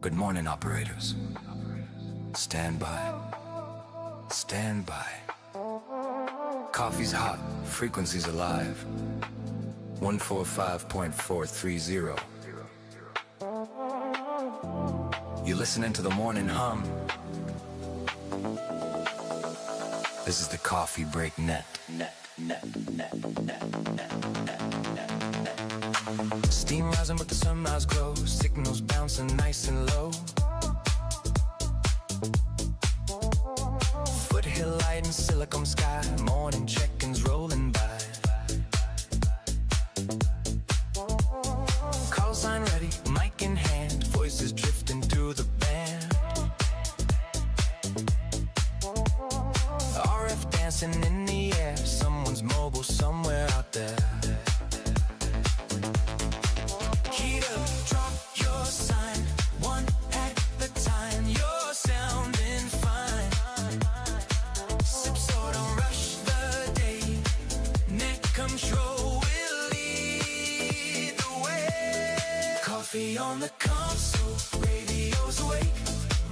Good morning, operators. Stand by. Stand by. Coffee's hot, frequency's alive. 145.430. You're listening to the morning hum. This is the Coffee Break Net. Steam rising with the sunrise glow, signals bouncing nice and low. Foothill light and silicon sky, morning check-ins rolling by. Call sign ready, mic in hand, voices drifting through the band. RF dancing in the air, someone's mobile somewhere out there. Heat up, drop your sign, one at a time, you're sounding fine. Sip so don't rush the day, net control will lead the way. Coffee on the console, radio's awake,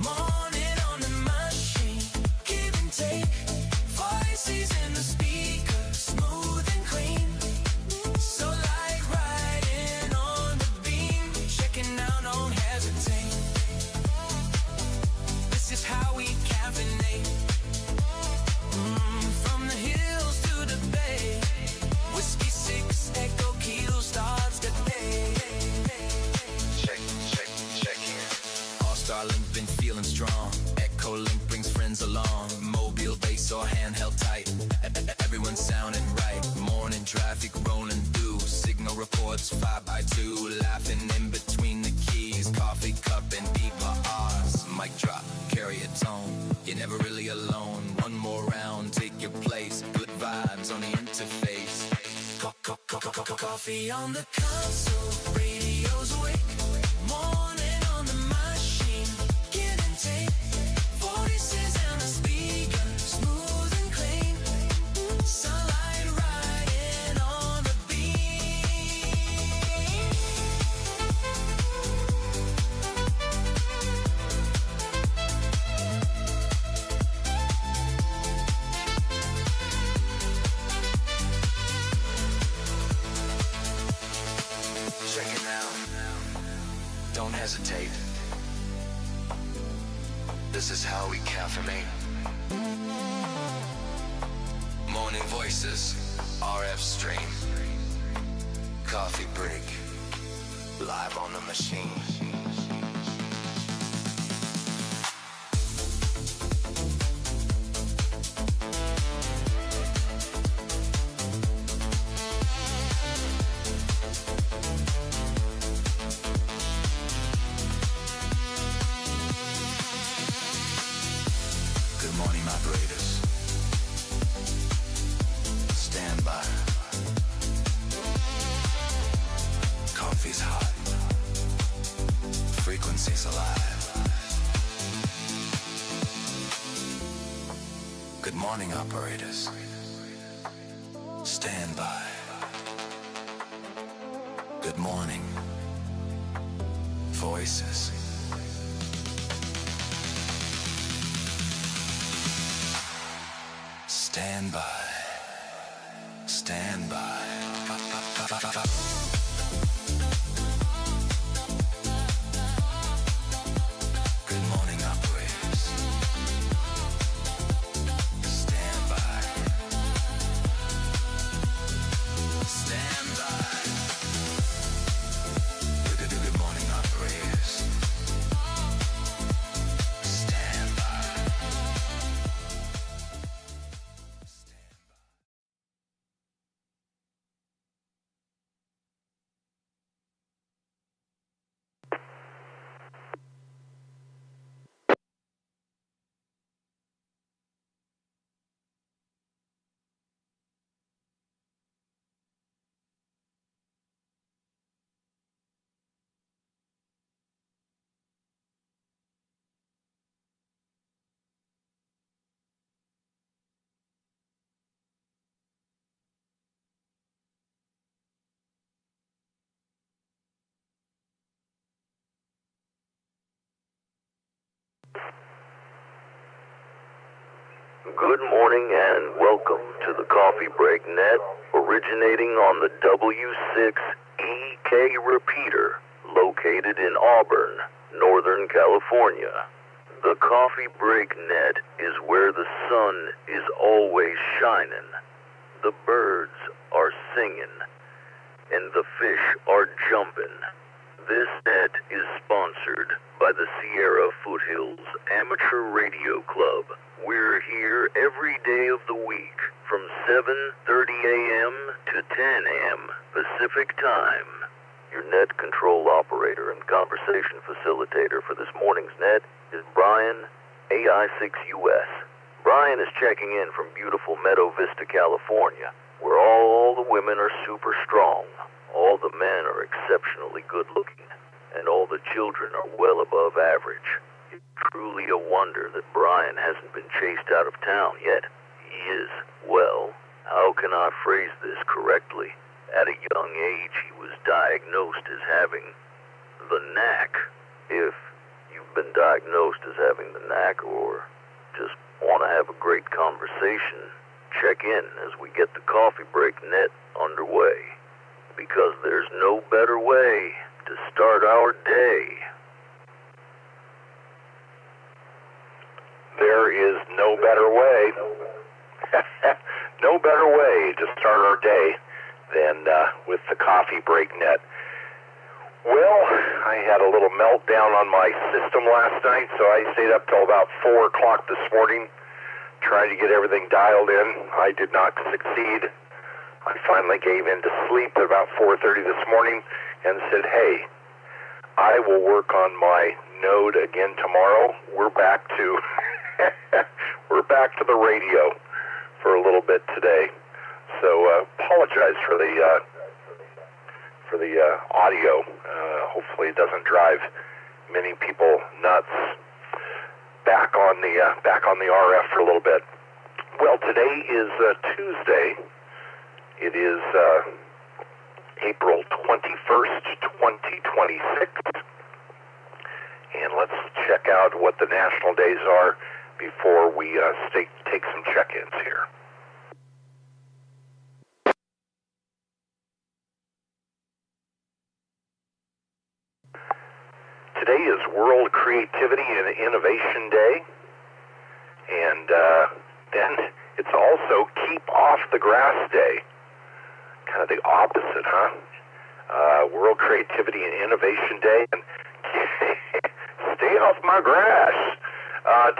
morning on the machine, give and take. Voices in the speaker, smooth and clean, so like riding on the beam. Checking out, don't hesitate. This is how we caffeinate. From the hills to the bay, W6EK Echo Kilo starts the day. Check here. AllStarLink been feeling strong. Echolink brings friends along. Mobile bass or handheld tight, everyone's sounding right. Morning traffic rolling through, signal reports 5x2, laughing in between the keys. Coffee cup and beeper R's. Mic drop, carry a tone, you're never really alone. One more round, take your place. Good vibes on the interface. Coffee on the console, radio's awake, morning on the machine, give and take. Voices in the speaker, smooth and clean, sunlight riding on the beam. Check it out, don't hesitate. This is how we caffeinate. Morning voices, RF stream, coffee break, live on the machine. Good morning, operators. Stand by. Coffee's hot. Frequency's alive. Good morning, operators. Stand by. Good morning. Voices. Stand by. Stand by. Good morning, operators. Stand by. Stand by. Good morning, operators. Stand by. Good morning and welcome to the Coffee Break Net, originating on the W6EK Repeater, located in Auburn, Northern California. The Coffee Break Net is where the sun is always shining, the birds are singing, and the fish are jumping. This net is sponsored by the Sierra Foothills Amateur Radio Club. We're here every day of the week from 7:30 a.m. to 10 a.m. Pacific Time. Your net control operator and conversation facilitator for this morning's net is Brian, AI6US. Brian is checking in from beautiful Meadow Vista, California, where all the women are super strong, all the men are exceptionally good looking, and all the children are well above average. It's truly a wonder that Brian hasn't been chased out of town yet. He is, well, how can I phrase this correctly? At a young age, he was diagnosed as having the knack. If you've been diagnosed as having the knack or just want to have a great conversation, check in as we get the Coffee Break Net underway. Because there's no better way to start our day. There is no better way. No better way to start our day than with the Coffee Break Net. Well, I had a little meltdown on my system last night, so I stayed up till about 4 o'clock this morning trying to get everything dialed in. I did not succeed. I finally gave in to sleep at about 4:30 this morning and said, hey, I will work on my node again tomorrow. We're back to the radio for a little bit today. So apologize for the audio. Hopefully it doesn't drive many people nuts. Back on the RF for a little bit. Well, today is Tuesday. It is April 21st, 2026. And let's check out what the national days are before we take some check-ins here. Today is World Creativity and Innovation Day. And then it's also Keep Off the Grass Day. Kind of the opposite, huh? World Creativity and Innovation Day, and stay off my grass.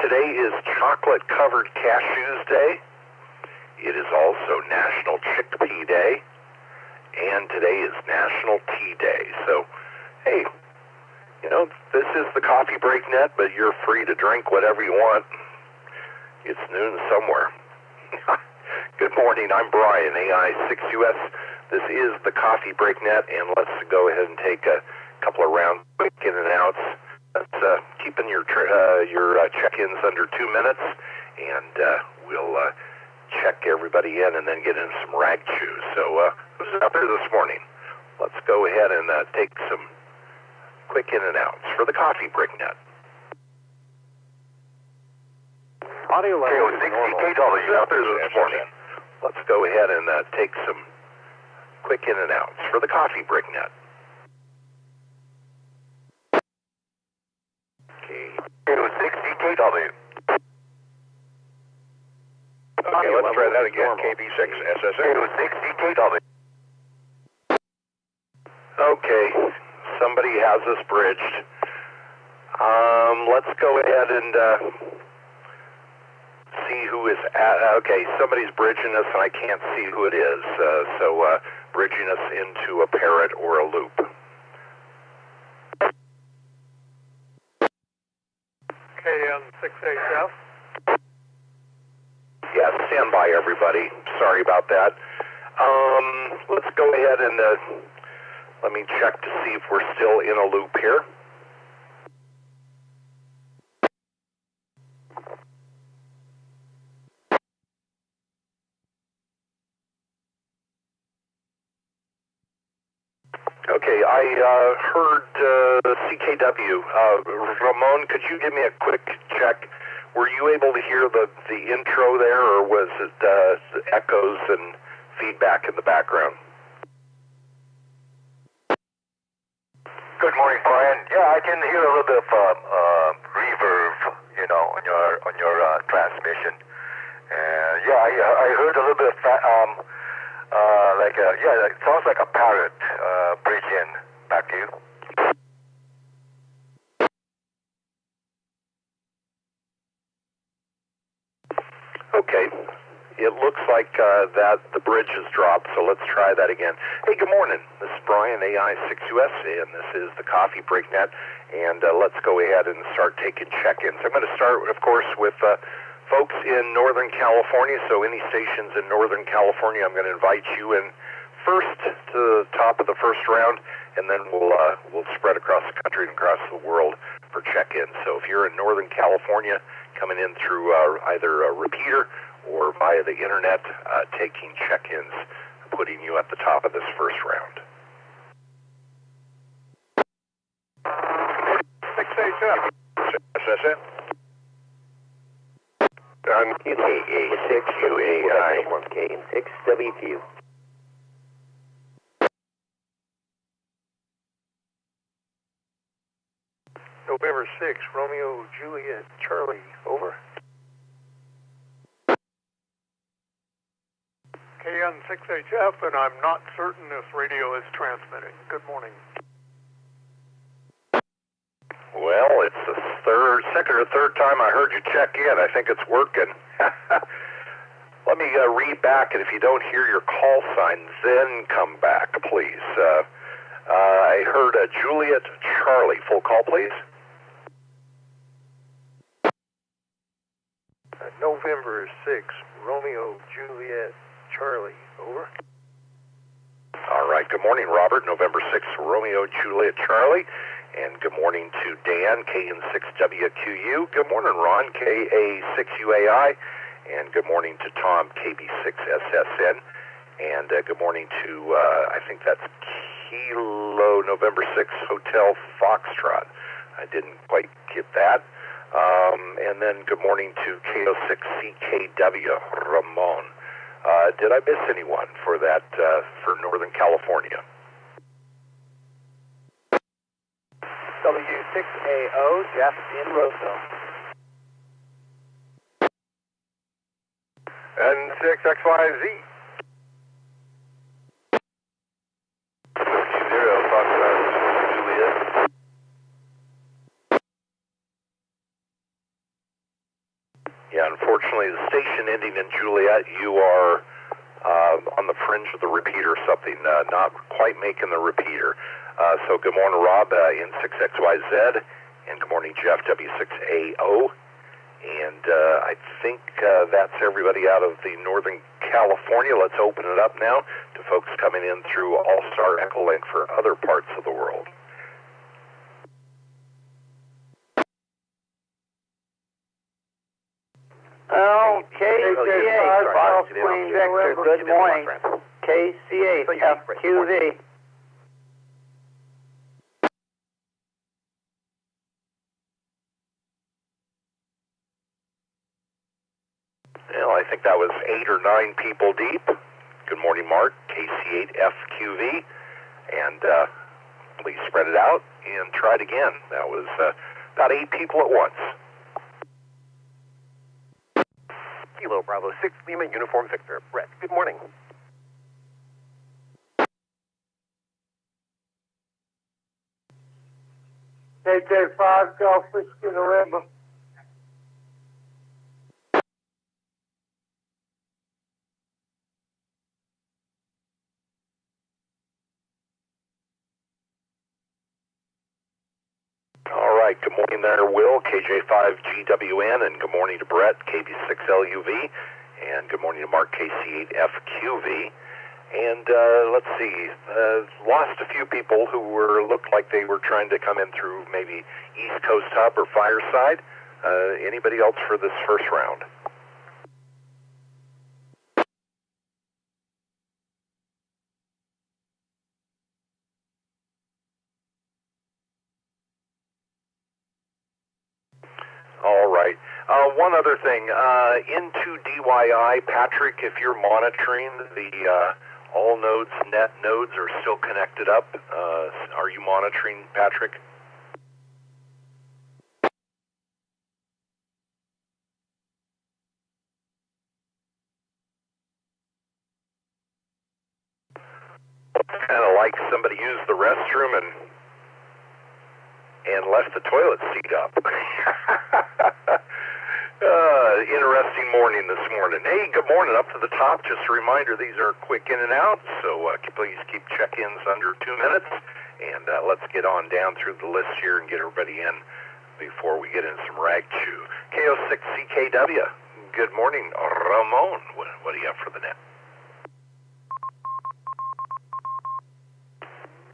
Today is Chocolate Covered Cashews Day. It is also National Chickpea Day, and today is National Tea Day. So, hey, you know, this is the Coffee Break Net, but you're free to drink whatever you want. It's noon somewhere. Good morning, I'm Brian, AI6US. This is the Coffee Break Net, and let's go ahead and take a couple of rounds, quick in and outs. That's keeping your check-ins under 2 minutes, and we'll check everybody in and then get in some rag chews. So who's out there this morning? Let's go ahead and take some quick in and outs for the Coffee Break Net. Audio level W6EK out there this morning. Let's go ahead and take some quick in and outs for the Coffee Break Net. W6EKW. Okay, let's try that again. KB6SSA. W6EKW. Okay, somebody has us bridged. Let's go ahead and see who is at. Okay, somebody's bridging us, and I can't see who it is. So bridging us into a parrot or a loop. KN6HF. Yeah, stand by, everybody. Sorry about that. Let's go ahead and let me check to see if we're still in a loop here. Okay, I heard CKW. Ramon, could you give me a quick check? Were you able to hear the intro there, or was it echoes and feedback in the background? Good morning, Brian. Yeah, I can hear a little bit of reverb, on your transmission. And yeah, I heard a little bit of it sounds like a parrot bridge-in. Back to you. Okay. It looks like that the bridge has dropped, so let's try that again. Hey, good morning. This is Brian, AI6US, and this is the Coffee Break Net, and let's go ahead and start taking check-ins. I'm going to start, of course, with folks in Northern California, so any stations in Northern California, I'm going to invite you in first to the top of the first round, and then we'll spread across the country and across the world for check-ins. So if you're in Northern California, coming in through either a repeater or via the internet, taking check-ins, putting you at the top of this first round. 687. That's it. On KA6UAI. 1K and 6WQ. November 6, Romeo, Juliet, Charlie, over. KN6HF, and I'm not certain this radio is transmitting. Good morning. Well, it's the second or third time I heard you check in. I think it's working. Let me read back, and if you don't hear your call sign, then come back, please. I heard Juliet, Charlie. Full call, please. November 6, Romeo, Juliet, Charlie, over. All right, good morning, Robert. November 6th, Romeo, Juliet, Charlie. And good morning to Dan, KN6WQU. Good morning, Ron, KA6UAI. And good morning to Tom, KB6SSN. And good morning to, I think that's Kilo November 6 Hotel Foxtrot. I didn't quite get that. And then good morning to W6EKW, Ramon. Did I miss anyone for that, for Northern California? W6AO, Jeff in Roseville. And 6XYZ. 0, Foxtrot, Juliet. Yeah, unfortunately, the station ending in Juliet, you are on the fringe of the repeater or something, not quite making the repeater. So good morning, Rob, in 6XYZ, and good morning, Jeff, W6AO. And I think that's everybody out of the Northern California. Let's open it up now to folks coming in through AllStar Echolink for other parts of the world. KCA, Golf Queen Victor, good morning. KCA, FQV. Well, I think that was 8 or 9 people deep. Good morning, Mark, KC8FQV. And please spread it out and try it again. That was about 8 people at once. Kilo Bravo 6, Lima, Uniform Victor. Brett, good morning. KJ5, Golf Whiskey November. All right, good morning there, Will, KJ5GWN, and good morning to Brett, KB6LUV, and good morning to Mark, KC8FQV. And let's see, lost a few people who looked like they were trying to come in through maybe East Coast Hub or Fireside. Anybody else for this first round? All right. One other thing, into DYI, Patrick, if you're monitoring the all nodes, net nodes are still connected up. Are you monitoring, Patrick? Kind of like somebody used the restroom and left the toilet seat up. Interesting morning this morning. Hey, good morning. Up to the top. Just a reminder, these are quick in and out, so please keep check-ins under 2 minutes, and let's get on down through the list here and get everybody in before we get into some rag chew. KO6CKW. Good morning, Ramon. What do you have for the net?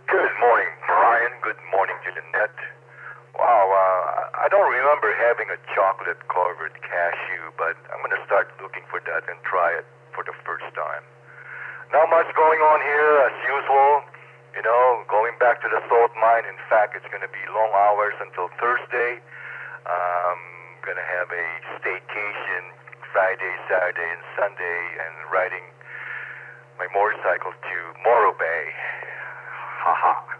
Good morning, Brian. Good morning, Jeanette. Wow, I don't remember having a chocolate-covered cashew, but I'm going to start looking for that and try it for the first time. Not much going on here, as usual. You know, going back to the salt mine. In fact, it's going to be long hours until Thursday. I'm going to have a staycation Friday, Saturday, and Sunday, and riding my motorcycle to Morro Bay. Haha.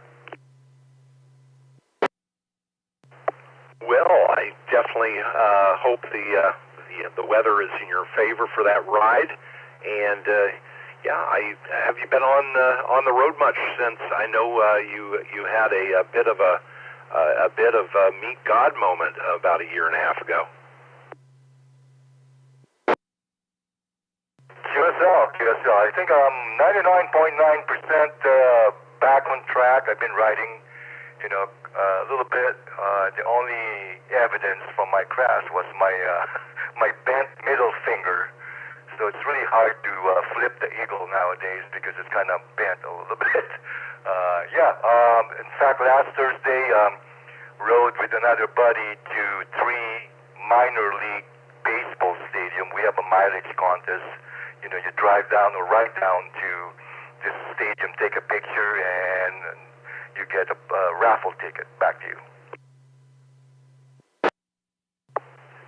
Well, I definitely hope the weather is in your favor for that ride. And have you been on the road much since? I know you had a bit of a meet God moment about a year and a half ago. QSL. I think I'm 99.9% back on track. I've been riding, a little bit. The only evidence from my crash was my my bent middle finger. So it's really hard to flip the eagle nowadays because it's kind of bent a little bit. In fact, last Thursday, rode with another buddy to 3 minor league baseball stadium. We have a mileage contest. You drive down or ride down to this stadium, take a picture, and you get a raffle ticket back to you.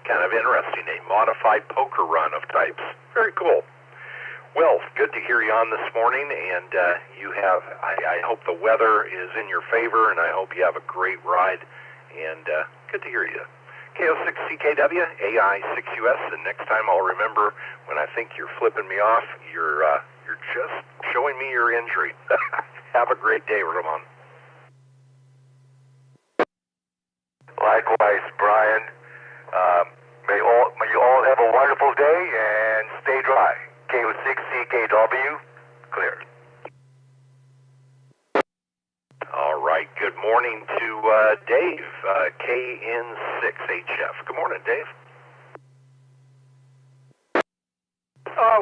Kind of interesting, a modified poker run of types. Very cool. Well, good to hear you on this morning, and I hope the weather is in your favor, and I hope you have a great ride, and good to hear you. KO6CKW, AI6US, and next time I'll remember when I think you're flipping me off, you're just showing me your injury. Have a great day, Ramon. Likewise, Brian. May you all have a wonderful day and stay dry. KO6CKW, clear. All right, good morning to Dave, KN6HF. Good morning, Dave.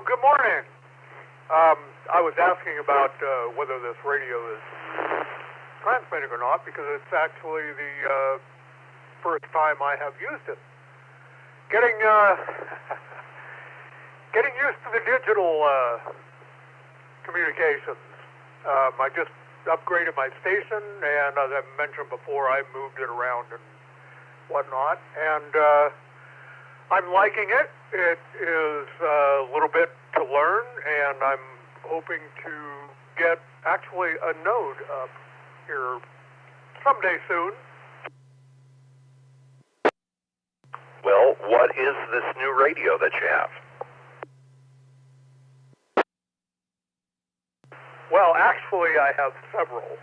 Good morning. I was asking about whether this radio is transmitting or not because it's actually the first time I have used it. Getting used to the digital communications. I just upgraded my station, and as I mentioned before, I moved it around and whatnot, and I'm liking it. It is a little bit to learn, and I'm hoping to get actually a node up here someday soon. Well, what is this new radio that you have? Well, actually, I have several,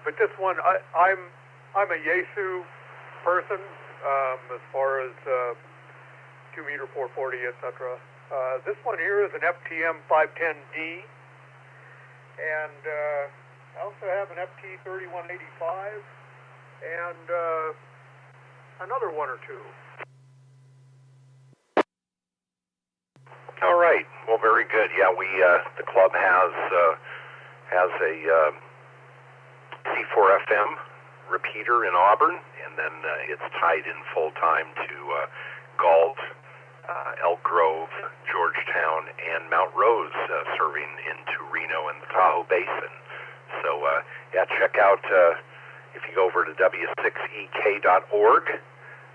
but this one, I'm a Yaesu person as far as 2 meter 440, etc. This one here is an FTM 510D, and I also have an FT 3185, and another one or two. All right. Well, very good. Yeah, the club has a C4FM repeater in Auburn, and then it's tied in full time to Galt, Elk Grove, Georgetown, and Mount Rose, serving into Reno and the Tahoe Basin. So, check out if you go over to W6EK.org.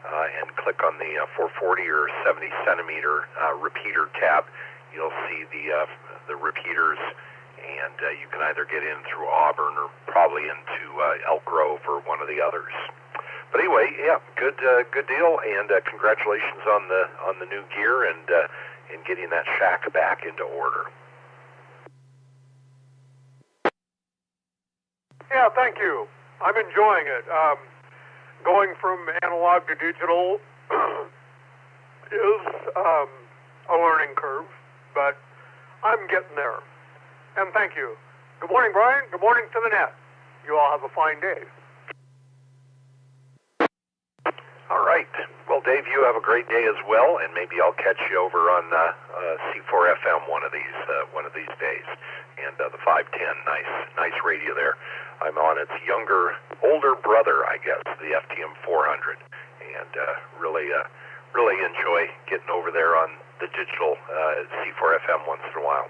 and click on the 440 or 70 centimeter repeater tab, you'll see the repeaters, and you can either get in through Auburn or probably into Elk Grove or one of the others. But anyway, yeah, good deal, and congratulations on the new gear and getting that shack back into order. Yeah, thank you. I'm enjoying it. Going from analog to digital is a learning curve, but I'm getting there. And thank you. Good morning, Brian. Good morning to the net. You all have a fine day. All right. Well, Dave, you have a great day as well, and maybe I'll catch you over on C4FM one of these days. And the 510, nice radio there. I'm on its older brother, I guess, the FTM 400, and really enjoy getting over there on the digital C4FM once in a while.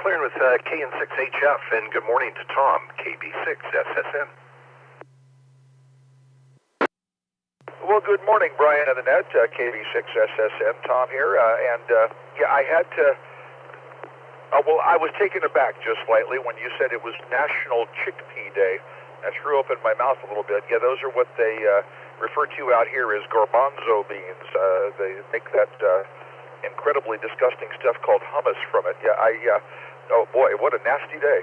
Clearing with KN6HF, and good morning to Tom, KB6SSN. Well, good morning, Brian and the net, KB6SSN, Tom here, yeah, I had to, I was taken aback just slightly when you said it was National Chickpea Day. That threw open my mouth a little bit. Yeah, those are what they refer to out here as garbanzo beans. They make that incredibly disgusting stuff called hummus from it. Yeah, oh boy, what a nasty day.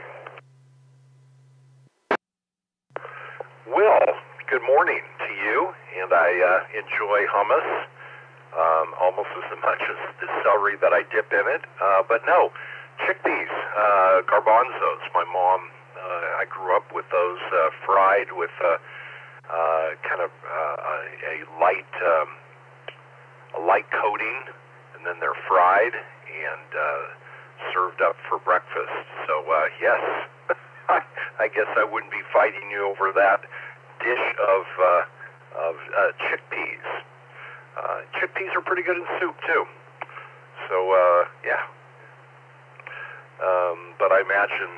Well, good morning to you, and I enjoy hummus almost as much as the celery that I dip in it. But no, chickpeas, garbanzos. My mom, I grew up with those fried with kind of a light coating, and then they're fried and served up for breakfast. So yes, I guess I wouldn't be fighting you over that dish of chickpeas. Chickpeas are pretty good in soup too. So yeah, but I imagine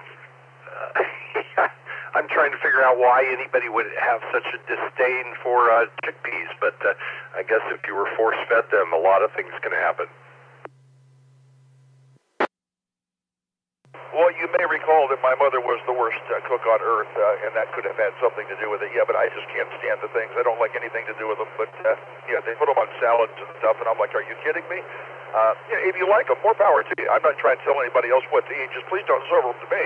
I'm trying to figure out why anybody would have such a disdain for chickpeas. But I guess if you were force-fed them, a lot of things can happen. Well, you may recall that my mother was the worst cook on earth, and that could have had something to do with it. Yeah, but I just can't stand the things. I don't like anything to do with them. But yeah, they put them on salads and stuff, and I'm like, are you kidding me? Yeah, if you like them, more power to you. I'm not trying to tell anybody else what to eat. Just please don't serve them to me.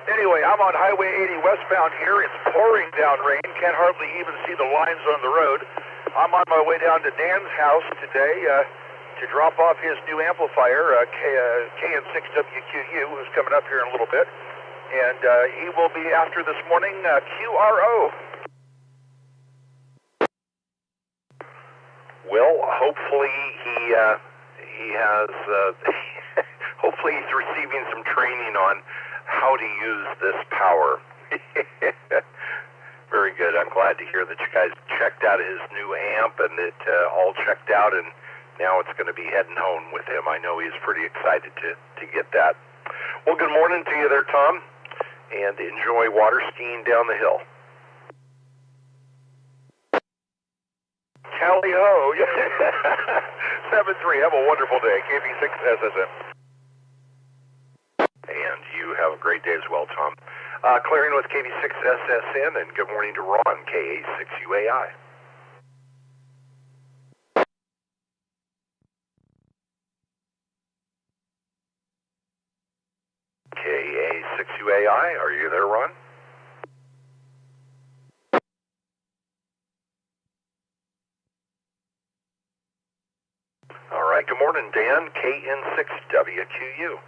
Anyway, I'm on Highway 80 westbound here. It's pouring down rain. Can't hardly even see the lines on the road. I'm on my way down to Dan's house today to drop off his new amplifier, KN6WQU, who's coming up here in a little bit. And he will be after this morning QRO. Well, hopefully he has. Hopefully he's receiving some training on how to use this power. Very good. I'm glad to hear that you guys checked out his new amp and it all checked out, and now it's going to be heading home with him. I know he's pretty excited to get that. Well, good morning to you there, Tom, and enjoy water skiing down the hill. Tally ho. 7-3. Have a wonderful day. KB6SSN. And you have a great day as well, Tom. Clearing with KB6SSN, and good morning to Ron, KA6UAI. KA6UAI, are you there, Ron? All right, good morning, Dan, KN6WQU.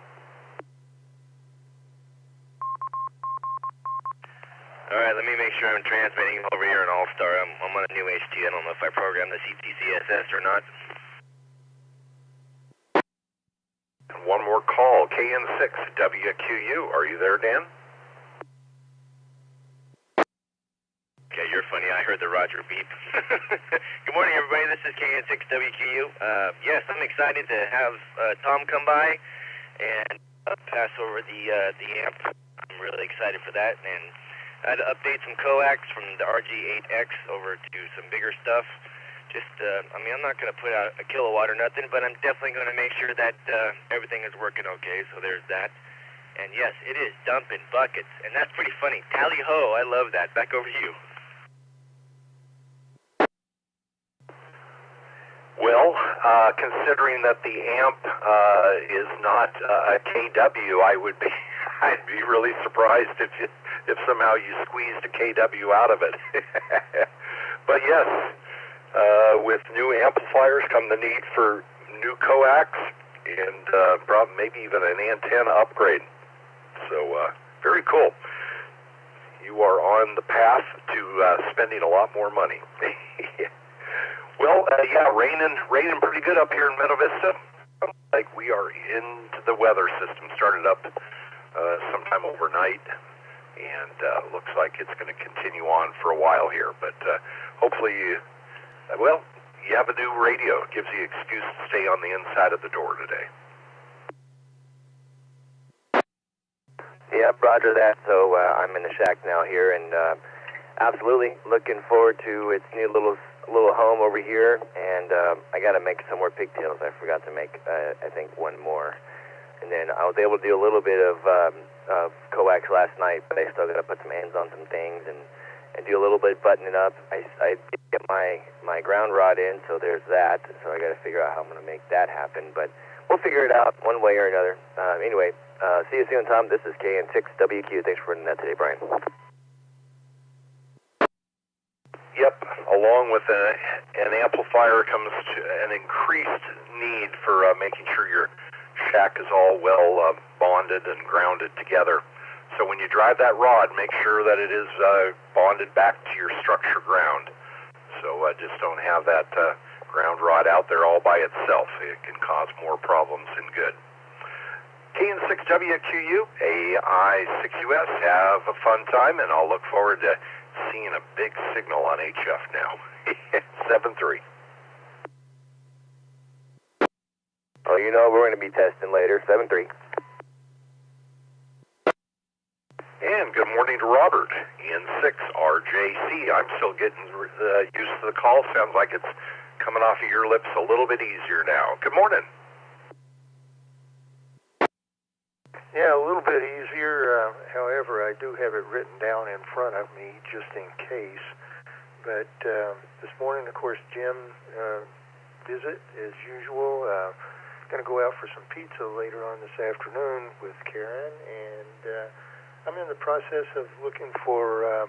All right, let me make sure I'm transmitting over here in All-Star. I'm on a new HT. I don't know if I programmed the CTCSS or not. And one more call, KN6WQU. Are you there, Dan? Okay, you're funny. I heard the Roger beep. Good morning, everybody. This is KN6WQU. Yes, I'm excited to have Tom come by and pass over the amp. I'm really excited for that. And I had to update some coax from the RG8X over to some bigger stuff. Just, I mean, I'm not going to put out a kilowatt or nothing, but I'm definitely going to make sure that everything is working okay, so there's that. And yes, it is dumping buckets, and that's pretty funny. Tally ho, I love that. Back over to you. Well, considering that the amp is not a KW, I'd be really surprised if somehow you squeezed a KW out of it. But yes, with new amplifiers come the need for new coax and maybe even an antenna upgrade. So very cool. You are on the path to spending a lot more money. Well, yeah, raining pretty good up here in Meadow Vista. Like we are into the weather system. Started up sometime overnight, and looks like it's going to continue on for a while here. But hopefully, you have a new radio. It gives you an excuse to stay on the inside of the door today. Yeah, roger that. So I'm in the shack now here, and absolutely looking forward to its new little home over here. And I got to make some more pigtails. I forgot to make, I think, one more. And then I was able to do a little bit of coax last night, but I still got to put some ends on some things and do a little bit buttoning up. I did get my ground rod in, so there's that. So I got to figure out how I'm going to make that happen. But we'll figure it out one way or another. Anyway, see you soon, Tom. This is KN6WQ. Thanks for running that today, Brian. Yep, along with an amplifier comes an increased need for making sure your shack is all well bonded and grounded together. So when you drive that rod, make sure that it is bonded back to your structure ground. So just don't have that ground rod out there all by itself. It can cause more problems than good. KN6WQU, AI6US, have a fun time, and I'll look forward to seeing a big signal on HF now. 7-3. Oh, you know we're going to be testing later. 7-3. And good morning to Robert, N6RJC. I'm still getting used to the call. Sounds like it's coming off of your lips a little bit easier now. Good morning. Yeah, a little bit easier. However, I do have it written down in front of me just in case. But this morning, of course, Jim visit as usual. Going to go out for some pizza later on this afternoon with Karen, and I'm in the process of looking for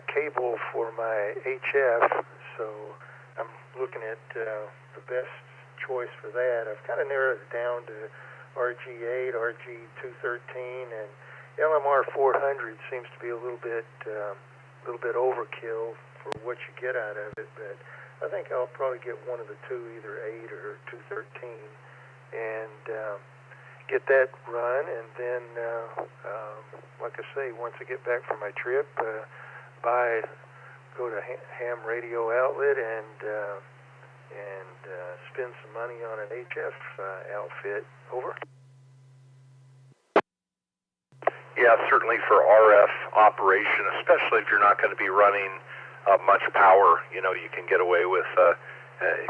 cable for my HF. So I'm looking at the best choice for that. I've kind of narrowed it down to RG8, RG213, and LMR 400 seems to be a little bit overkill for what you get out of it. But I think I'll probably get one of the two, either 8 or 213, and get that run. And then, like I say, once I get back from my trip, go to Ham Radio Outlet and spend some money on an HF outfit. Over. Yeah, certainly for RF operation, especially if you're not going to be running much power, you know, you can get away with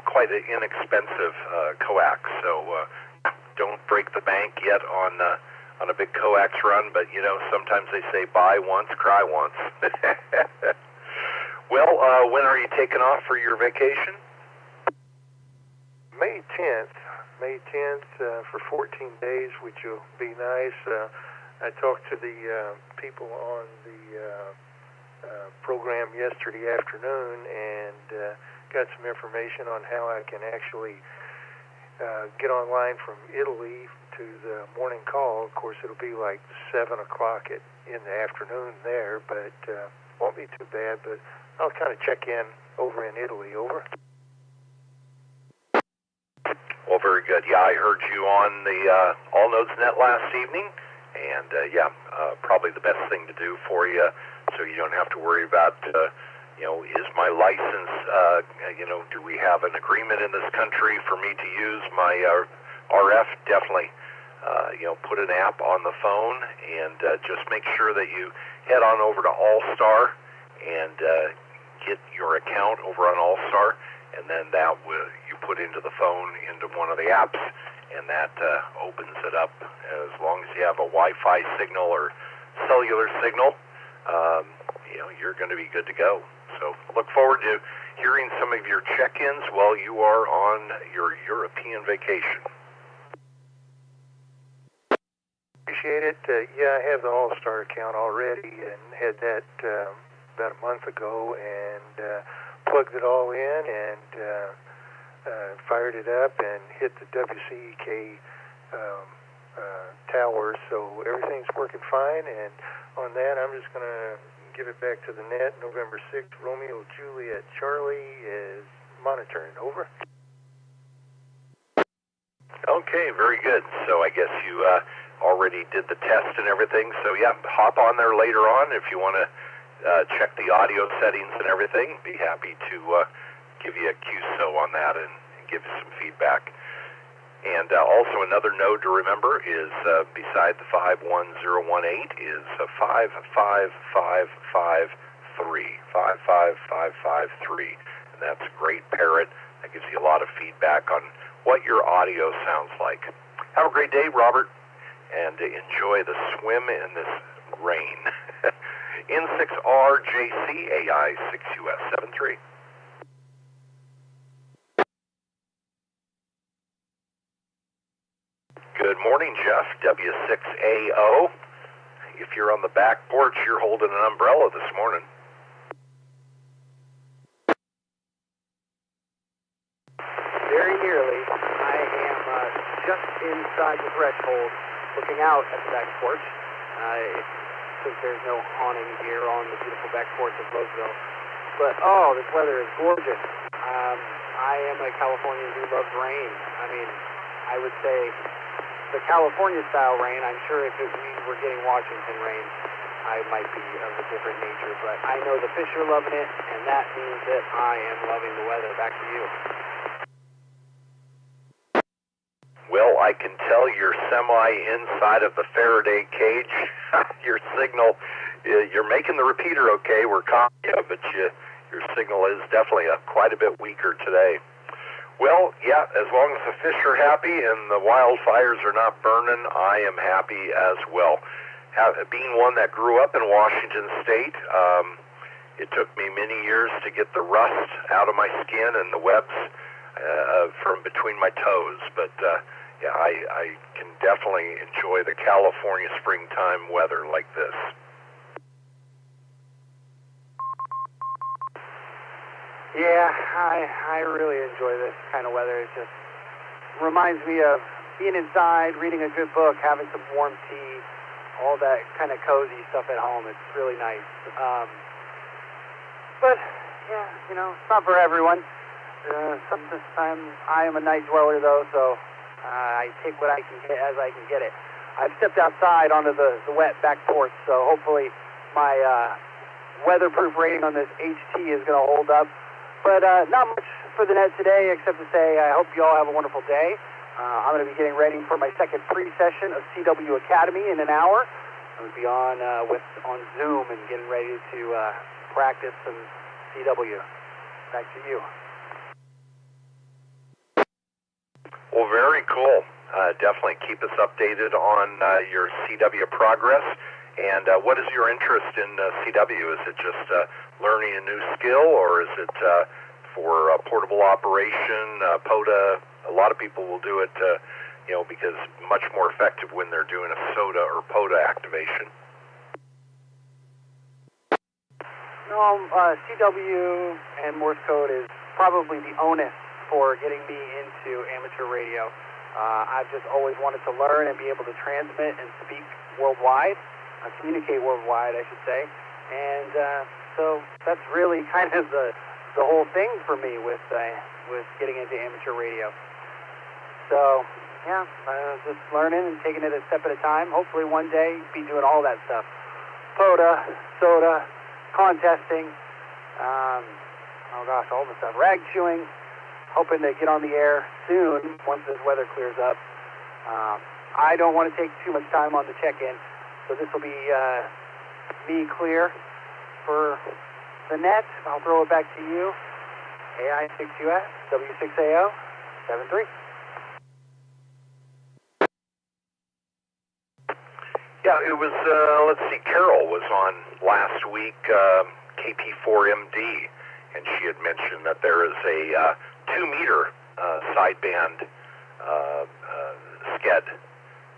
quite an inexpensive coax. So don't break the bank yet on a big coax run, but you know, sometimes they say buy once, cry once. Well, when are you taking off for your vacation? May 10th. May 10th for 14 days, which will be nice. I talked to the people on the program yesterday afternoon and got some information on how I can actually get online from Italy to the morning call. Of course, it'll be like 7 o'clock in the afternoon there, but won't be too bad. But I'll kind of check in over in Italy. Over. Well, very good. Yeah, I heard you on the All Nodes Net last evening, and probably the best thing to do for you, so you don't have to worry about, is my license, do we have an agreement in this country for me to use my RF? Definitely, put an app on the phone and just make sure that you head on over to AllStar and get your account over on AllStar, and then that will you put into the phone into one of the apps, and that opens it up. As long as you have a Wi-Fi signal or cellular signal, you're going to be good to go. So look forward to hearing some of your check-ins while you are on your European vacation. Appreciate it. I have the All-Star account already and had that about a month ago, and plugged it all in and fired it up and hit the W6EK tower, so everything's working fine. And on that, I'm just going to give it back to the net. November 6th, Romeo Juliet Charlie is monitoring. Over. Okay, very good. So I guess you already did the test and everything. So yeah, hop on there later on if you want to check the audio settings and everything. Be happy to give you a QSO on that and give you some feedback. And also another node to remember is beside the 51018 is 55553, 55553, and that's a great parrot. That gives you a lot of feedback on what your audio sounds like. Have a great day, Robert, and enjoy the swim in this rain. N6RJCAI6US73. Good morning, Jeff, W6AO. If you're on the back porch, you're holding an umbrella this morning. Very nearly. I am just inside the threshold, looking out at the back porch, since there's no awning here on the beautiful back porch of Roseville. But, oh, this weather is gorgeous. I am a Californian who loves rain. I mean, I would say the California-style rain. I'm sure if we were getting Washington rain, I might be of a different nature. But I know the fish are loving it, and that means that I am loving the weather. Back to you. Well, I can tell you're inside of the Faraday cage. Your signal, you're making the repeater okay. We're confident, but your signal is definitely quite a bit weaker today. Well, yeah, as long as the fish are happy and the wildfires are not burning, I am happy as well. Being one that grew up in Washington State, it took me many years to get the rust out of my skin and the webs from between my toes. But yeah, I can definitely enjoy the California springtime weather like this. Yeah, I really enjoy this kind of weather. It just reminds me of being inside, reading a good book, having some warm tea, all that kind of cozy stuff at home. It's really nice. But, yeah, it's not for everyone. Sometimes I am a night dweller, though, so I take what I can get as I can get it. I've stepped outside onto the wet back porch, so hopefully my weatherproof rating on this HT is going to hold up. But not much for the net today, except to say I hope you all have a wonderful day. I'm going to be getting ready for my second pre-session of CW Academy in an hour. I'm going to be on Zoom and getting ready to practice some CW. Back to you. Well, very cool. Definitely keep us updated on your CW progress. And what is your interest in CW? Is it just learning a new skill, or is it for portable operation, POTA? A lot of people will do it, because much more effective when they're doing a SOTA or POTA activation. No, CW and Morse code is probably the onus for getting me into amateur radio. I've just always wanted to learn and be able to transmit and speak worldwide. Communicate worldwide, I should say, and so that's really kind of the whole thing for me with getting into amateur radio. So yeah, just learning and taking it a step at a time. Hopefully one day be doing all that stuff: POTA, SOTA, contesting, all the stuff, rag chewing. Hoping to get on the air soon once this weather clears up. I don't want to take too much time on the check-in. So this will be me clear for the net. I'll throw it back to you. AI6US, W6AO, 73. Yeah, it was, let's see, Carol was on last week, KP4MD, and she had mentioned that there is a 2-meter sideband sked.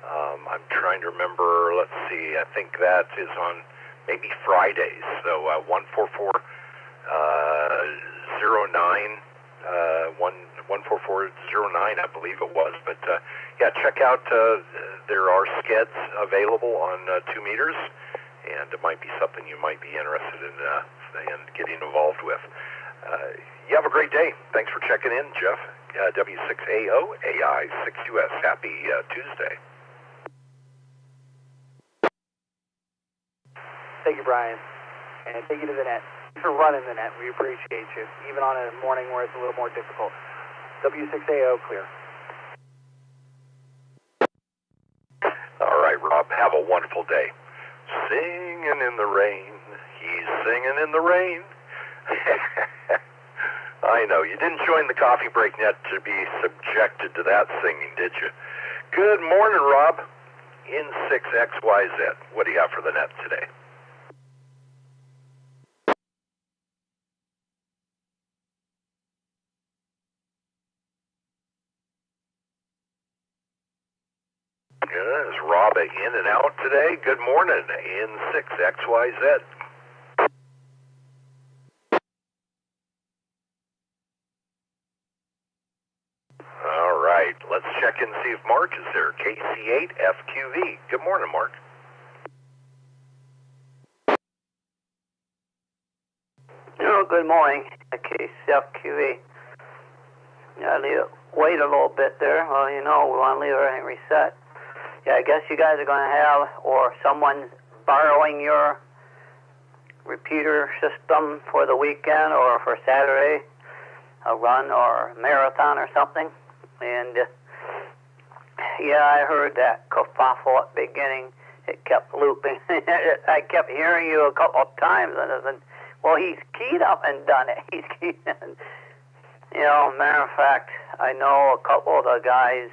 I'm trying to remember, let's see, I think that is on maybe Fridays, so 14409, 14409, I believe it was. But yeah, check out, there are skeds available on 2 meters, and it might be something you might be interested in getting involved with. You have a great day. Thanks for checking in, Jeff. W6AO, AI6US. Happy Tuesday. Thank you, Brian. And thank you to the net. Thanks for running the net. We appreciate you, even on a morning where it's a little more difficult. W6AO, clear. All right, Rob, have a wonderful day. Singing in the rain, he's singing in the rain. I know, you didn't join the Coffee Break Net to be subjected to that singing, did you? Good morning, Rob. In 6XYZ. What do you have for the net today? Is Rob in and out today? Good morning, in 6XYZ. All right, let's check and see if Mark is there. KC8FQV. Good morning, Mark. Oh, good morning, KC8FQV. Yeah, wait a little bit there. Well, you know, we want to leave everything reset. Yeah, I guess you guys are going to have, or someone's borrowing your repeater system for the weekend or for Saturday, a run or a marathon or something. And yeah, I heard that kerfuffle at the beginning. It kept looping. I kept hearing you a couple of times, and I said, well, he's keyed up and done it. He's keyed in. You know, matter of fact, I know a couple of the guys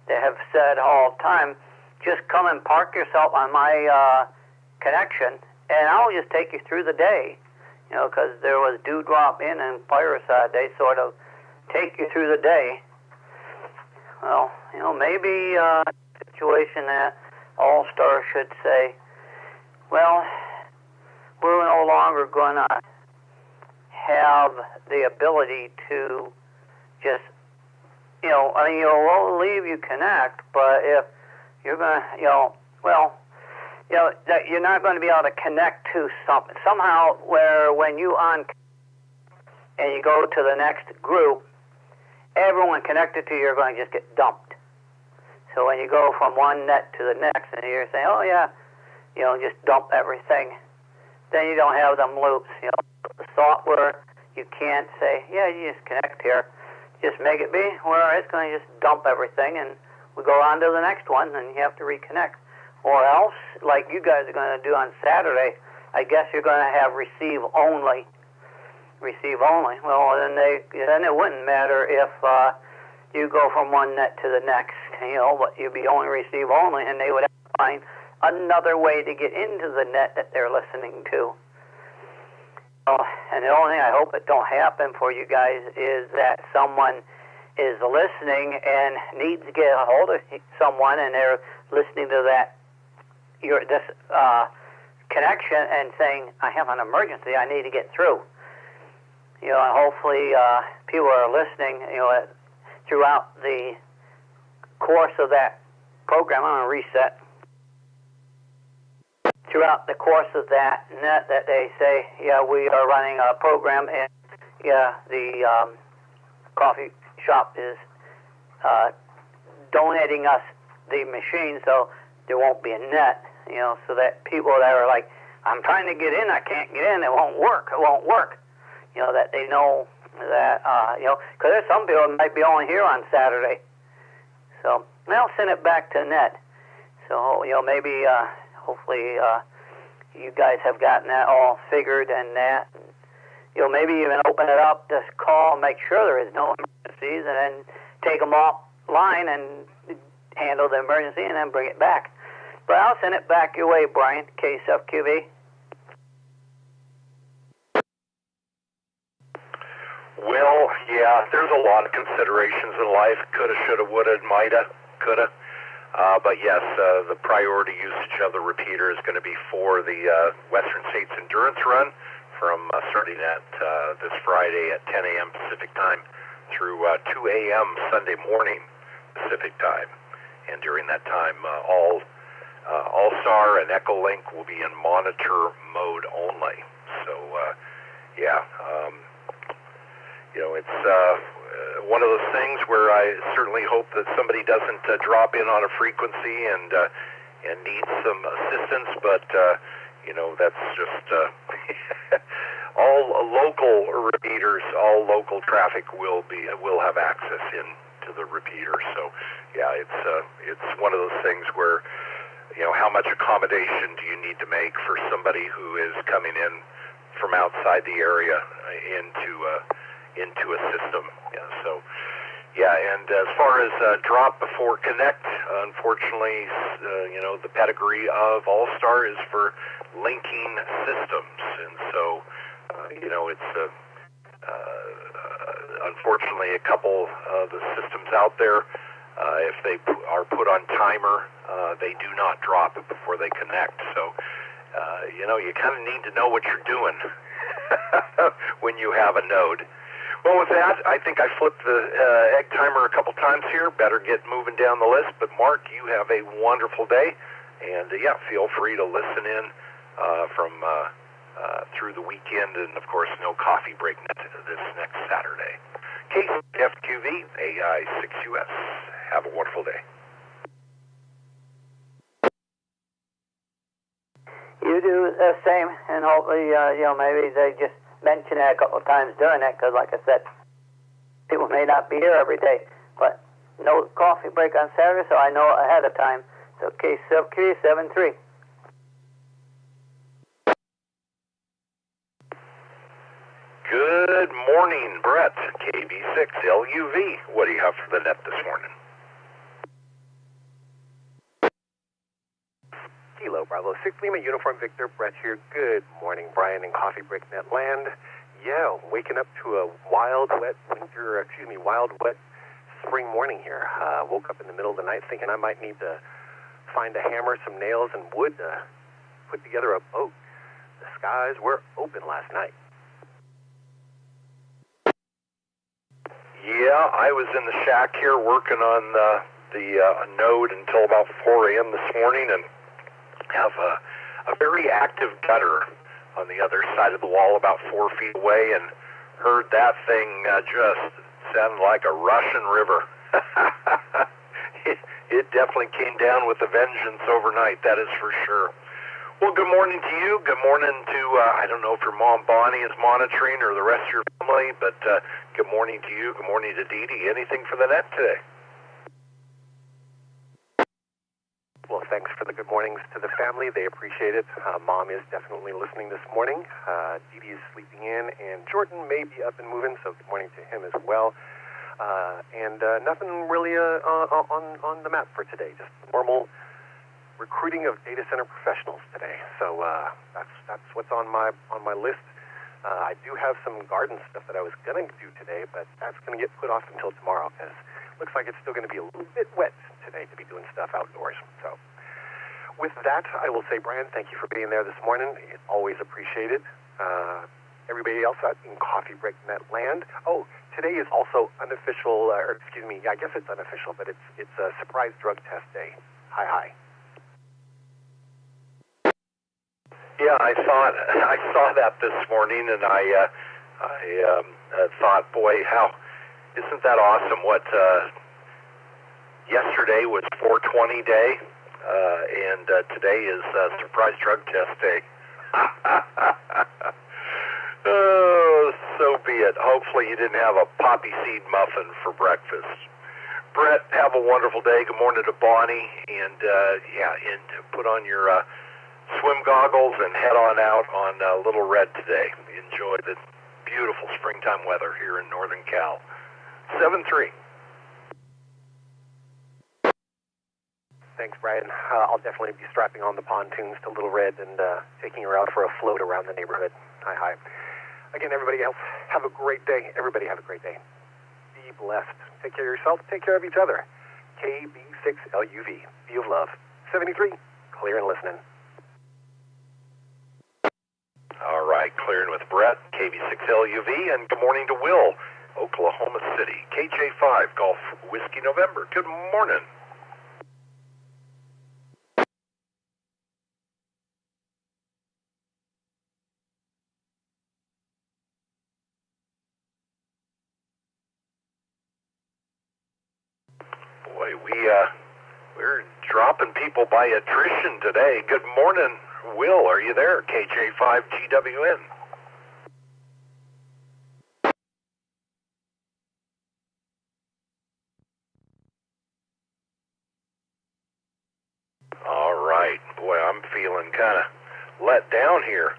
that have said all the time, just come and park yourself on my connection, and I'll just take you through the day. You know, because there was dewdrop in and fireside. They sort of take you through the day. Well, you know, maybe a situation that All-Star should say, well, we're no longer going to have the ability to just, you know, I mean, we'll leave you connect, but if you're going to, you know, well, you know, that you're not going to be able to connect to something. Somehow, where when you on and you go to the next group, everyone connected to you are going to just get dumped. So when you go from one net to the next, and you're saying, oh yeah, you know, just dump everything, then you don't have them loops. You know, the software, you can't say, yeah, you just connect here. Just make it be where it's going to just dump everything, and we go on to the next one, and you have to reconnect. Or else, like you guys are going to do on Saturday, I guess you're going to have receive only. Receive only. Well, then it wouldn't matter if you go from one net to the next, you know, but you'd be only receive only, and they would have to find another way to get into the net that they're listening to. And the only thing I hope it don't happen for you guys is that someone is listening and needs to get a hold of someone, and they're listening to that this connection and saying, I have an emergency, I need to get through. You know, and hopefully people are listening, you know, throughout the course of that program. I'm going to reset. Throughout the course of that net that they say, yeah, we are running a program, and yeah, the coffee shop is donating us the machine, so there won't be a net, you know, so that people that are like, I'm trying to get in, I can't get in, it won't work, you know, that they know that, you know, because there's some people that might be only here on Saturday. So they'll send it back to net. So, you know, maybe, hopefully, you guys have gotten that all figured and that. You'll maybe even open it up, just call, make sure there is no emergencies, and then take them offline and handle the emergency and then bring it back. But I'll send it back your way, Brian, KSFQB. Well, yeah, there's a lot of considerations in life. Coulda, shoulda, woulda, mighta, coulda. But yes, the priority usage of the repeater is going to be for the Western States Endurance Run from starting at this Friday at 10 a.m. Pacific Time through 2 a.m. Sunday morning Pacific Time. And during that time, AllStar and Echolink will be in monitor mode only. So, it's one of those things where I certainly hope that somebody doesn't drop in on a frequency and need some assistance, but that's just all local repeaters, all local traffic will have access into the repeater. So, yeah, it's one of those things where, how much accommodation do you need to make for somebody who is coming in from outside the area into a system? And as far as drop before connect, unfortunately, the pedigree of AllStar is for linking systems, and so it's unfortunately a couple of the systems out there, if they are put on timer, they do not drop before they connect. So you kind of need to know what you're doing when you have a node. Well, with that, I think I flipped the egg timer a couple times here. Better get moving down the list. But, Mark, you have a wonderful day. And, feel free to listen in from through the weekend. And, of course, no Coffee Break Net this next Saturday. KFQV, AI6US. Have a wonderful day. You do the same, and hopefully, maybe they just mention it a couple of times during it, because like I said, people may not be here every day, but no coffee break on Saturday, so I know ahead of time. So KSFQ73. Good morning, Brett, KB6LUV. What do you have for the net this morning? Kilo Bravo 6 Lima Uniform Victor, Brett here. Good morning, Brian and Coffee Break Net land. Yeah, waking up to a wild, wet spring morning here. Woke up in the middle of the night thinking I might need to find a hammer, some nails, and wood to put together a boat. The skies were open last night. Yeah, I was in the shack here working on the node until about 4 a.m. this morning, and have a very active gutter on the other side of the wall about 4 feet away, and heard that thing just sound like a Russian river. It definitely came down with a vengeance overnight, that is for sure. Well, good morning to you. Good morning to, I don't know if your mom Bonnie is monitoring or the rest of your family, but good morning to you. Good morning to Dee Dee. Anything for the net today? Well, thanks for the good mornings to the family. They appreciate it. Mom is definitely listening this morning. Dee Dee is sleeping in, and Jordan may be up and moving, so good morning to him as well. And nothing really on the map for today. Just normal recruiting of data center professionals today. So that's what's on my list. I do have some garden stuff that I was going to do today, but that's going to get put off until tomorrow because looks like it's still going to be a little bit wet today to be doing stuff outdoors. So with that, I will say, Brian, thank you for being there this morning. It's always appreciated. Everybody else out in Coffee Break Net land. Oh, today is also unofficial, I guess it's unofficial, but it's a surprise drug test day. Hi. Yeah, I saw that this morning, and I thought, boy, how isn't that awesome? What yesterday was 420 day, and today is surprise drug test day. Oh, so be it. Hopefully you didn't have a poppy seed muffin for breakfast. Brett, have a wonderful day. Good morning to Bonnie, and put on your swim goggles and head on out on Little Red today. Enjoy the beautiful springtime weather here in Northern Cal. 7-3. Thanks, Brian. I'll definitely be strapping on the pontoons to Little Red and taking her out for a float around the neighborhood. Hi. Again, everybody else, have a great day. Everybody have a great day. Be blessed. Take care of yourself. Take care of each other. KB6LUV. Be of love. 73. Clear and listening. All right, clearing with Brett, KB6LUV, and good morning to Will, Oklahoma City, KJ5, Golf Whiskey November. Good morning. Boy, we're dropping people by attrition today. Good morning, Will. Are you there? KJ5GWN. All right. Boy, I'm feeling kind of let down here.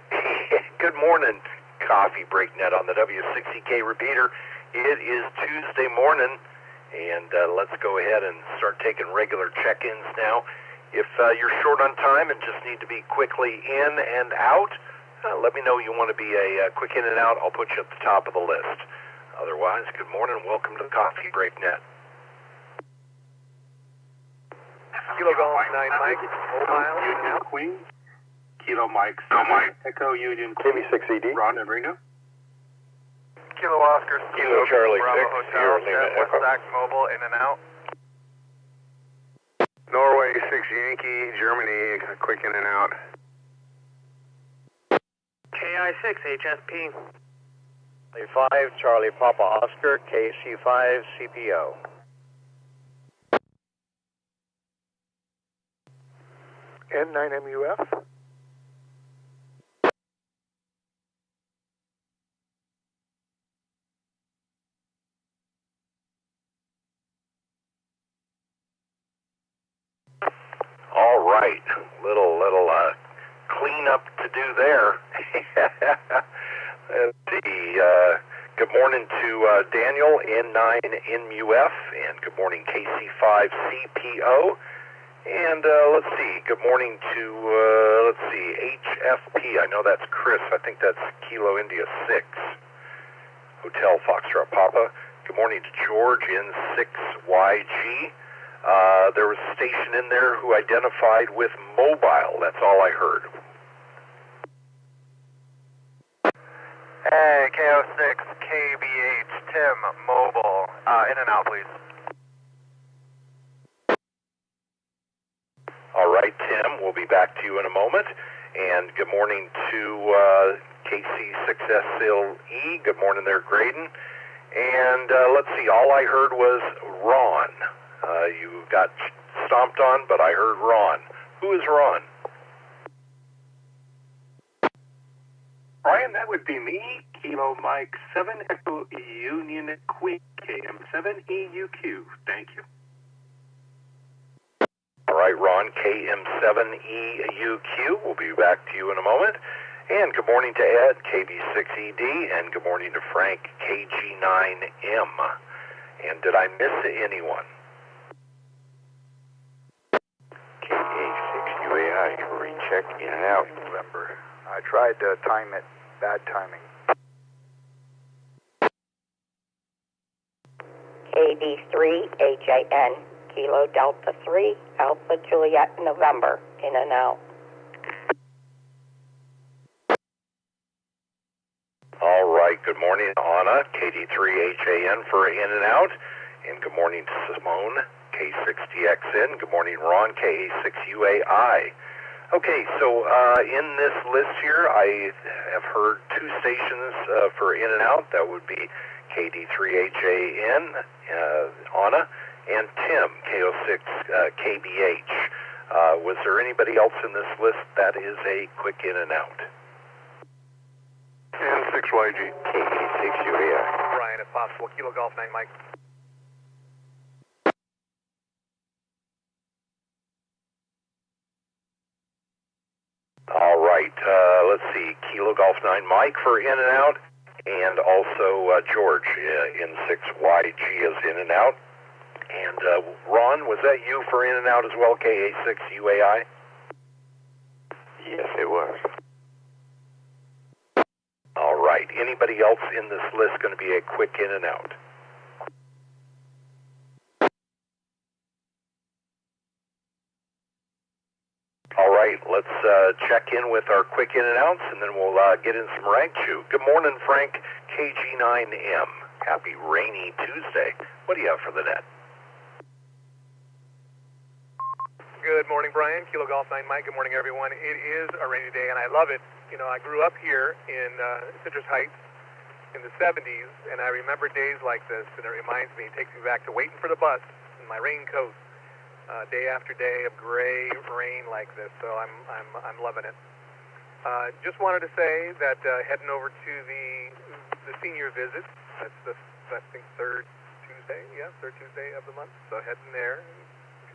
Good morning, Coffee Break Net on the W6EK Repeater. It is Tuesday morning. And let's go ahead and start taking regular check-ins now. If you're short on time and just need to be quickly in and out, let me know you want to be a quick in and out. I'll put you at the top of the list. Otherwise, good morning. Welcome to Coffee Break Net. Kilo Golf 9 Mike, Mobile, Union Queen. Kilo Mike, Echo Union Queen. KB6ED. Ron and Ringo. Kilo Oscar, Kilo Charlie Bravo 6, Hotel, Lima West Echo. Sac Mobile, in and out. Norway 6 Yankee, Germany, quick in and out. KI6 HSP. 5 Charlie Papa Oscar, KC5 CPO. N9MUF. All right, little cleanup to do there. Let's see. Good morning to Daniel N9NMUF, and good morning KC5 CPO. And let's see. Good morning to HFP. I know that's Chris. I think that's Kilo India 6 Hotel Foxtrot Papa. Good morning to George N6YG. There was a station in there who identified with mobile. That's all I heard. Hey, KO6, KBH, Tim, Mobile, in and out, please. All right, Tim, we'll be back to you in a moment. And good morning to KC6SLE. Good morning there, Graydon. And let's see, all I heard was Ron. You got stomped on, but I heard Ron. Who is Ron? Brian, that would be me. Kilo Mike 7 Echo Union Queen, KM7EUQ. Thank you. All right, Ron, KM7EUQ. We'll be back to you in a moment. And good morning to Ed, KB6ED, and good morning to Frank, KG9M. And did I miss anyone? KH6UAI, recheck in and out. November. I tried to time it, bad timing. KD3HAN, Kilo Delta 3, Alpha Juliet November, in and out. All right, good morning, Anna, KD3HAN for in and out. And good morning to Simone, K6DXN. Good morning, Ron, KA6UAI. Okay, so in this list here, I have heard two stations for in and out. That would be KD3HAN, Anna, and Tim, KO6KBH. Was there anybody else in this list that is a quick in and out? N6YG. KD6UAI. Brian, if possible, Kilo Golf 9 Mike. let's see, Kilo Golf 9 Mike for in and out, and also George in 6YG is in and out. And Ron, was that you for in and out as well, KA6UAI? Yes, it was. All right. Anybody else in this list going to be a quick in and out? All right. Let's check in with our quick in and outs, and then we'll get in some rank chew. Good morning, Frank, KG9M. Happy rainy Tuesday. What do you have for the net? Good morning, Brian. Kilo Golf 9 Mike. Good morning, everyone. It is a rainy day, and I love it. You know, I grew up here in Citrus Heights in the 70s, and I remember days like this, and it reminds me, it takes me back to waiting for the bus in my raincoat, day after day of gray rain like this. So I'm loving it. Just wanted to say that heading over to the senior visit. That's the I think third Tuesday of the month. So heading there,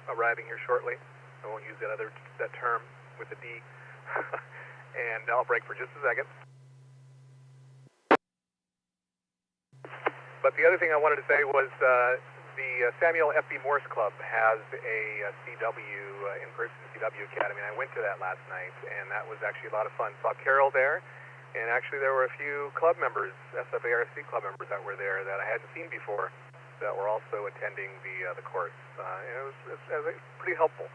arriving here shortly. I won't use that term with a D. And I'll break for just a second. But the other thing I wanted to say was the Samuel F.B. Morse Club has a CW, in-person CW Academy. And I went to that last night, and that was actually a lot of fun. Saw Carol there, and actually there were a few club members, SFARC club members that were there that I hadn't seen before that were also attending the course. And it was pretty helpful.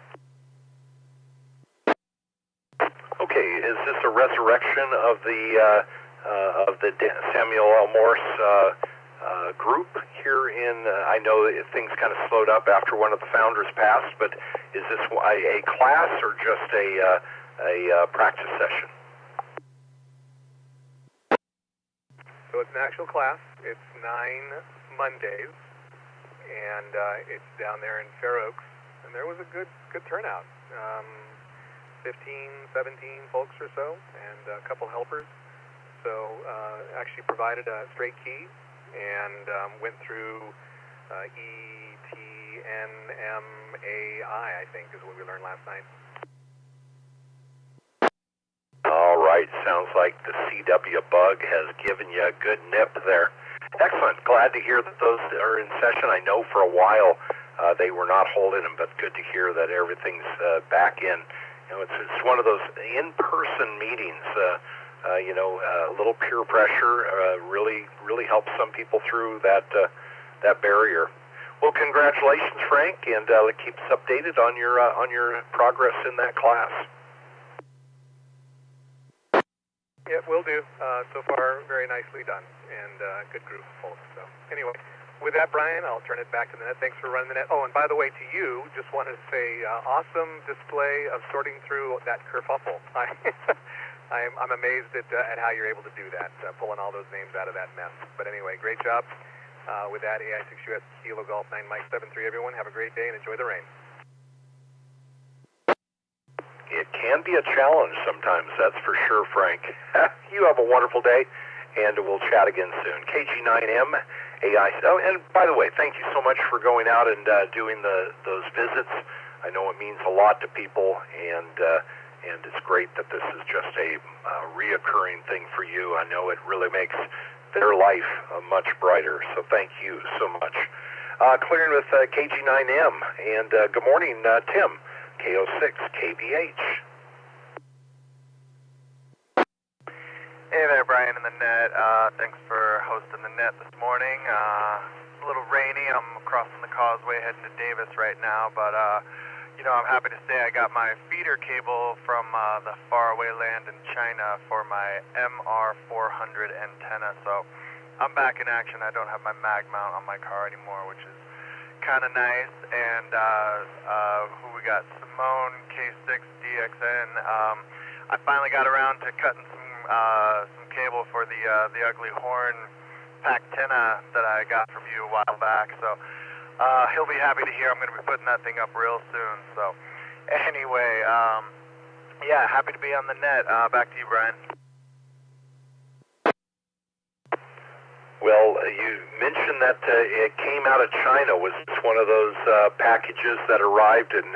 Okay, is this a resurrection of the Samuel L. Morse group here in? I know that things kind of slowed up after one of the founders passed, but is this a class or just a practice session? So it's an actual class. It's 9 Mondays, and it's down there in Fair Oaks, and there was a good turnout. 15, 17 folks or so, and a couple helpers. So actually provided a straight key and went through ETNMAI, I think is what we learned last night. All right, sounds like the CW bug has given you a good nip there. Excellent. Glad to hear that those are in session. I know for a while they were not holding them, but good to hear that everything's back in. You know, it's one of those in-person meetings. A little peer pressure really helps some people through that barrier. Well, congratulations, Frank, and keep us updated on your progress in that class. Yeah, will do. So far, very nicely done, and good group of folks. So anyway, with that, Brian, I'll turn it back to the net. Thanks for running the net. Oh, and by the way, to you, just wanted to say, awesome display of sorting through that kerfuffle. I'm amazed at how you're able to do that, pulling all those names out of that mess. But anyway, great job. With that, AI6US Kilo Golf 9 Mike 73, everyone. Have a great day and enjoy the rain. It can be a challenge sometimes, that's for sure, Frank. You have a wonderful day, and we'll chat again soon. KG9M, AI. Oh, and by the way, thank you so much for going out and doing those visits. I know it means a lot to people, and it's great that this is just a reoccurring thing for you. I know it really makes their life much brighter, so thank you so much. Clearing with KG9M, and good morning, Tim, KO6KBH. Hey there, Brian in the net. Thanks for hosting the net this morning. It's a little rainy. I'm crossing the causeway heading to Davis right now, but I'm happy to say I got my feeder cable from the faraway land in China for my MR400 antenna, so I'm back in action. I don't have my mag mount on my car anymore, which is kind of nice. And who we got? Simone K6DXN. I finally got around to cutting some cable for the ugly horn Pactina that I got from you a while back, so he'll be happy to hear I'm going to be putting that thing up real soon. So anyway, happy to be on the net. Back to you, Brian. Well, you mentioned that it came out of China. Was this one of those packages that arrived, and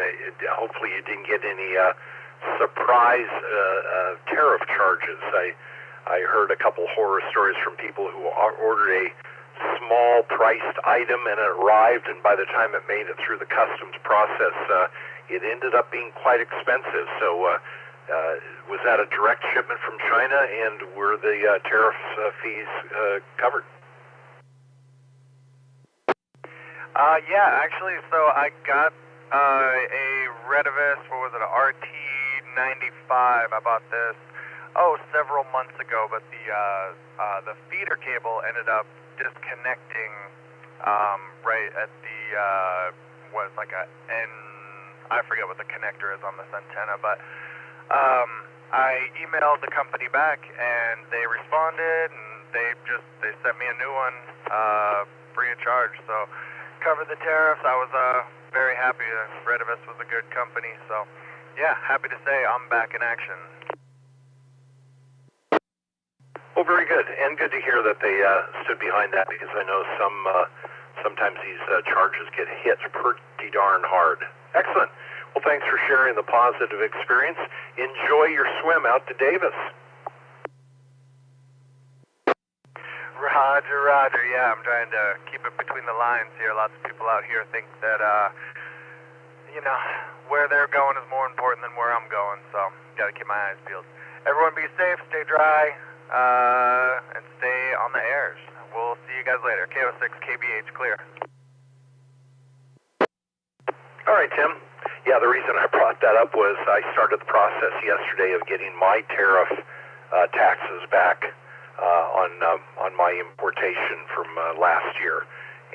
hopefully you didn't get any surprise tariff charges. I heard a couple horror stories from people who ordered a small priced item and it arrived, and by the time it made it through the customs process, it ended up being quite expensive. So was that a direct shipment from China, and were the tariff fees covered? Yeah, actually, so I got a Retevis, what was it, a RT95. I bought this, several months ago, but the feeder cable ended up disconnecting right at the, was like a N, I forget what the connector is on this antenna, but I emailed the company back, and they responded, and they sent me a new one free of charge, so covered the tariffs. I was very happy. Retevis was a good company, so yeah, happy to say I'm back in action. Well, very good, and good to hear that they stood behind that, because I know sometimes these charges get hit pretty darn hard. Excellent. Well, thanks for sharing the positive experience. Enjoy your swim out to Davis. Roger. Yeah, I'm trying to keep it between the lines here. Lots of people out here think that, where they're going is more important than where I'm going, so got to keep my eyes peeled. Everyone be safe, stay dry, and stay on the airs. We'll see you guys later. KO6KBH clear. All right, Tim. Yeah, the reason I brought that up was I started the process yesterday of getting my tariff taxes back on my importation from last year,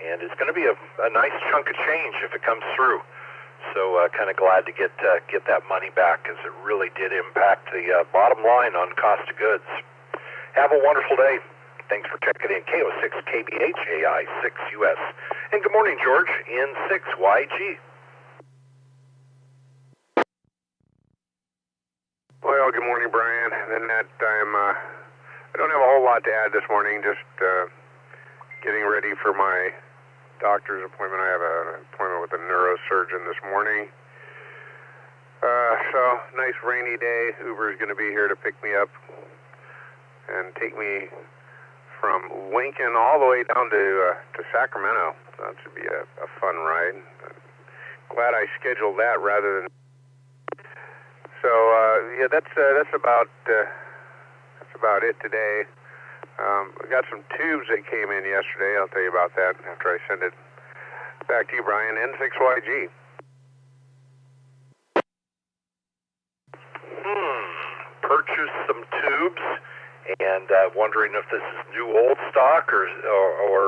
and it's going to be a nice chunk of change if it comes through. So kind of glad to get that money back, because it really did impact the bottom line on cost of goods. Have a wonderful day. Thanks for checking in. KO6KBH AI6US. And good morning, George, in 6YG. Well, good morning, Brian. And that I don't have a whole lot to add this morning, just getting ready for my doctor's appointment. I have an appointment with a neurosurgeon this morning. So, nice rainy day. Uber is going to be here to pick me up and take me from Lincoln all the way down to Sacramento. So that should be a fun ride. Glad I scheduled that rather than... So yeah, that's about it today. We got some tubes that came in yesterday. I'll tell you about that after I send it back to you, Brian. N6YG. Purchased some tubes, and wondering if this is new old stock or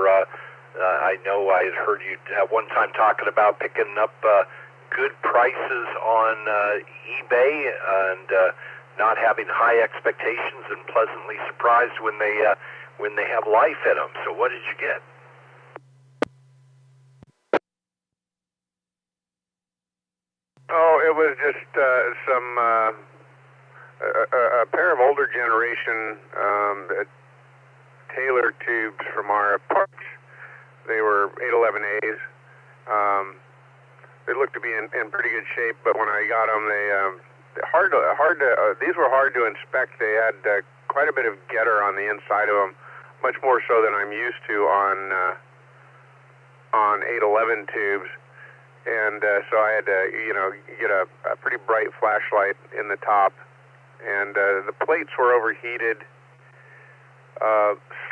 I know I had heard you at one time talking about picking up good prices on eBay and not having high expectations and pleasantly surprised when they have life in them. So what did you get? Oh, it was just a pair of older generation Taylor tubes from our parts. They were 811As. They looked to be in pretty good shape, but when I got them, these were hard to inspect. They had quite a bit of getter on the inside of them, much more so than I'm used to on 811 tubes. And so I had to, get a pretty bright flashlight in the top. And the plates were overheated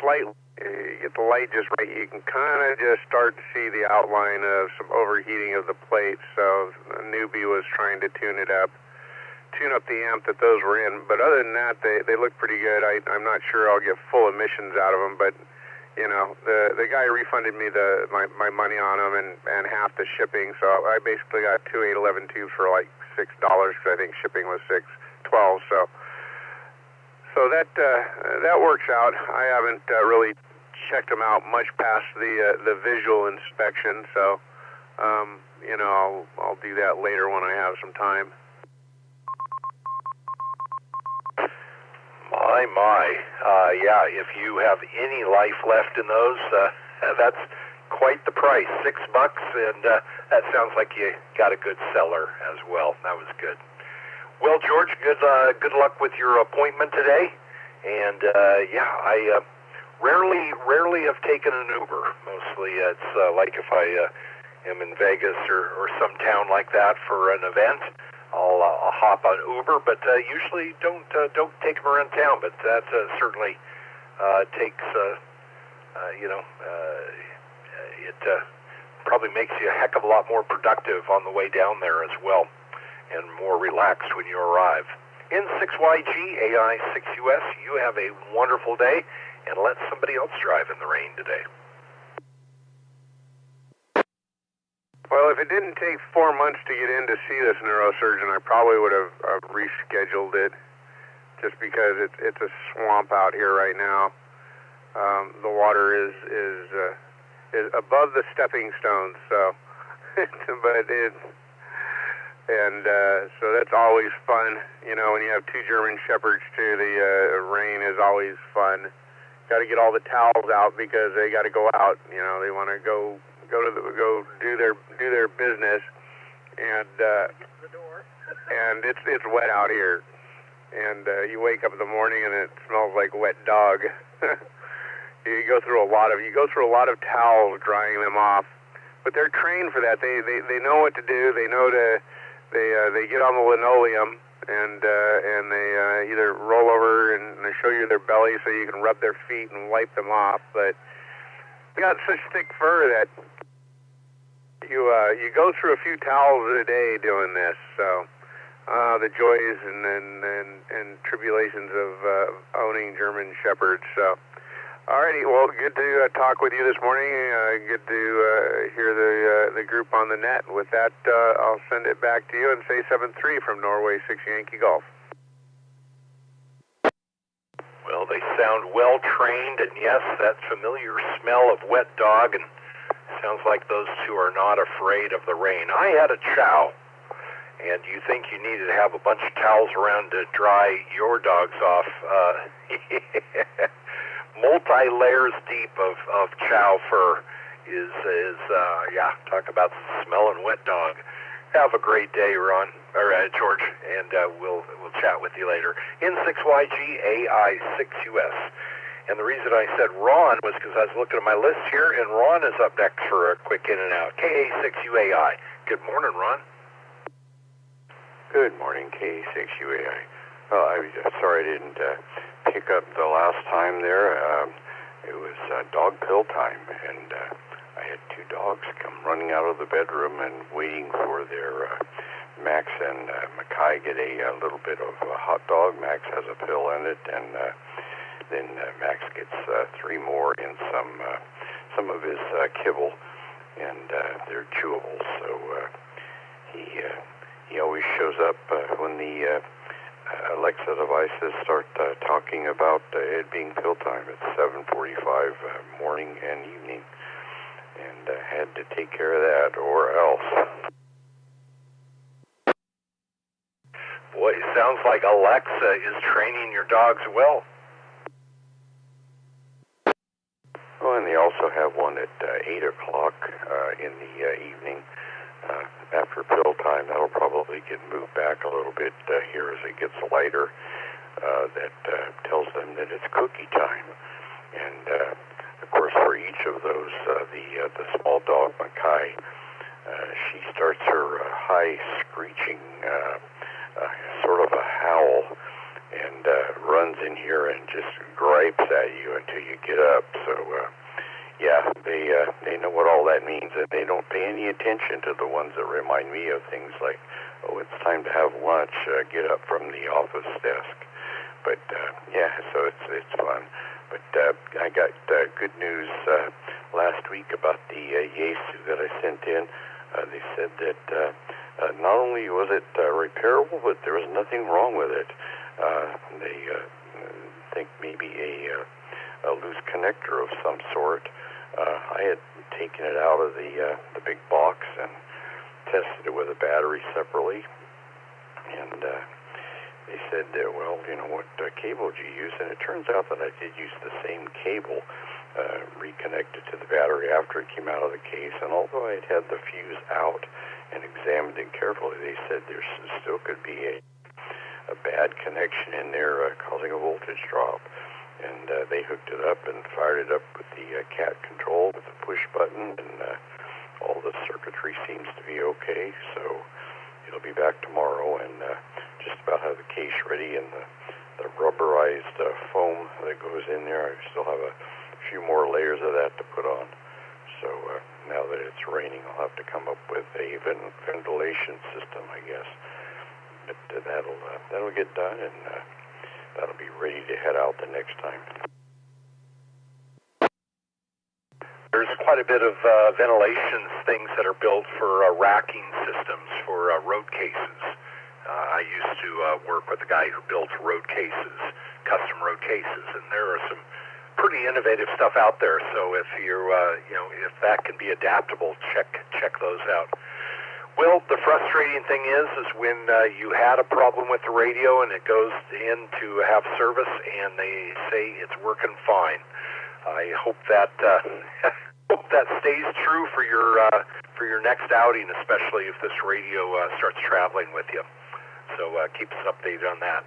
slightly. You get the light just right, you can kind of just start to see the outline of some overheating of the plates. So a newbie was trying to tune up the amp that those were in. But other than that, they look pretty good. I'm not sure I'll get full emissions out of them, but the guy refunded me my money on them and half the shipping. So I basically got two 811 tubes for like $6 because I think shipping was $6.12. So that works out. I haven't really checked them out much past the visual inspection. So I'll do that later when I have some time. My. Yeah, if you have any life left in those, that's quite the price, $6, and that sounds like you got a good seller as well. That was good. Well, George, good luck with your appointment today. And I rarely have taken an Uber. Mostly it's like if I am in Vegas or some town like that for an event, I'll hop on Uber. But usually don't take them around town. But that certainly takes it probably makes you a heck of a lot more productive on the way down there as well, and more relaxed when you arrive. N6YG AI6US, you have a wonderful day, and let somebody else drive in the rain today. Well, if it didn't take 4 months to get in to see this neurosurgeon, I probably would have rescheduled it, just because it's a swamp out here right now. The water is above the stepping stones, so so that's always fun. You know, when you have 2 German Shepherds too, the rain is always fun. Got to get all the towels out because they got to go out. You know, they want to go do their business, and it's wet out here. And you wake up in the morning and it smells like wet dog. You go through a lot of towels drying them off, but they're trained for that. They know what to do. They know they get on the linoleum and they either roll over and they show you their belly so you can rub their feet and wipe them off. But they got such thick fur that you go through a few towels a day doing this. So the joys and tribulations of owning German Shepherds. So. Alrighty, well, good to talk with you this morning. Good to hear the group on the net. With that, I'll send it back to you and say 7-3 from Norway 6 Yankee Golf. Well, they sound well trained, and yes, that familiar smell of wet dog, and sounds like those two are not afraid of the rain. I had a chow, and you think you needed to have a bunch of towels around to dry your dogs off. Multi-layers deep of chow fur is talk about smelling wet dog. Have a great day, Ron, or George, and we'll chat with you later. N6YG AI6US. And the reason I said Ron was because I was looking at my list here, and Ron is up next for a quick in and out. KA6UAI. Good morning, Ron. Good morning, KA6UAI. I'm sorry I didn't pick up the last time there. It was dog pill time, and I had 2 dogs come running out of the bedroom and waiting for their Max and Mackay get a little bit of a hot dog. Max has a pill in it, and then Max gets 3 more in some of his kibble, and they're chewable. So he always shows up when the Alexa devices start talking about it being pill time. It's 7:45 morning and evening, and had to take care of that or else. Boy, it sounds like Alexa is training your dogs well. Oh, and they also have one at 8 o'clock in the evening. After pill time, that'll probably get moved back a little bit here as it gets lighter. That tells them that it's cookie time. And, of course, for each of those, the small dog, Mackay, she starts her high screeching, sort of a howl, and runs in here and just gripes at you until you get up. So, they know what all that means, and they don't pay any attention to the ones that remind me of things like, oh, it's time to have lunch, get up from the office desk. But, so it's fun. But I got good news last week about the Yaesu that I sent in. They said that not only was it repairable, but there was nothing wrong with it. They think maybe a loose connector of some sort. I had taken it out of the big box and tested it with a battery separately, and they said, well, you know, what cable did you use? And it turns out that I did use the same cable reconnected to the battery after it came out of the case, and although I had the fuse out and examined it carefully, they said there still could be a bad connection in there causing a voltage drop. And they hooked it up and fired it up with the cat control with the push button, and all the circuitry seems to be okay. So it'll be back tomorrow, and just about have the case ready and the rubberized foam that goes in there. I still have a few more layers of that to put on. So now that it's raining, I'll have to come up with a ventilation system, I guess. But that'll get done, and that'll be ready to head out the next time. There's quite a bit of ventilation things that are built for racking systems for road cases. I used to work with a guy who built road cases, custom road cases, and there are some pretty innovative stuff out there. So if you're, if that can be adaptable, check those out. Well, the frustrating thing is when you had a problem with the radio and it goes in to have service and they say it's working fine. I hope that stays true for your next outing, especially if this radio starts traveling with you. So keep us updated on that.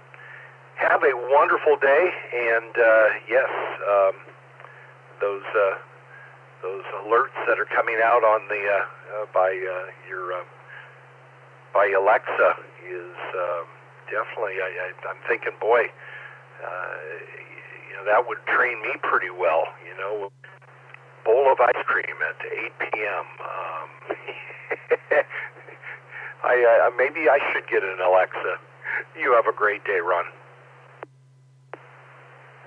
Have a wonderful day, and yes, those alerts that are coming out on the by Alexa is definitely. I'm thinking, boy, that would train me pretty well. Bowl of ice cream at 8 p.m. Maybe I should get an Alexa. You have a great day, Ron.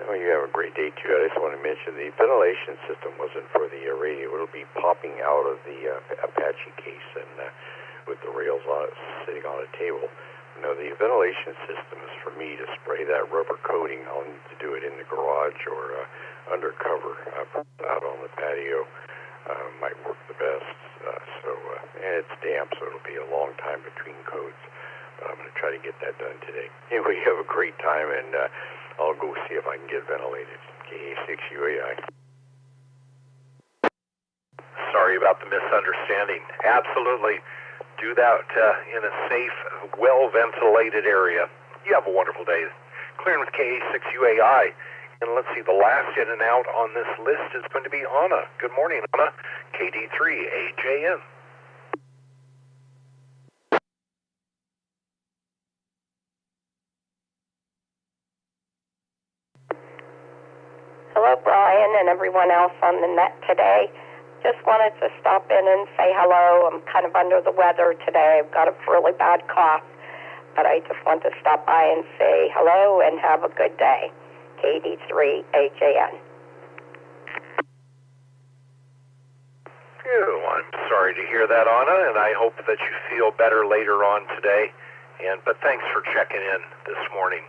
Oh, you have a great day, too. I just want to mention the ventilation system wasn't for the radio. It'll be popping out of the Apache case and with the rails on it, sitting on a table. No, the ventilation system is for me to spray that rubber coating. I'll need to do it in the garage or undercover out on the patio. Might work the best. And it's damp, so it'll be a long time between coats. But I'm going to try to get that done today. Anyway, have a great time, and I'll go see if I can get ventilated. KA6UAI. Sorry about the misunderstanding. Absolutely. Do that in a safe, well-ventilated area. You have a wonderful day. Clearing with KA6UAI. And let's see, the last in and out on this list is going to be Anna. Good morning, Anna. KD3AJN. Hello, Brian, and everyone else on the net today. Just wanted to stop in and say hello. I'm kind of under the weather today. I've got a really bad cough, but I just want to stop by and say hello and have a good day. KD3AJN. I'm sorry to hear that, Anna, and I hope that you feel better later on today. But thanks for checking in this morning,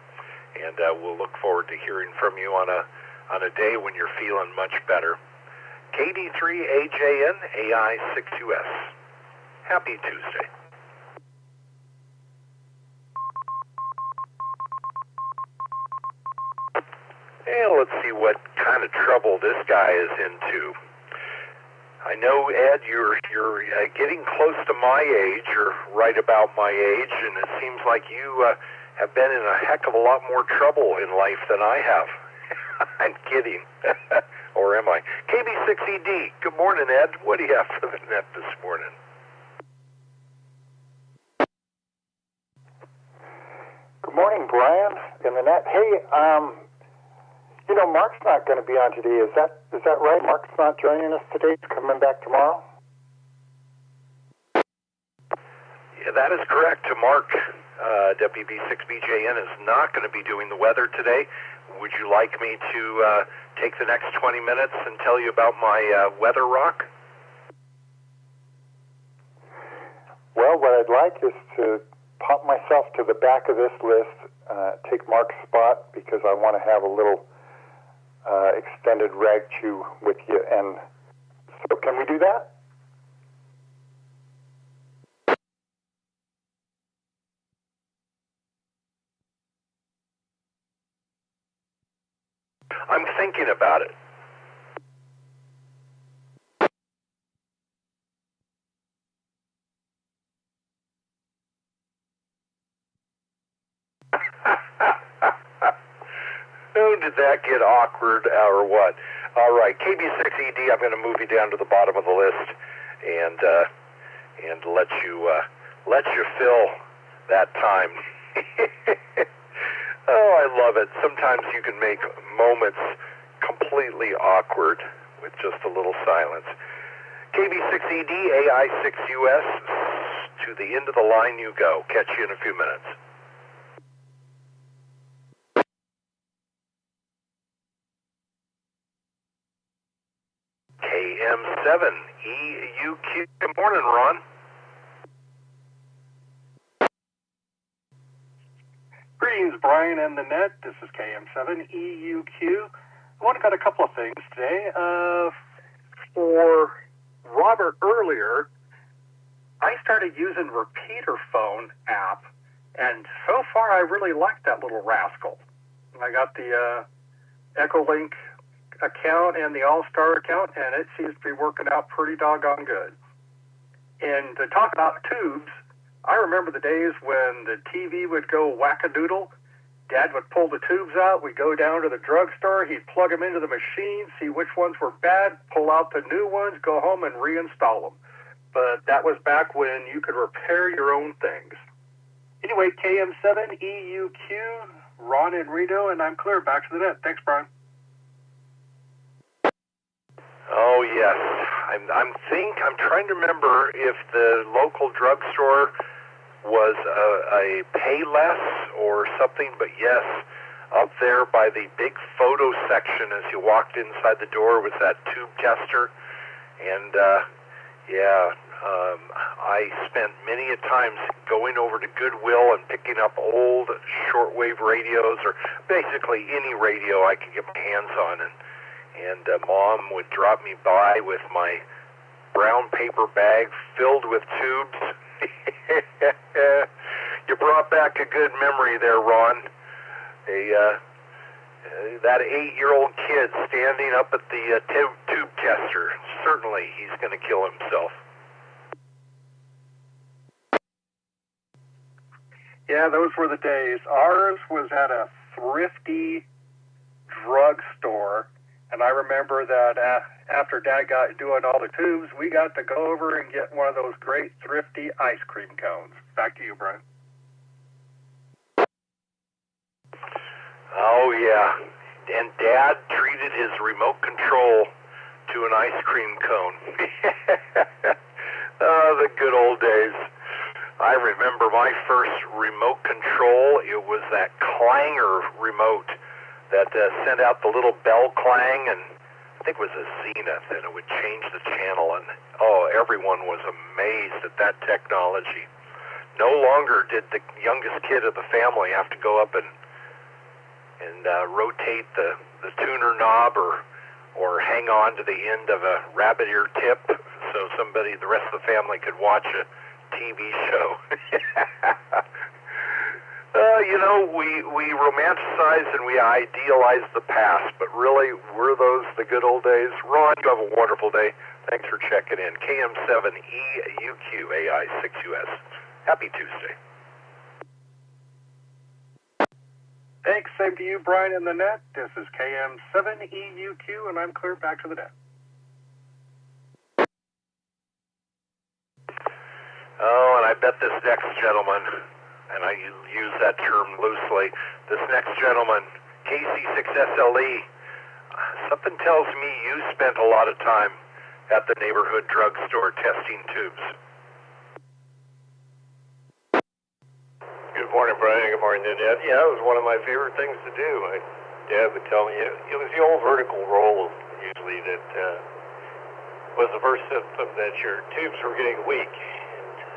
and we'll look forward to hearing from you on a day when you're feeling much better. KD3AJN AI6US. Happy Tuesday. And let's see what kind of trouble this guy is into. I know, Ed, you're getting close to my age, or right about my age, and it seems like you have been in a heck of a lot more trouble in life than I have. I'm kidding. Or am I? KB6ED, good morning, Ed. What do you have for the net this morning? Good morning, Brian, in the net. Hey, Mark's not going to be on today. Is that right? Mark's not joining us today. He's coming back tomorrow? Yeah, that is correct. Mark, WB6BJN is not going to be doing the weather today. Would you like me to take the next 20 minutes and tell you about my weather rock? Well, what I'd like is to pop myself to the back of this list, take Mark's spot, because I want to have a little extended rag chew with you. And so can we do that? I'm thinking about it. did that get awkward or what? All right, KB6ED, I'm going to move you down to the bottom of the list and let you fill that time. Oh, I love it. Sometimes you can make moments completely awkward with just a little silence. KB6ED, AI6US, to the end of the line you go. Catch you in a few minutes. KM7EUQ. Good morning, Ron. Greetings, Brian and the net. This is KM7EUQ. I want to got a couple of things today. For Robert earlier, I started using Repeater phone app, and so far I really like that little rascal. I got the Echolink account and the All-Star account, and it seems to be working out pretty doggone good. And to talk about tubes, I remember the days when the TV would go wackadoodle. Dad would pull the tubes out. We'd go down to the drugstore. He'd plug them into the machine, see which ones were bad, pull out the new ones, go home and reinstall them. But that was back when you could repair your own things. Anyway, KM7EUQ, Ron and Reno, and I'm clear. Back to the net. Thanks, Brian. Oh, yes. I'm trying to remember if the local drugstore was a Payless or something, but yes, up there by the big photo section as you walked inside the door was that tube tester. And, I spent many a times going over to Goodwill and picking up old shortwave radios, or basically any radio I could get my hands on, and Mom would drop me by with my brown paper bag filled with tubes. You brought back a good memory there, Ron. That 8-year-old kid standing up at the tube tester. Certainly he's going to kill himself. Yeah, those were the days. Ours was at a thrifty drugstore, and I remember that after Dad got doing all the tubes, we got to go over and get one of those great thrifty ice cream cones. Back to you, Brian. Oh, yeah. And Dad treated his remote control to an ice cream cone. Oh, the good old days. I remember my first remote control. It was that clanger remote that sent out the little bell clang, and I think it was a Zenith, and it would change the channel, and everyone was amazed at that technology. No longer did the youngest kid of the family have to go up and rotate the tuner knob or hang on to the end of a rabbit ear tip so the rest of the family could watch a TV show. We romanticize and we idealize the past, but really, were those the good old days? Ron, you have a wonderful day. Thanks for checking in. KM7EUQ AI6US. Happy Tuesday. Thanks. Same to you, Brian, in the net. This is KM7EUQ, and I'm clear. Back to the net. Oh, and I bet this next gentleman, and I use that term loosely, this next gentleman, KC6SLE, something tells me you spent a lot of time at the neighborhood drugstore testing tubes. Good morning, Brian. Good morning, Dad. Yeah, it was one of my favorite things to do. Dad would tell me it was the old vertical roll usually that was the first symptom that your tubes were getting weak.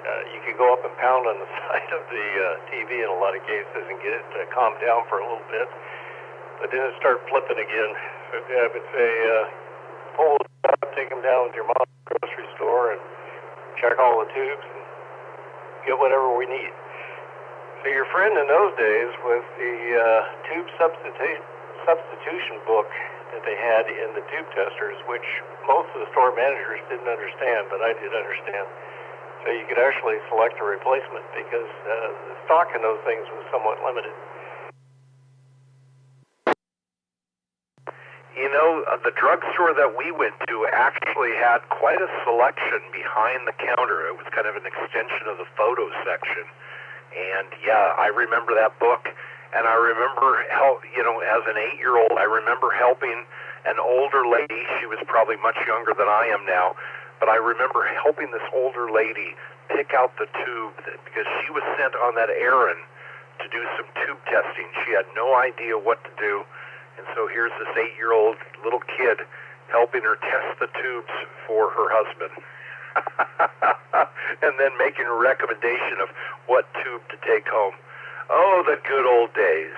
You could go up and pound on the side of the TV in a lot of cases and get it to calm down for a little bit, but then it started flipping again. So Dad would say, pull it up, take them down with your mom's grocery store and check all the tubes and get whatever we need. So your friend in those days was the tube substitution book that they had in the tube testers, which most of the store managers didn't understand, but I did understand. So you could actually select a replacement because the stock in those things was somewhat limited. You know, the drugstore that we went to actually had quite a selection behind the counter. It was kind of an extension of the photo section. And yeah, I remember that book. And I remember how, you know, as an 8-year-old, I remember helping an older lady. She was probably much younger than I am now. But I remember helping this older lady pick out the tube because she was sent on that errand to do some tube testing. She had no idea what to do. And so here's this 8-year-old little kid helping her test the tubes for her husband. And then making a recommendation of what tube to take home. Oh, the good old days.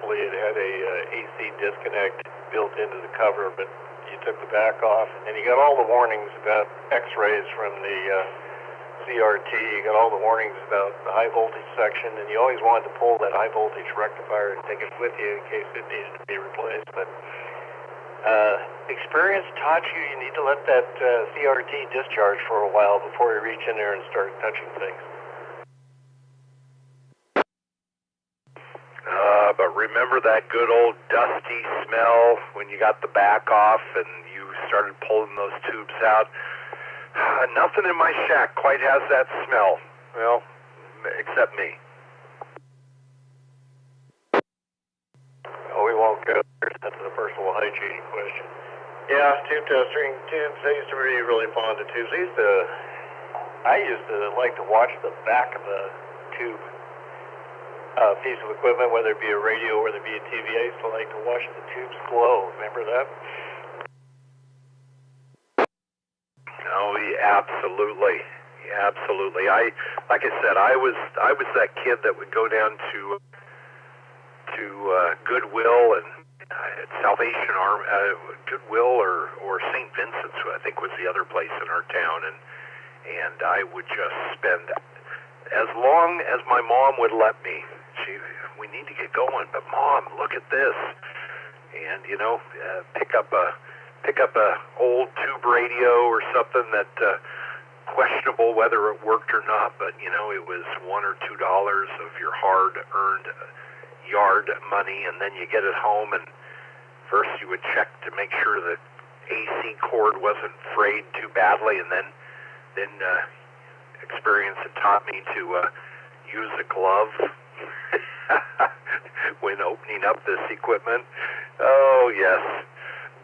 It had a AC disconnect built into the cover, but you took the back off, and you got all the warnings about X-rays from the CRT. You got all the warnings about the high voltage section, and you always wanted to pull that high voltage rectifier and take it with you in case it needed to be replaced. But experience taught you need to let that CRT discharge for a while before you reach in there and start touching things. But remember that good old dusty smell when you got the back off and you started pulling those tubes out? Nothing in my shack quite has that smell. Well, except me. Oh, we won't go there. That's the personal hygiene question. Yeah, tube testing. Tubes, I used to be really fond of tubes. I used to like to watch the back of a tube piece of equipment, whether it be a radio or whether it be a TV. I used to like to watch the tubes glow. Remember that? Oh, yeah, absolutely. Yeah, absolutely. Like I said, I was that kid that would go down to Goodwill and Salvation Army, Goodwill or St. Vincent's, I think was the other place in our town, and I would just spend as long as my mom would let me. We need to get going, but Mom, look at this, and you know, pick up a old tube radio or something that questionable whether it worked or not, but you know, it was $1 or $2 of your hard-earned yard money, and then you get it home, and first you would check to make sure the AC cord wasn't frayed too badly, and then experience had taught me to use a glove when opening up this equipment. Oh, yes.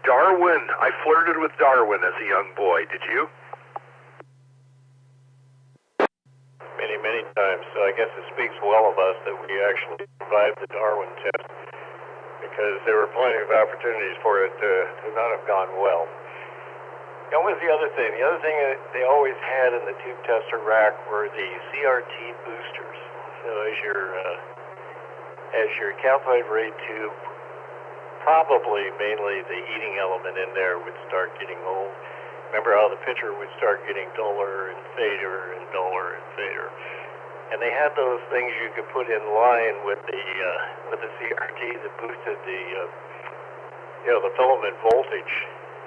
Darwin. I flirted with Darwin as a young boy. Did you? Many, many times. So I guess it speaks well of us that we actually survived the Darwin test, because there were plenty of opportunities for it to not have gone well. And what was the other thing? The other thing that they always had in the tube tester rack were the CRT boosters. So as your calculated rate tube, probably mainly the heating element in there would start getting old. Remember how the picture would start getting duller and fader and duller and fader. And they had those things you could put in line with the CRT that boosted the filament voltage,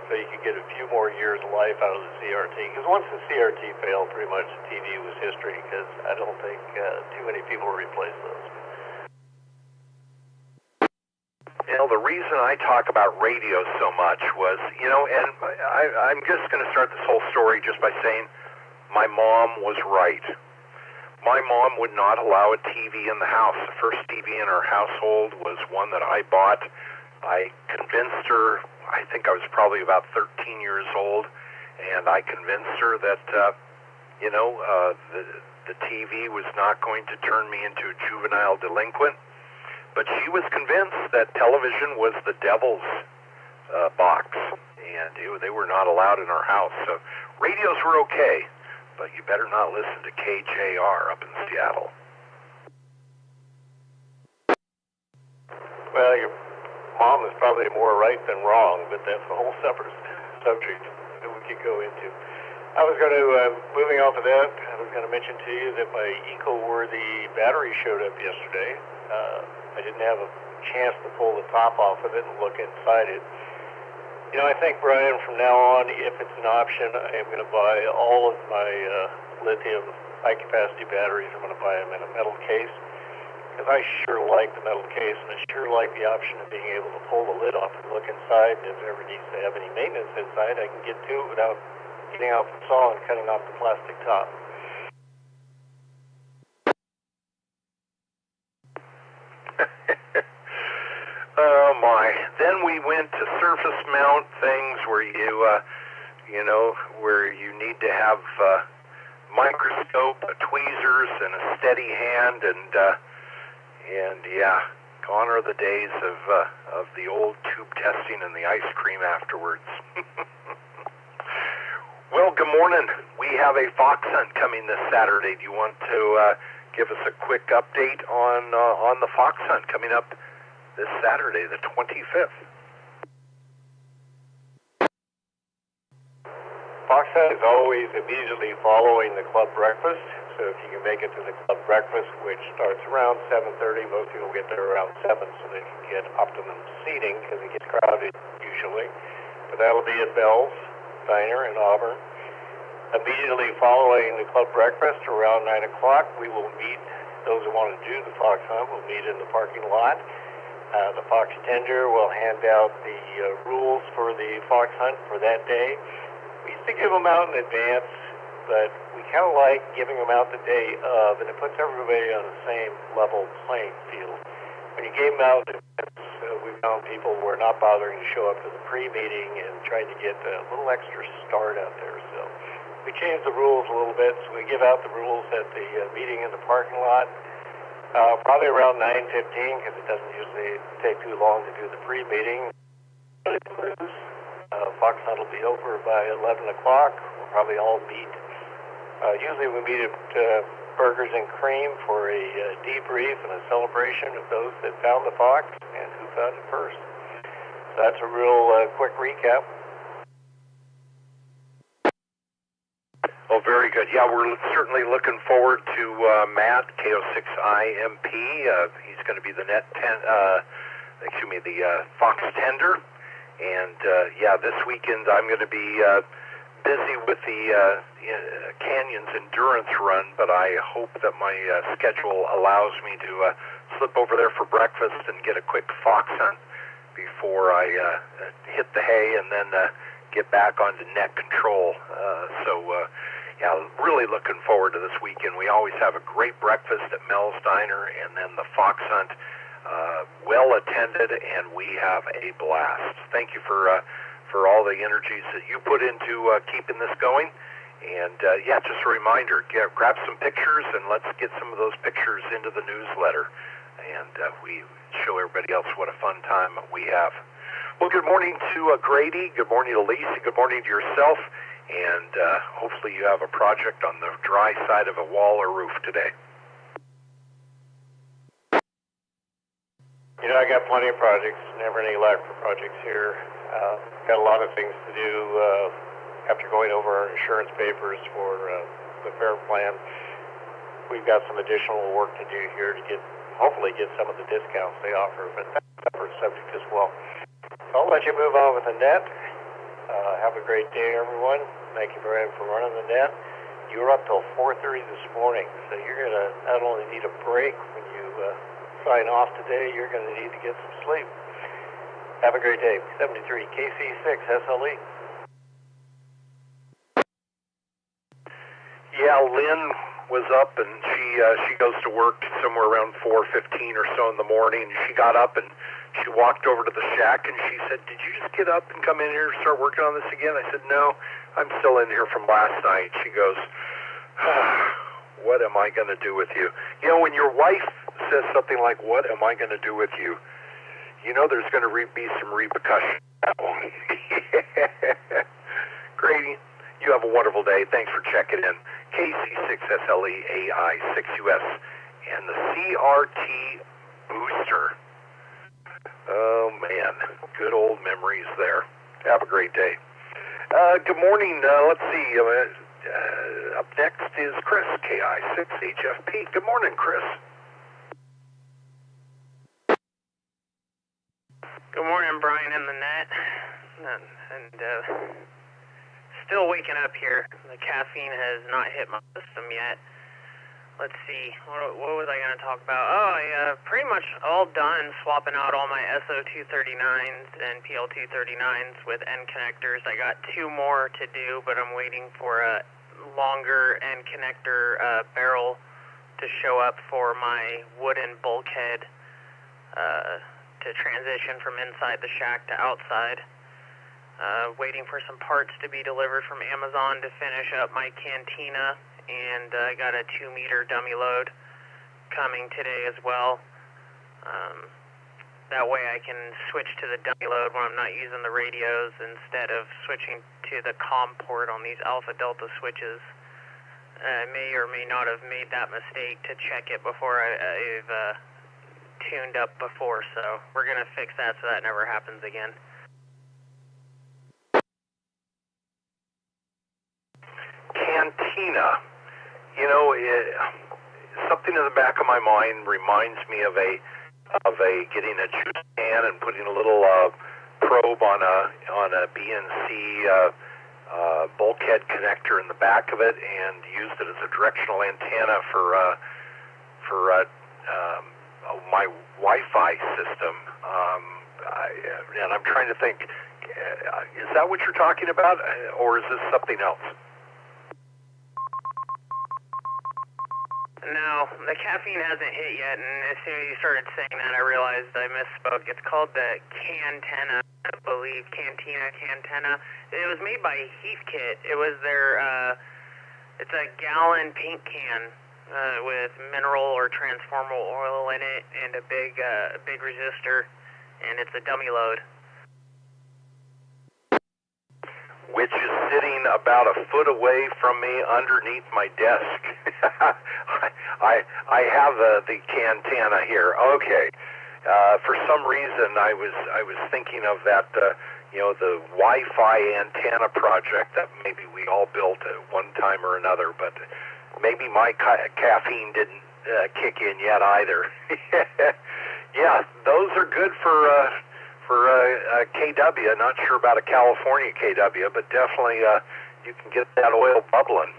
so you could get a few more years of life out of the CRT. Because once the CRT failed, pretty much the TV was history, because I don't think too many people replaced those. You know, the reason I talk about radio so much was, you know, and I'm just going to start this whole story just by saying my mom was right. My mom would not allow a TV in the house. The first TV in our household was one that I bought. I convinced her, I think I was probably about 13 years old, and I convinced her that, the TV was not going to turn me into a juvenile delinquent. But she was convinced that television was the devil's box, and they were not allowed in our house. So radios were okay, but you better not listen to KJR up in Seattle. Well, your mom is probably more right than wrong, but that's a whole separate subject that we could go into. I was going to, moving off of that, I was going to mention to you that my eco-worthy battery showed up yesterday. I didn't have a chance to pull the top off of it and look inside it. I think, Brian, from now on, if it's an option, I am going to buy all of my lithium high-capacity batteries. I'm going to buy them in a metal case, because I sure like the metal case, and I sure like the option of being able to pull the lid off and look inside. If it ever needs to have any maintenance inside, I can get to it without getting out the saw and cutting off the plastic top. Oh my! Then we went to surface mount things where where you need to have microscope, tweezers, and a steady hand, and yeah, gone are the days of the old tube testing and the ice cream afterwards. Well, good morning. We have a fox hunt coming this Saturday. Do you want to give us a quick update on the fox hunt coming up this Saturday, the 25th? Fox hunt is always immediately following the club breakfast, so if you can make it to the club breakfast, which starts around 7:30, most people get there around 7 so they can get optimum seating because it gets crowded usually. But that'll be at Bell's Diner in Auburn. Immediately following the club breakfast around 9 o'clock, we will meet, those who want to do the fox hunt will meet in the parking lot. The fox tender will hand out the rules for the fox hunt for that day. We used to give them out in advance, but we kind of like giving them out the day of, and it puts everybody on the same level playing field. When you gave them out in advance, we found people were not bothering to show up to the pre-meeting and trying to get a little extra start out there. So we changed the rules a little bit, so we give out the rules at the meeting in the parking lot, probably around 9:15, because it doesn't usually take too long to do the pre-meeting. Fox hunt will be over by 11 o'clock. We'll probably all meet. Usually we meet at Burgers and Cream for a debrief and a celebration of those that found the fox and who found it first. So that's a real quick recap. Oh, very good. Yeah, we're certainly looking forward to Matt, KO6IMP. He's going to be the the fox tender. And yeah, this weekend I'm going to be busy with the Canyons Endurance Run, but I hope that my schedule allows me to slip over there for breakfast and get a quick fox hunt before I hit the hay and then get back onto net control. Yeah, really looking forward to this weekend. We always have a great breakfast at Mel's Diner, and then the fox hunt, well attended, and we have a blast. Thank you for all the energies that you put into keeping this going. And yeah, just a reminder, grab some pictures, and let's get some of those pictures into the newsletter. And we show everybody else what a fun time we have. Well, good morning to Grady. Good morning to Lisa. Good morning to yourself. And hopefully you have a project on the dry side of a wall or roof today. I got plenty of projects, never any lack for projects here. Got a lot of things to do after going over our insurance papers for the fair plan. We've got some additional work to do here to hopefully get some of the discounts they offer, but that's a separate subject as well. So I'll let you move on with the net. Have a great day, everyone. Thank you, Brian, for running the net. You were up till 4:30 this morning, so you're going to not only need a break when you sign off today, you're going to need to get some sleep. Have a great day. 73 KC6 SLE. Yeah, Lynn was up, and she goes to work somewhere around 4:15 or so in the morning. She got up and she walked over to the shack, and she said, "Did you just get up and come in here and start working on this again?" I said, "No, I'm still in here from last night." She goes, "What am I going to do with you?" When your wife says something like, "What am I going to do with you?" There's going to be some repercussions. Grady, you have a wonderful day. Thanks for checking in. KC6SLEAI6US and the CRT booster. Oh, man. Good old memories there. Have a great day. Good morning. Let's see. Up next is Chris, KI6HFP. Good morning, Chris. Good morning, Brian and the net. and still waking up here. The caffeine has not hit my system yet. Let's see, what was I going to talk about? Oh, I pretty much all done swapping out all my SO239s and PL239s with end connectors. I got 2 more to do, but I'm waiting for a longer end connector barrel to show up for my wooden bulkhead to transition from inside the shack to outside. Waiting for some parts to be delivered from Amazon to finish up my cantina. And I got a 2-meter dummy load coming today as well. That way I can switch to the dummy load when I'm not using the radios instead of switching to the COM port on these Alpha Delta switches. I may or may not have made that mistake to check it before I've tuned up before, so we're going to fix that so that never happens again. Cantina. You know, something in the back of my mind reminds me of a getting a juice can and putting a little probe on a BNC bulkhead connector in the back of it, and used it as a directional antenna for my Wi-Fi system. And I'm trying to think, is that what you're talking about, or is this something else? No, the caffeine hasn't hit yet, and as soon as you started saying that, I realized I misspoke. It's called the Cantenna, I believe, Cantenna. It was made by Heathkit. It was their, it's a gallon paint can with mineral or transformable oil in it, and a big resistor, and it's a dummy load. Which is sitting about a foot away from me underneath my desk. I have the Cantenna here. Okay. For some reason, I was thinking of that, the Wi-Fi antenna project that maybe we all built at one time or another, but maybe my caffeine didn't kick in yet either. Yeah, those are good for KW. Not sure about a California KW, but definitely you can get that oil bubbling.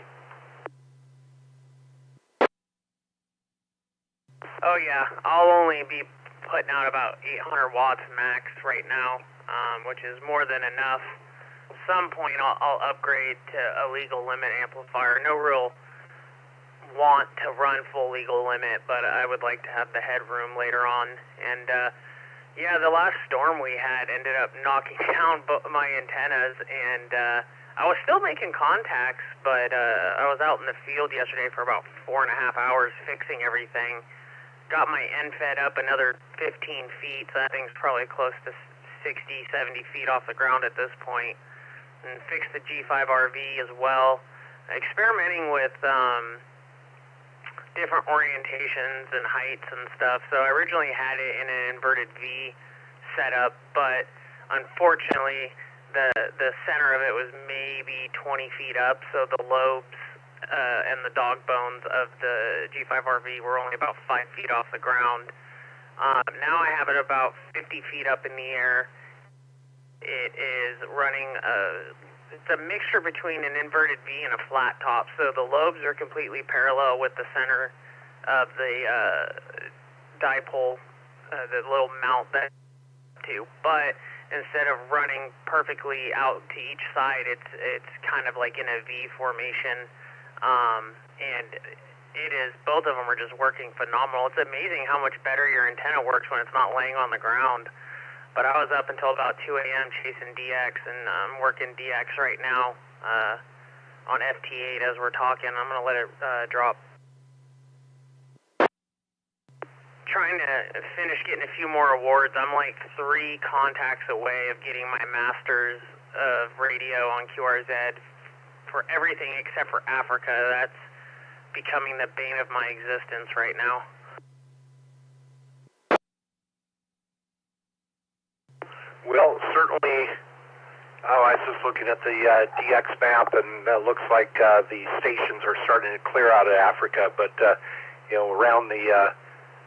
Oh yeah, I'll only be putting out about 800 watts max right now, which is more than enough. Some point I'll upgrade to a legal limit amplifier. No real want to run full legal limit, but I would like to have the headroom later on. And yeah, the last storm we had ended up knocking down my antennas, and I was still making contacts, but I was out in the field yesterday for about 4.5 hours fixing everything. Got my end fed up another 15 feet, so that thing's probably close to 60, 70 feet off the ground at this point. And fixed the G5RV as well. Experimenting with different orientations and heights and stuff. So I originally had it in an inverted V setup, but unfortunately the center of it was maybe 20 feet up, so the lobes and the dog bones of the G5RV were only about 5 feet off the ground. Now I have it about 50 feet up in the air. It is running it's a mixture between an inverted V and a flat top, so the lobes are completely parallel with the center of the dipole, the little mount that to, but instead of running perfectly out to each side, it's kind of like in a V formation. And it is, both of them are just working phenomenal. It's amazing how much better your antenna works when it's not laying on the ground. But I was up until about 2 a.m. chasing DX, and I'm working DX right now on FT8 as we're talking. I'm going to let it drop. Trying to finish getting a few more awards. I'm like 3 contacts away of getting my master's of radio on QRZ for everything except for Africa. That's becoming the bane of my existence right now. Well, certainly, I was just looking at the DX map, and it looks like the stations are starting to clear out of Africa, but, around the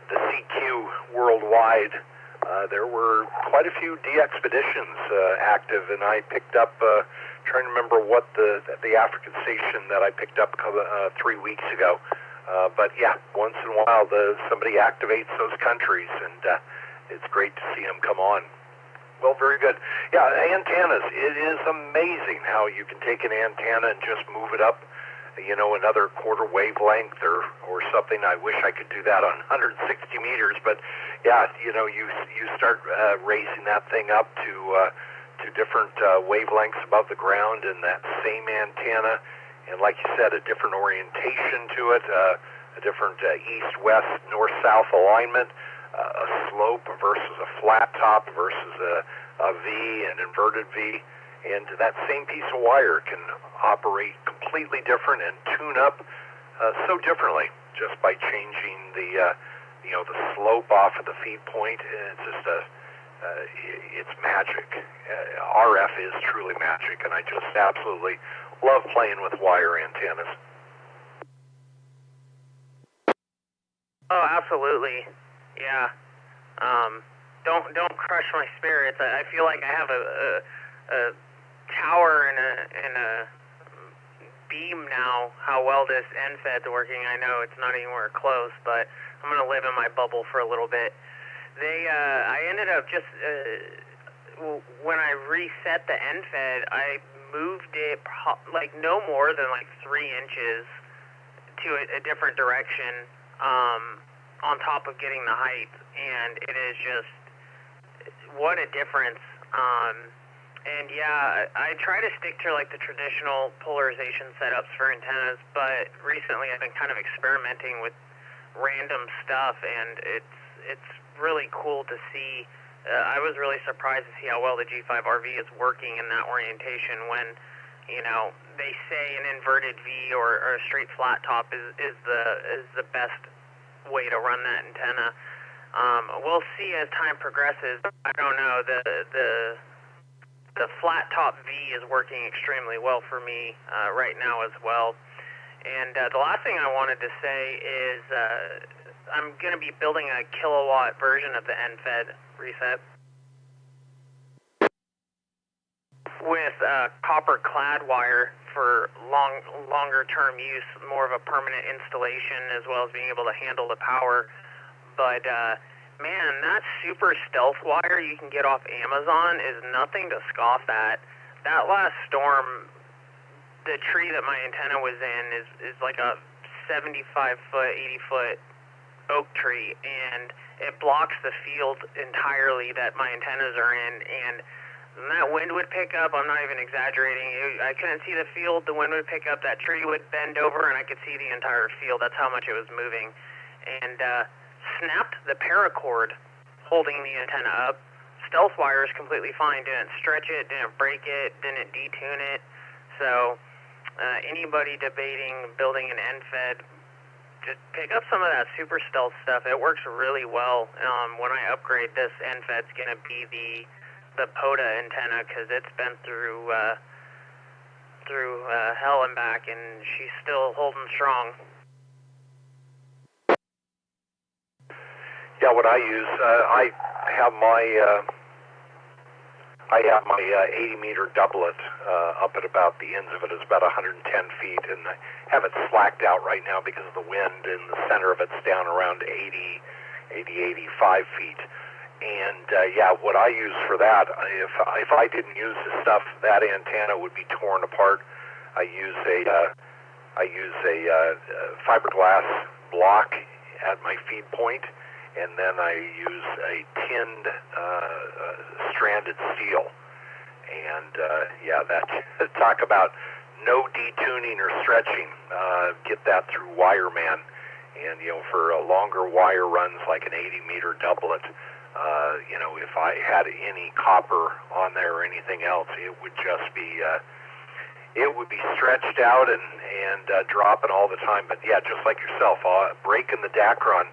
CQ worldwide, there were quite a few de-expeditions active, and I picked up, trying to remember what the African station that I picked up 3 weeks ago. But yeah, once in a while somebody activates those countries, and it's great to see them come on. Well, very good. Yeah, antennas. It is amazing how you can take an antenna and just move it up, another quarter wavelength or something. I wish I could do that on 160 meters, but yeah, you start raising that thing up to different wavelengths above the ground, and that same antenna, and like you said, a different orientation to it, a different east-west, north-south alignment, a slope versus a flat top versus a V, an inverted V. And that same piece of wire can operate completely different and tune up so differently just by changing the slope off of the feed point. It's just it's magic. RF is truly magic, and I just absolutely love playing with wire antennas. Oh, absolutely. Yeah. Don't crush my spirits. I feel like I have a tower and a beam now how well this NFED's working. I know it's not anywhere close, but I'm going to live in my bubble for a little bit. I ended up just, when I reset the NFED, I moved it no more than 3 inches to a different direction on top of getting the height, and it is just, what a difference. And yeah, I try to stick to the traditional polarization setups for antennas, but recently I've been kind of experimenting with random stuff, and it's really cool to see. I was really surprised to see how well the G5RV is working in that orientation when, they say an inverted V or a straight flat top is the best way to run that antenna. We'll see as time progresses. I don't know. The flat top V is working extremely well for me right now as well. And the last thing I wanted to say is I'm going to be building a kilowatt version of the NFED reset with copper clad wire for longer term use, more of a permanent installation, as well as being able to handle the power. But man, that super stealth wire you can get off Amazon is nothing to scoff at. That last storm, the tree that my antenna was in is like a 75-foot, 80-foot oak tree, and it blocks the field entirely that my antennas are in, and when that wind would pick up, I'm not even exaggerating, I couldn't see the field, the wind would pick up, that tree would bend over, and I could see the entire field. That's how much it was moving. And snapped the paracord holding the antenna up. Stealth wire is completely fine, didn't stretch it, didn't break it, didn't detune it. So anybody debating building an NFED, just pick up some of that super stealth stuff. It works really well. When I upgrade this, NFED's going to be the POTA antenna, because it's been through hell and back, and she's still holding strong. Yeah, what I use, I have my 80-meter doublet up at about the ends of it is about 110 feet, and I have it slacked out right now because of the wind, and the center of it's down around 85 feet. And yeah, what I use for that, if I didn't use the stuff, that antenna would be torn apart. I use a fiberglass block at my feed point, and then I use a tinned stranded steel. And yeah, that talk about no detuning or stretching. Get that through Wireman, and for longer wire runs like an 80-meter doublet. If I had any copper on there or anything else, it would just be stretched out and dropping all the time. But yeah, just like yourself, breaking the Dacron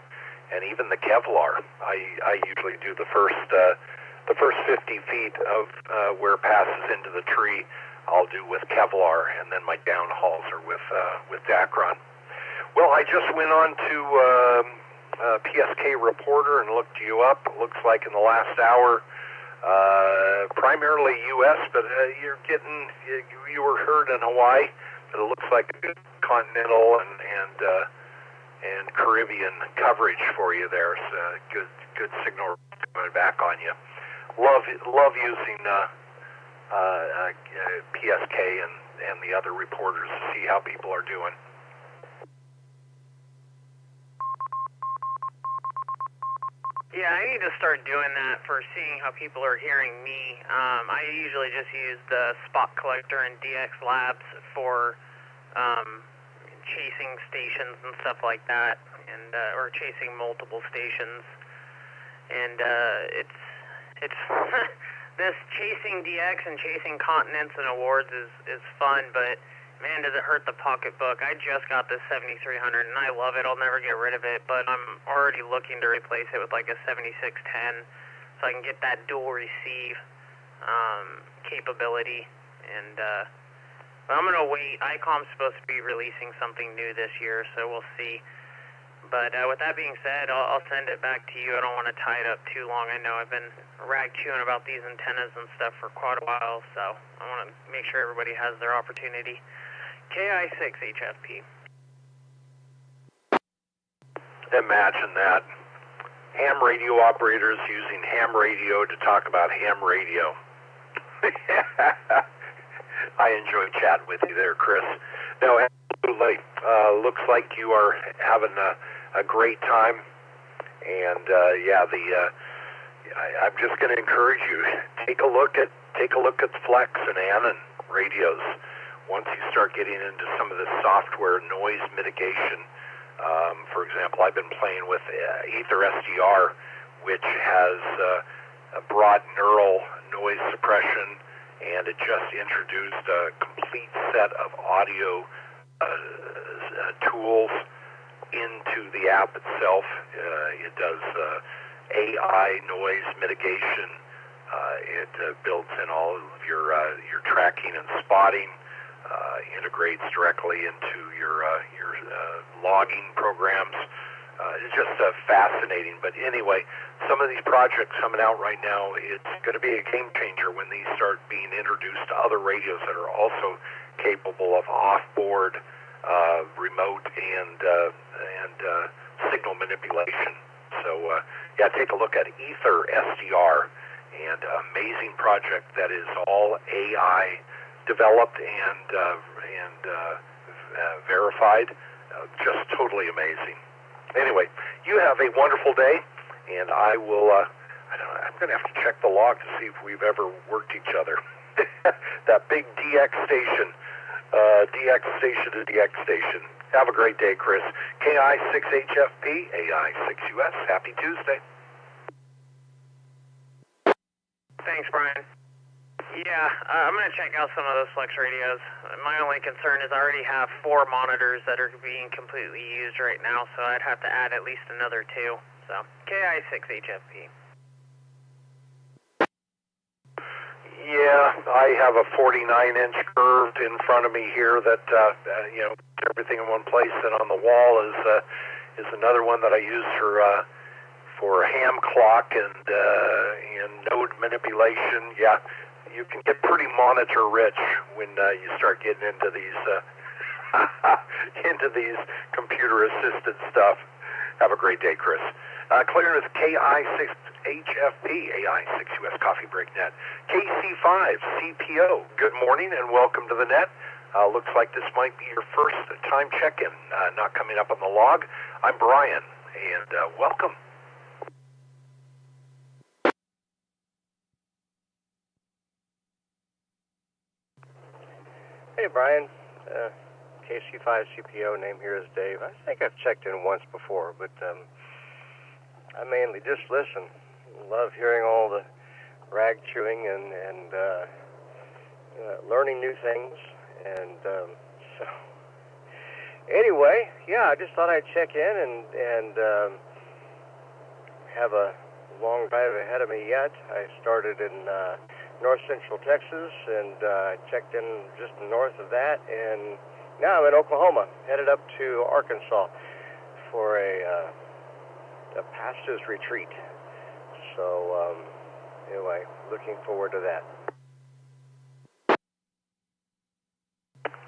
and even the Kevlar. I usually do the first 50 feet of where it passes into the tree. I'll do with Kevlar, and then my downhauls are with Dacron. Well, I just went on to PSK reporter and looked you up. It looks like in the last hour, primarily U.S., but you were heard in Hawaii, but it looks like a good continental and Caribbean coverage for you there. So good signal coming back on you. Love using PSK and the other reporters to see how people are doing. Yeah, I need to start doing that for seeing how people are hearing me. I usually just use the spot collector and DX Labs for chasing stations and stuff like that, and or chasing multiple stations. And it's this chasing DX and chasing continents and awards is fun, but man, does it hurt the pocketbook. I just got this 7300 and I love it. I'll never get rid of it, but I'm already looking to replace it with like a 7610 so I can get that dual receive capability. And but I'm gonna wait. ICOM's supposed to be releasing something new this year, so we'll see. But with that being said, I'll send it back to you. I don't want to tie it up too long. I know I've been rag chewing about these antennas and stuff for quite a while, so I want to make sure everybody has their opportunity. KI6HFP. Imagine that. Ham radio operators using ham radio to talk about ham radio. I enjoy chatting with you there, Chris. No, absolutely. Looks like you are having a great time. And I'm just going to encourage you. Take a look at Flex and Anon radios. Once you start getting into some of the software noise mitigation, for example, I've been playing with Ether SDR, which has a broad neural noise suppression, and it just introduced a complete set of audio tools into the app itself. It does AI noise mitigation. It builds in all of your tracking and spotting. Integrates directly into your logging programs. It's just fascinating. But anyway, some of these projects coming out right now, it's going to be a game changer when these start being introduced to other radios that are also capable of off-board, remote, and signal manipulation. So take a look at Ether SDR, and amazing project that is all AI developed and verified. Just totally amazing. Anyway, you have a wonderful day, and I will. I'm going to have to check the log to see if we've ever worked each other. That big DX station, DX station to DX station. Have a great day, Chris. KI6HFP, AI6US. Happy Tuesday. Thanks, Brian. Yeah, I'm going to check out some of those Flex radios. My only concern is I already have 4 monitors that are being completely used right now, so I'd have to add at least another 2. So, KI6HFP. Yeah, I have a 49-inch curved in front of me here that, everything in one place, and on the wall is another one that I use for ham clock and node manipulation. Yeah. You can get pretty monitor rich when you start getting into these computer assisted stuff. Have a great day, Chris. Clearing with KI6HFP, AI6US Coffee Break Net, KC5 CPO. Good morning and welcome to the net. Looks like this might be your first time check-in, not coming up on the log. I'm Brian, and welcome. Hey, Brian. KC5 CPO, name here is Dave. I think I've checked in once before, but I mainly just listen. Love hearing all the rag chewing and learning new things. And so, anyway, I just thought I'd check in and have a long drive ahead of me yet. I started in North Central Texas, and checked in just north of that, and now I'm in Oklahoma, headed up to Arkansas for a a pastor's retreat. So anyway, looking forward to that.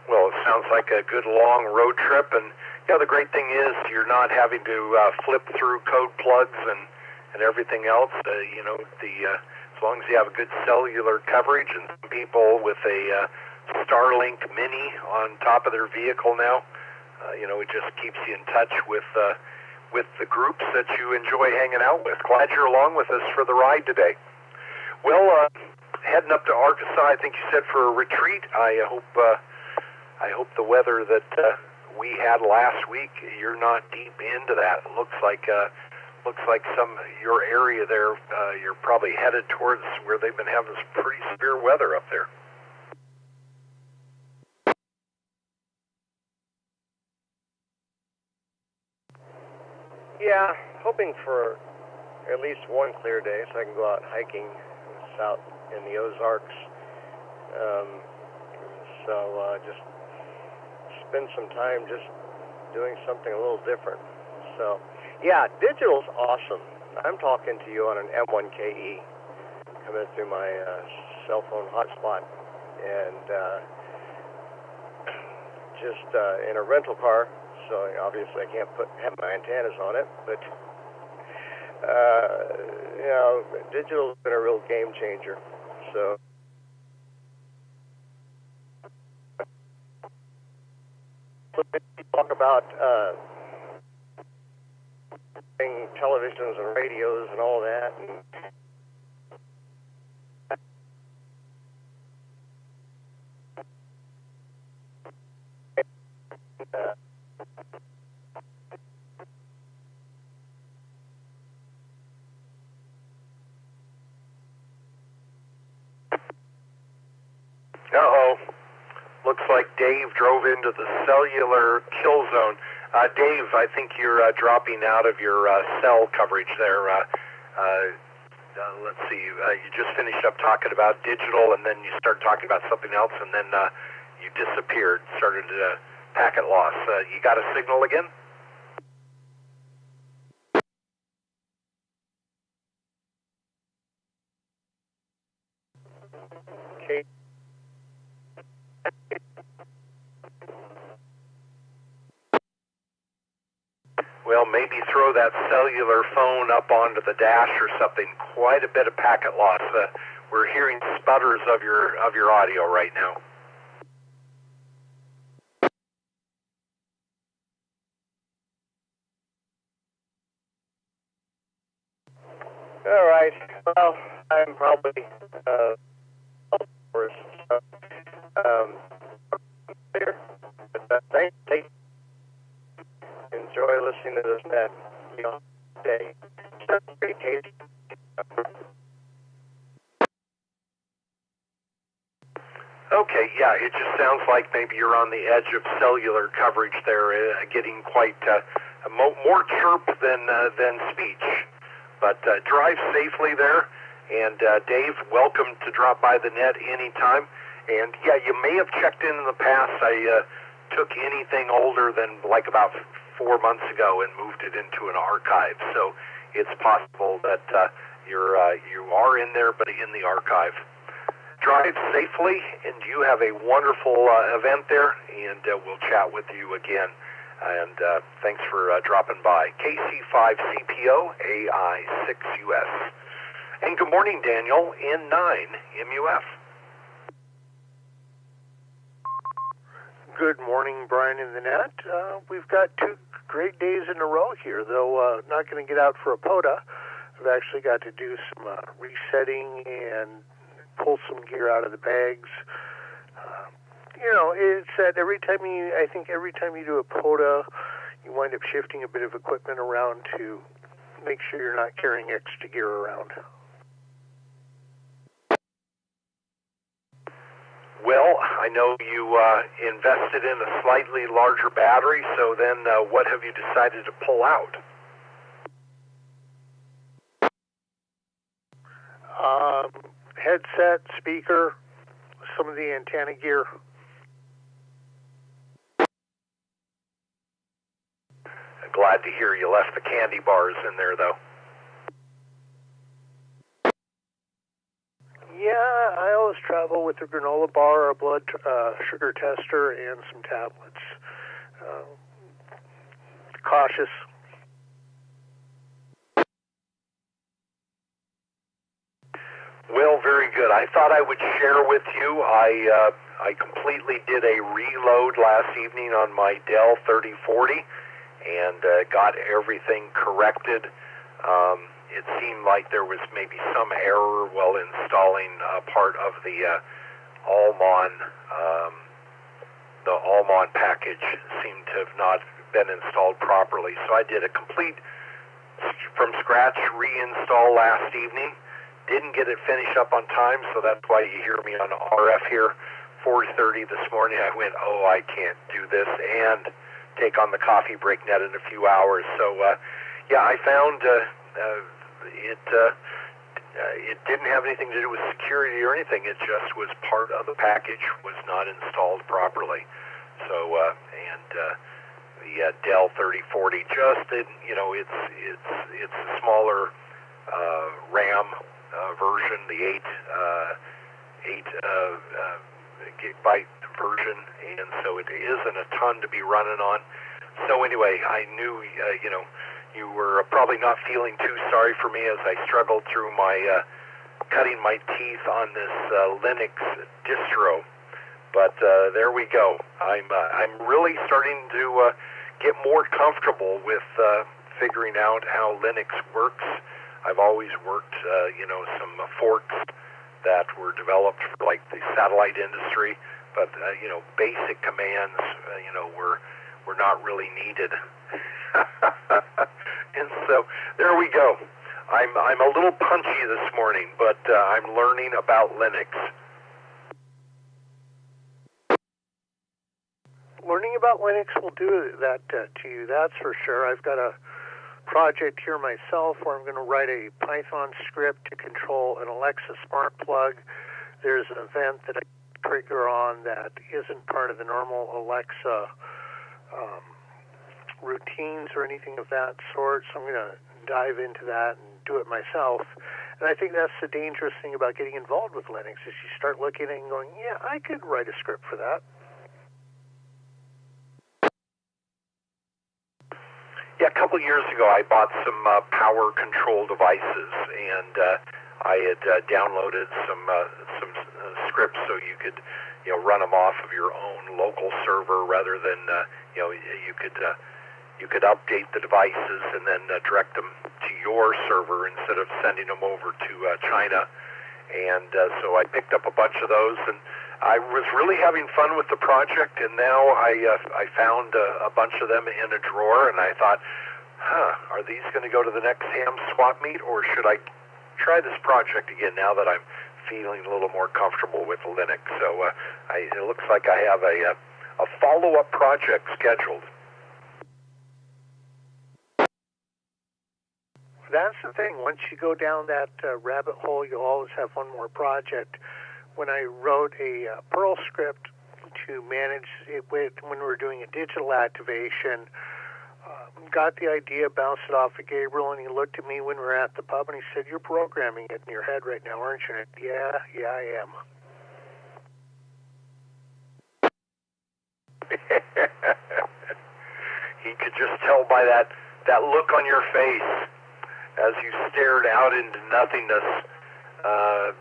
Well, it sounds like a good long road trip, and the great thing is you're not having to flip through code plugs and everything else. As long as you have a good cellular coverage, and some people with a StarLink Mini on top of their vehicle now, it just keeps you in touch with the groups that you enjoy hanging out with. Glad you're along with us for the ride today. Well, heading up to Arkansas, I think you said for a retreat. I hope the weather that we had last week, you're not deep into that. It looks like some your area there, you're probably headed towards where they've been having some pretty severe weather up there. Yeah, hoping for at least one clear day so I can go out hiking south in the Ozarks. Just spend some time just doing something a little different. So, yeah, digital's awesome. I'm talking to you on an M1KE coming through my cell phone hotspot, and just in a rental car. So obviously I can't have my antennas on it, but digital's been a real game changer. So. Talk about televisions and radios and all that. Uh-oh. Looks like Dave drove into the cellular kill zone. Dave, I think you're dropping out of your cell coverage there. Let's see. You just finished up talking about digital, and then you started talking about something else, and then you disappeared, started packet loss. You got a signal again? Okay. Well, maybe throw that cellular phone up onto the dash or something. Quite a bit of packet loss. We're hearing sputters of your audio right now. All right. Well, I'm probably worse. Here. Thanks. Enjoy listening to this net day. Okay, yeah, it just sounds like maybe you're on the edge of cellular coverage there, getting quite more chirp than speech. But drive safely there, and Dave, welcome to drop by the net anytime. And yeah, you may have checked in the past. I took anything older than like about 4 months ago and moved it into an archive. So it's possible that you are in there, but in the archive. Drive safely, and you have a wonderful event there, and we'll chat with you again. And thanks for dropping by. KC5CPO AI6US. And good morning, Daniel, N9MUF. Good morning, Brian in the net. We've got 2 great days in a row here, though not going to get out for a POTA. I've actually got to do some resetting and pull some gear out of the bags. It's that every time you do a POTA, you wind up shifting a bit of equipment around to make sure you're not carrying extra gear around. Well, I know you invested in a slightly larger battery, so then what have you decided to pull out? Headset, speaker, some of the antenna gear. glad to hear you left the candy bars in there, though. Yeah, I always travel with a granola bar, a blood sugar tester, and some tablets. Cautious. Well, very good. I thought I would share with you. I completely did a reload last evening on my Dell 3040 and got everything corrected. It seemed like there was maybe some error while installing part of the Allmon package seemed to have not been installed properly. So I did a complete from scratch reinstall last evening. Didn't get it finished up on time, so that's why you hear me on RF here. 4:30 this morning, I went, oh, I can't do this and take on the Coffee Break Net in a few hours. So, yeah, I found it didn't have anything to do with security or anything. It just was part of the package was not installed properly. So, the Dell 3040 just didn't, it's a smaller RAM version, the 8 gigabyte version, and so it isn't a ton to be running on. So anyway, I knew, you were probably not feeling too sorry for me as I struggled through my cutting my teeth on this Linux distro. But there we go. I'm really starting to get more comfortable with figuring out how Linux works. I've always worked, some forks that were developed for like the satellite industry, but basic commands, were not really needed. And so there we go. I'm a little punchy this morning, but I'm learning about Linux. Learning about Linux will do that to you, that's for sure. I've got a project here myself where I'm going to write a Python script to control an Alexa smart plug. There's an event that I trigger on that isn't part of the normal Alexa routines or anything of that sort, so I'm going to dive into that and do it myself. And I think that's the dangerous thing about getting involved with Linux is you start looking at it and going, yeah, I could write a script for that. Yeah, a couple years ago I bought some power control devices, and I had downloaded some scripts so you could run them off of your own local server rather than you could update the devices and then direct them to your server instead of sending them over to China. And so I picked up a bunch of those, and I was really having fun with the project, and now I found a bunch of them in a drawer, and I thought, are these going to go to the next ham swap meet, or should I try this project again now that I'm feeling a little more comfortable with Linux? So it looks like I have a follow-up project scheduled. That's the thing. Once you go down that rabbit hole, you'll always have one more project. When I wrote a Perl script to manage it when we were doing a digital activation, got the idea, bounced it off of Gabriel, and he looked at me when we were at the pub, and he said, "You're programming it in your head right now, aren't you?" And I said, yeah, I am. He could just tell by that look on your face as you stared out into nothingness,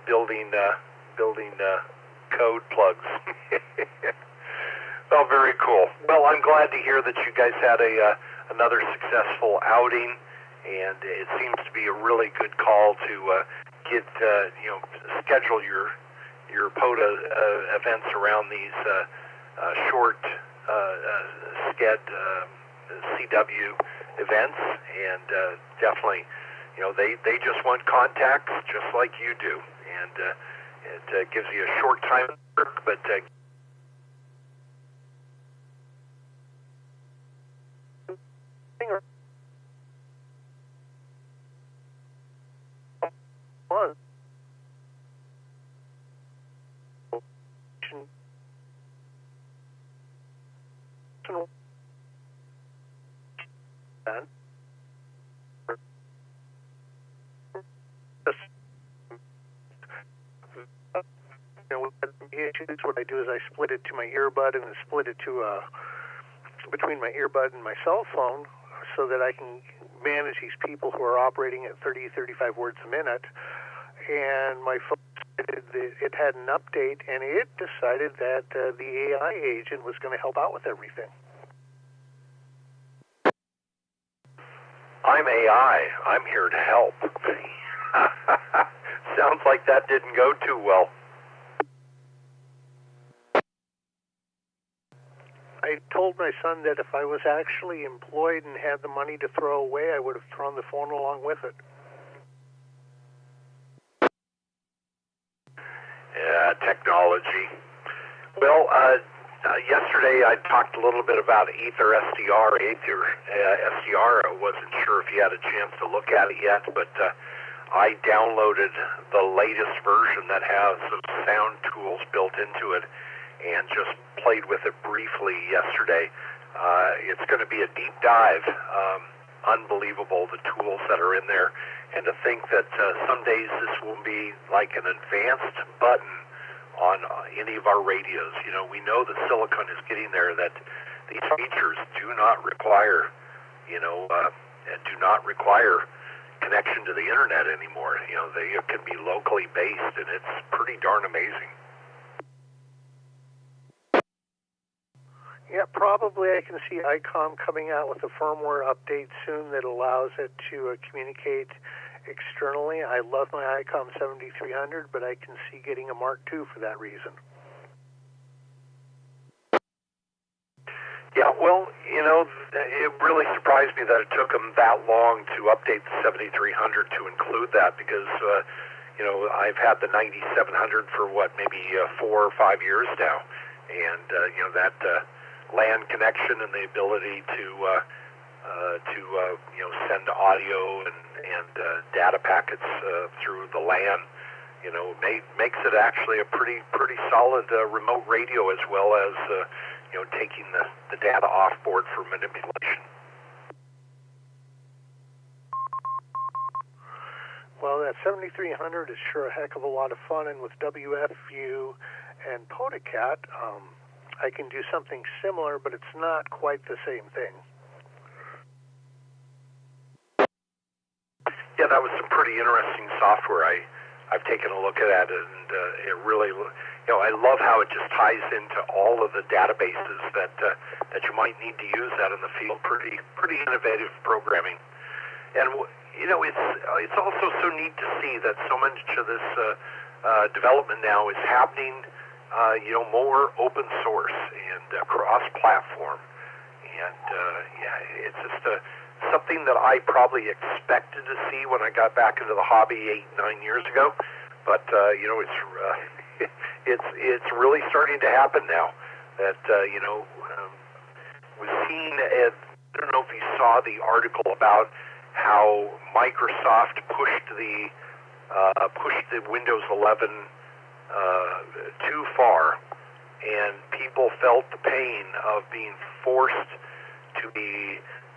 building code plugs. Oh, very cool. Well, I'm glad to hear that you guys had another successful outing, and it seems to be a really good call to get schedule your POTA events around these short sked CW events, and definitely, they just want contacts just like you do, and it gives you a short time to work, but that. Issues. What I do is I split it to my earbud and split it to between my earbud and my cell phone, so that I can manage these people who are operating at 30, 35 words a minute. And my phone decided that it had an update, and it decided that the AI agent was going to help out with everything. I'm AI. I'm here to help. Sounds like that didn't go too well. I told my son that if I was actually employed and had the money to throw away, I would have thrown the phone along with it. Yeah, technology. Well, yesterday I talked a little bit about Ether SDR. SDR, I wasn't sure if you had a chance to look at it yet, but I downloaded the latest version that has some sound tools built into it and just played with it briefly yesterday. It's going to be a deep dive. Unbelievable, the tools that are in there. And to think that some days this will be like an advanced button on any of our radios. You know, we know the silicon is getting there, that these features do not require, do not require connection to the internet anymore. You know, they can be locally based, and it's pretty darn amazing. Yeah, probably I can see ICOM coming out with a firmware update soon that allows it to communicate externally. I love my ICOM 7300, but I can see getting a Mark II for that reason. Yeah, well, it really surprised me that it took them that long to update the 7300 to include that, because, I've had the 9700 for maybe 4 or 5 years now. And, that LAN connection and the ability to send audio and data packets through the LAN, makes it actually a pretty solid remote radio, as well as taking the data off board for manipulation. Well, that 7300 is sure a heck of a lot of fun, and with WFU and PodaCat, I can do something similar, but it's not quite the same thing. Yeah, that was some pretty interesting software. I've taken a look at it, and it really, I love how it just ties into all of the databases that you might need to use out in the field. Pretty innovative programming, and it's also so neat to see that so much of this development now is happening, more open source and cross-platform, and it's just something that I probably expected to see when I got back into the hobby 8-9 years ago, but it's really starting to happen now. That was seen. I don't know if you saw the article about how Microsoft pushed the Windows 11 too far, and people felt the pain of being forced to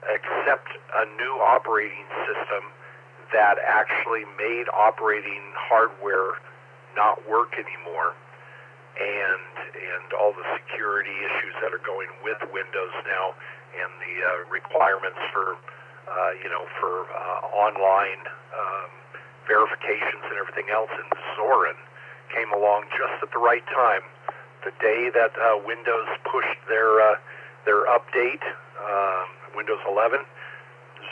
accept a new operating system that actually made operating hardware not work anymore, and all the security issues that are going with Windows now, and the requirements for online verifications and everything else. And Zorin came along just at the right time. The day that Windows pushed their update, Windows 11,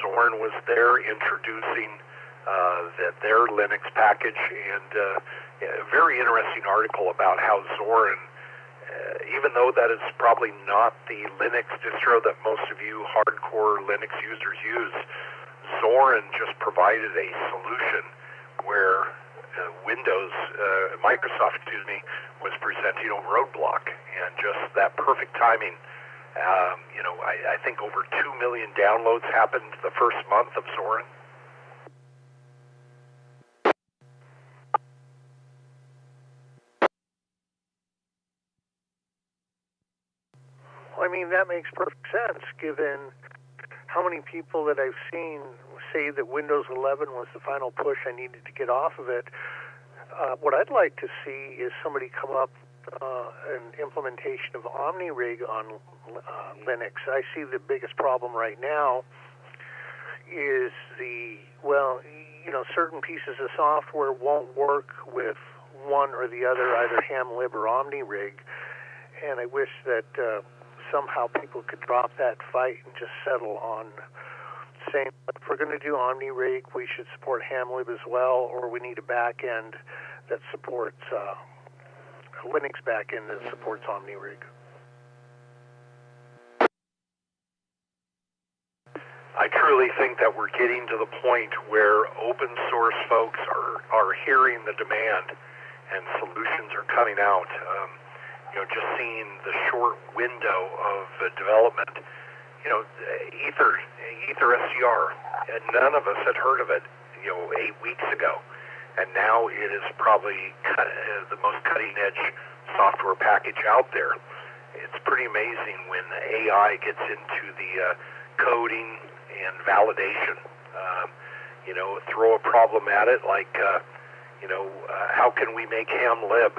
Zorin was there introducing their Linux package, and a very interesting article about how Zorin, even though that is probably not the Linux distro that most of you hardcore Linux users use, Zorin just provided a solution where Microsoft, was presenting a roadblock, and just that perfect timing. I think over 2 million downloads happened the first month of Zorin. Well, I mean, that makes perfect sense, given how many people that I've seen say that Windows 11 was the final push I needed to get off of it. What I'd like to see is somebody come up an implementation of OmniRig on Linux. I see the biggest problem right now is certain pieces of software won't work with one or the other, either hamlib or OmniRig, and I wish that somehow people could drop that fight and just settle on saying, if we're going to do OmniRig, we should support hamlib as well, or we need a back end that supports a Linux back end that supports OmniRig. I truly think that we're getting to the point where open source folks are hearing the demand and solutions are coming out. Just seeing the short window of development, Ether SCR, and none of us had heard of it, 8 weeks ago. And now it is probably the most cutting-edge software package out there. It's pretty amazing when AI gets into the coding and validation. Throw a problem at it like, how can we make hamlib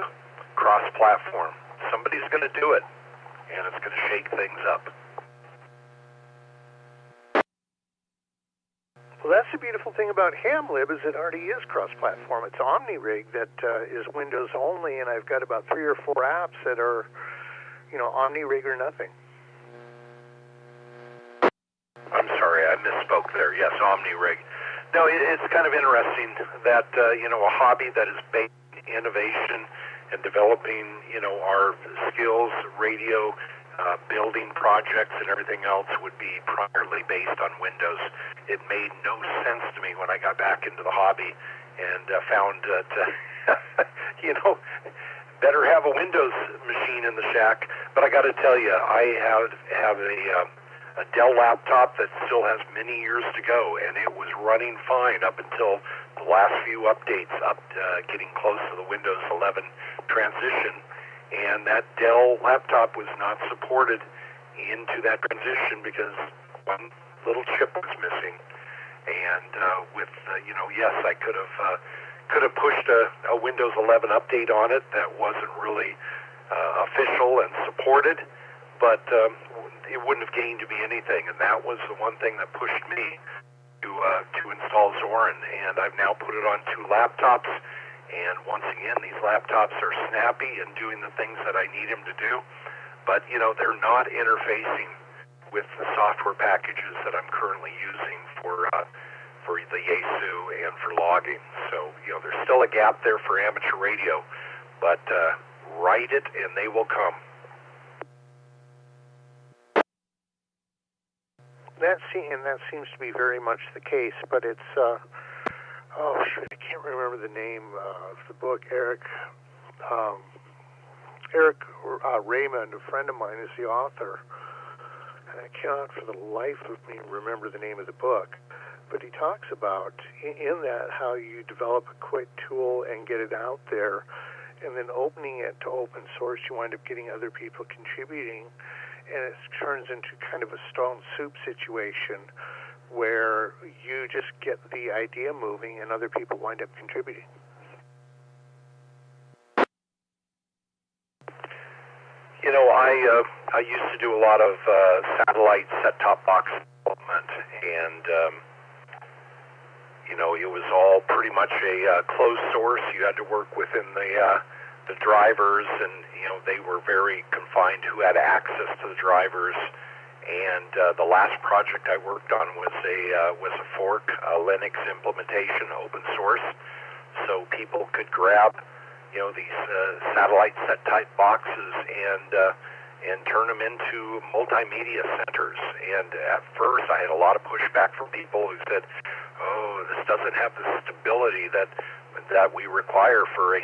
cross-platform? Somebody's going to do it, and it's going to shake things up. Well, that's the beautiful thing about hamlib is it already is cross-platform. It's OmniRig that is Windows only, and I've got about 3 or 4 apps that are, OmniRig or nothing. I'm sorry, I misspoke there. Yes, OmniRig. No, it's kind of interesting that, a hobby that is based in innovation and developing, our skills, radio, building projects and everything else would be primarily based on Windows. It made no sense to me when I got back into the hobby and found that, better have a Windows machine in the shack. But I got to tell you, I have a Dell laptop that still has many years to go, and it was running fine up until the last few updates, getting close to the Windows 11 transition. And that Dell laptop was not supported into that transition because one little chip was missing. And yes, I could have pushed a Windows 11 update on it that wasn't really official and supported, but it wouldn't have gained to be anything. And that was the one thing that pushed me to install Zorin. And I've now put it on 2 laptops. And once again, these laptops are snappy and doing the things that I need them to do. But, they're not interfacing with the software packages that I'm currently using for the Yaesu and for logging. So, there's still a gap there for amateur radio. But write it and they will come. That seems to be very much the case, but it's... I can't remember the name of the book. Eric Raymond, a friend of mine, is the author, and I cannot for the life of me remember the name of the book. But he talks about in that how you develop a quick tool and get it out there, and then opening it to open source, you wind up getting other people contributing, and it turns into kind of a stone soup situation, where you just get the idea moving and other people wind up contributing. I used to do a lot of satellite set-top box development, and it was all pretty much a closed source. You had to work within the drivers, and they were very confined who had access to the drivers. And the last project I worked on was a fork, a Linux implementation, open source, so people could grab, these satellite set-type boxes and turn them into multimedia centers. And at first, I had a lot of pushback from people who said, "Oh, this doesn't have the stability that we require for a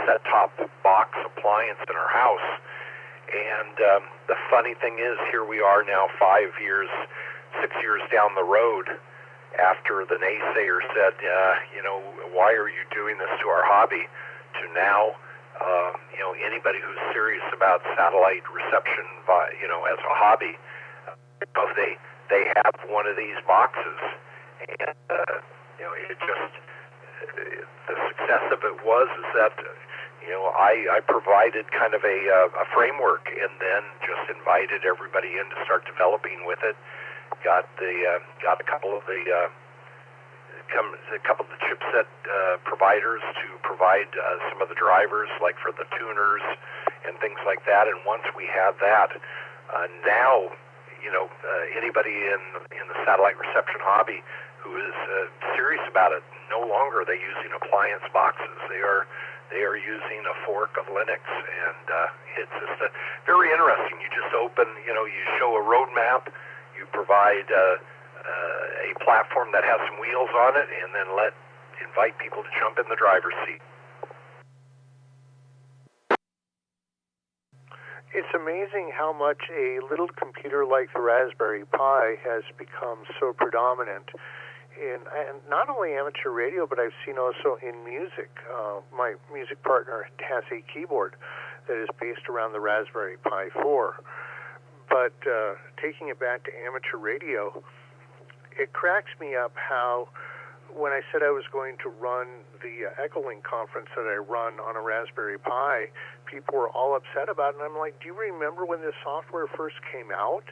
set-top box appliance in our house." And the funny thing is, here we are now 6 years down the road after the naysayer said, why are you doing this to our hobby, to now, anybody who's serious about satellite reception, as a hobby, they have one of these boxes. And, it just, the success of it was that, I provided kind of a framework and then just invited everybody in to start developing with it. Got a couple of the chipset providers to provide some of the drivers, like for the tuners and things like that. And once we had that, now, anybody in the satellite reception hobby who is serious about it, no longer are they using appliance boxes. They are using a fork of Linux, and it's just very interesting. You just open, you show a roadmap, you provide a platform that has some wheels on it, and then invite people to jump in the driver's seat. It's amazing how much a little computer like the Raspberry Pi has become so predominant in not only amateur radio, but I've seen also in music. My music partner has a keyboard that is based around the Raspberry Pi 4. But taking it back to amateur radio, it cracks me up how when I said I was going to run the Echolink conference that I run on a Raspberry Pi, people were all upset about it. And I'm like, do you remember when this software first came out?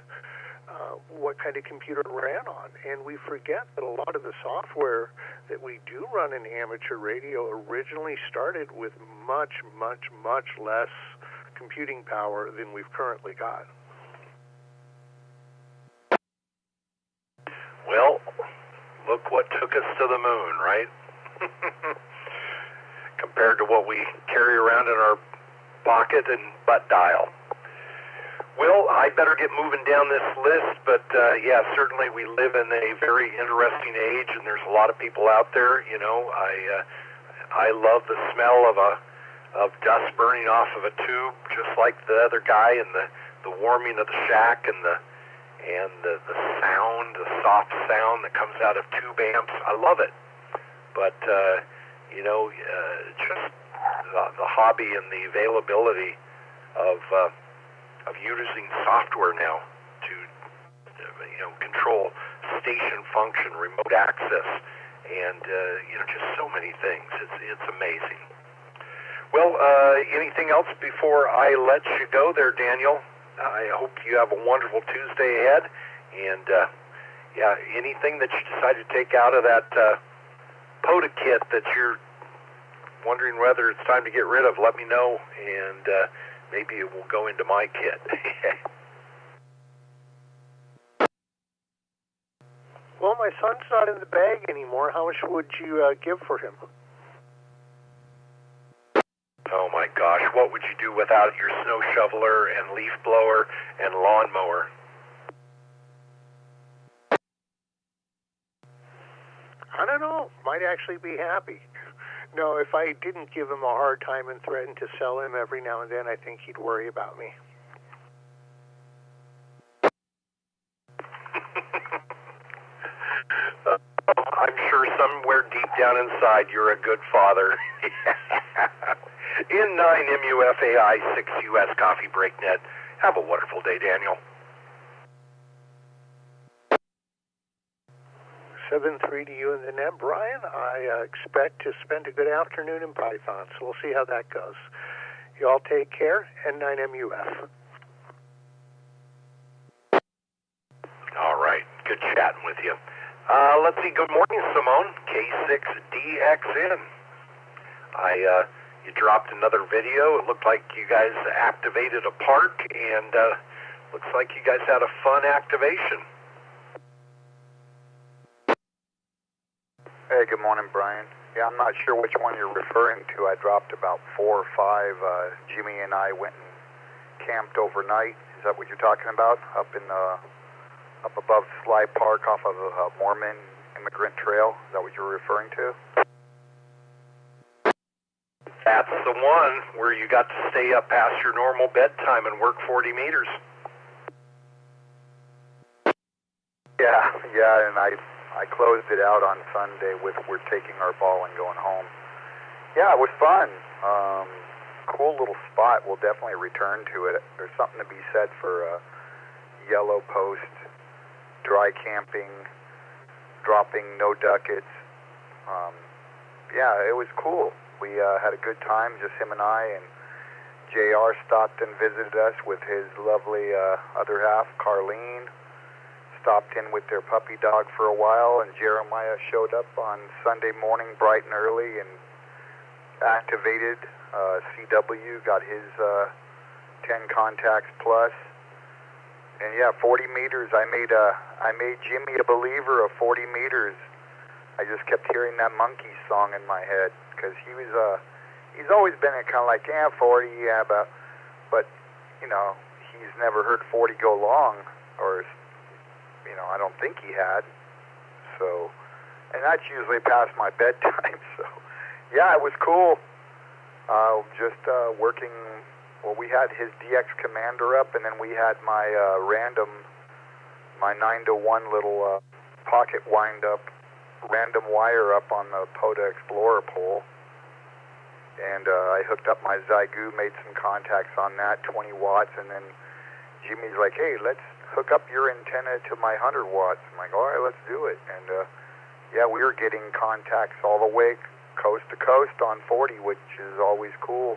What kind of computer it ran on? And we forget that a lot of the software that we do run in amateur radio originally started with much, much, much less computing power than we've currently got. Well, look what took us to the moon, right? Compared to what we carry around in our pocket and butt dial. Well, I better get moving down this list, but certainly we live in a very interesting age, and there's a lot of people out there. I love the smell of dust burning off of a tube, just like the other guy, and the warming of the shack, and the sound, the soft sound that comes out of tube amps. I love it. But, just the hobby and the availability of using software now to, control station function, remote access, and, just so many things. It's amazing. Well, anything else before I let you go there, Daniel? I hope you have a wonderful Tuesday ahead, and anything that you decide to take out of that POTA kit that you're wondering whether it's time to get rid of, let me know, and maybe it will go into my kit. Well, my son's not in the bag anymore. How much would you give for him? Oh my gosh, what would you do without your snow shoveler and leaf blower and lawnmower? I don't know. Might actually be happy. No, if I didn't give him a hard time and threaten to sell him every now and then, I think he'd worry about me. I'm sure somewhere deep down inside you're a good father. In 9MUFAI 6US Coffee Break Net. Have a wonderful day, Daniel. 7-3 to you in the net, Brian. I expect to spend a good afternoon in Python, so we'll see how that goes. You all take care, and 9MUF. All right, good chatting with you. Let's see, good morning, Simone, K6DXN. You dropped another video. It looked like you guys activated a park, and looks like you guys had a fun activation. Hey, good morning, Brian. Yeah, I'm not sure which one you're referring to. I dropped about 4 or 5. Jimmy and I went and camped overnight. Is that what you're talking about? Up above Sly Park off of Mormon Immigrant Trail? Is that what you're referring to? That's the one where you got to stay up past your normal bedtime and work 40 meters. Yeah, and I closed it out on Sunday with we're taking our ball and going home. Yeah, it was fun. Cool little spot. We'll definitely return to it. There's something to be said for yellow post dry camping, dropping no duckets. Yeah, it was cool. We had a good time, just him and I, and JR stopped and visited us with his lovely other half, Carlene. Stopped in with their puppy dog for a while, and Jeremiah showed up on Sunday morning bright and early and activated CW, got his 10 contacts plus. And yeah, 40 meters. I made Jimmy a believer of 40 meters. I just kept hearing that monkey song in my head, because he's always been kind of like, yeah, 40, yeah, but you know, he's never heard 40 go long, or you know, I don't think he had. So, and that's usually past my bedtime. So, yeah, it was cool. Just working. Well, we had his DX Commander up, and then we had my my 9-to-1 little pocket wind-up, random wire up on the POTA Explorer pole. And I hooked up my Zygu, made some contacts on that, 20 watts, and then Jimmy's like, hey, let's hook up your antenna to my 100 watts. I'm like, all right, let's do it. And yeah, we were getting contacts all the way coast to coast on 40, which is always cool.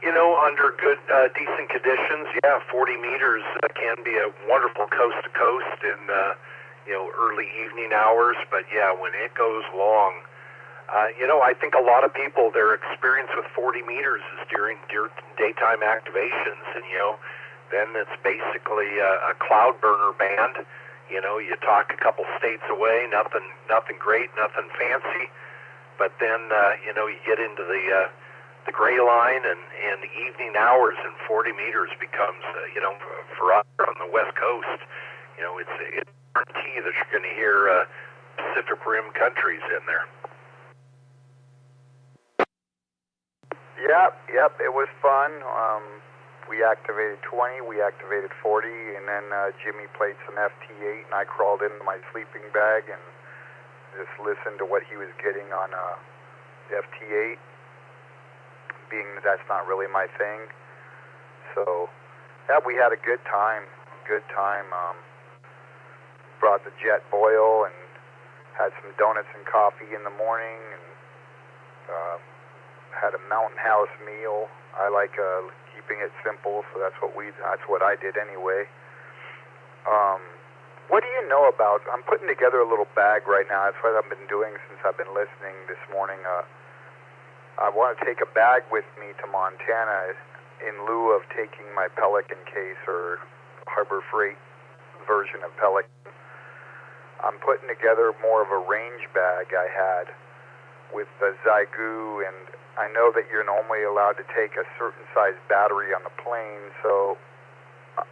You know, under good, decent conditions, yeah, 40 meters can be a wonderful coast-to-coast in, you know, early evening hours. But, yeah, when it goes long, you know, I think a lot of people, their experience with 40 meters is during daytime activations. And, you know, then it's basically a cloud burner band. You know, you talk a couple states away, nothing great, nothing fancy. But then, you know, you get into the gray line and the evening hours, and 40 meters becomes, you know, for us on the West Coast, you know, it's a guarantee that you're going to hear Pacific Rim countries in there. Yep, it was fun. We activated 20, we activated 40, and then Jimmy played some FT8, and I crawled into my sleeping bag and just listened to what he was getting on FT8. Being that that's not really my thing. So, yeah, we had a good time. Brought the jet boil and had some donuts and coffee in the morning, and had a mountain house meal. I like keeping it simple, so that's what I did anyway. What do you know about? I'm putting together a little bag right now. That's what I've been doing since I've been listening this morning. I want to take a bag with me to Montana in lieu of taking my Pelican case or Harbor Freight version of Pelican. I'm putting together more of a range bag I had with the Zygu, and I know that you're only allowed to take a certain size battery on the plane, so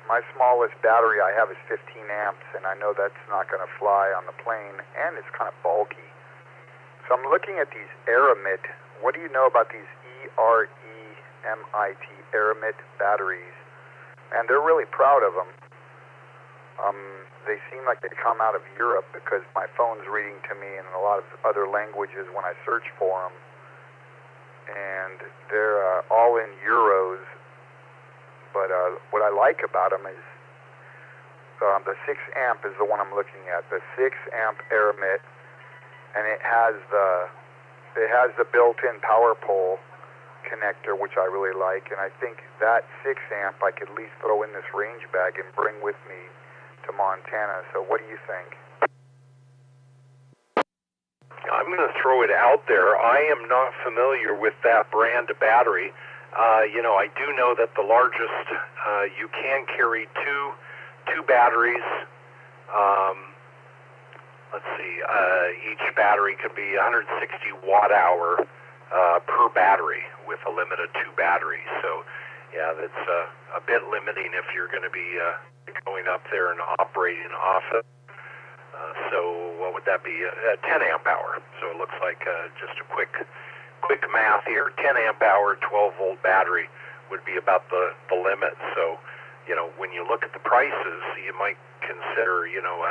my smallest battery I have is 15 amps, and I know that's not going to fly on the plane, and it's kind of bulky. So I'm looking at these Aramid. What do you know about these EREMIT, Aramid batteries? And they're really proud of them. They seem like they come out of Europe, because my phone's reading to me in a lot of other languages when I search for them. And they're all in euros. But what I like about them is the 6 amp is the one I'm looking at. The 6 amp Aramid, and it has the built-in power pole connector, which I really like, and I think that 6 amp I could at least throw in this range bag and bring with me to Montana. So what do you think? I'm going to throw it out there. I am not familiar with that brand of battery. You know, I do know that the largest, you can carry two batteries. Let's see, each battery could be 160 watt-hour per battery with a limit of 2 batteries. So, yeah, that's a bit limiting if you're going to be going up there and operating off it. So what would that be? 10 amp hour. So it looks like just a quick math here. 10 amp hour, 12 volt battery would be about the limit. So, you know, when you look at the prices, you might consider, you know,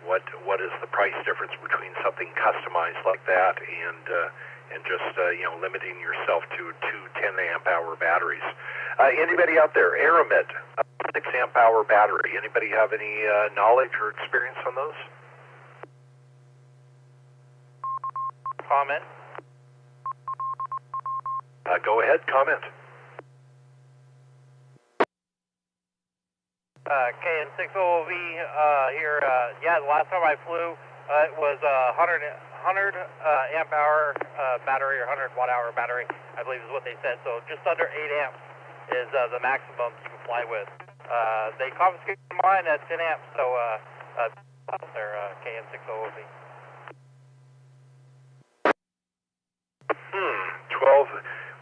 what is the price difference between something customized like that and just you know, limiting yourself to 2 10 amp hour batteries. Anybody out there? Aramid. 6 amp hour battery. Anybody have any knowledge or experience on those? Comment. Go ahead, comment. KN6OV here. Yeah, the last time I flew, it was 100 amp hour battery or 100 watt hour battery, I believe is what they said. So just under 8 amps is the maximum you can fly with. They confiscated mine at 10 amps, so they're KN6OV. 12.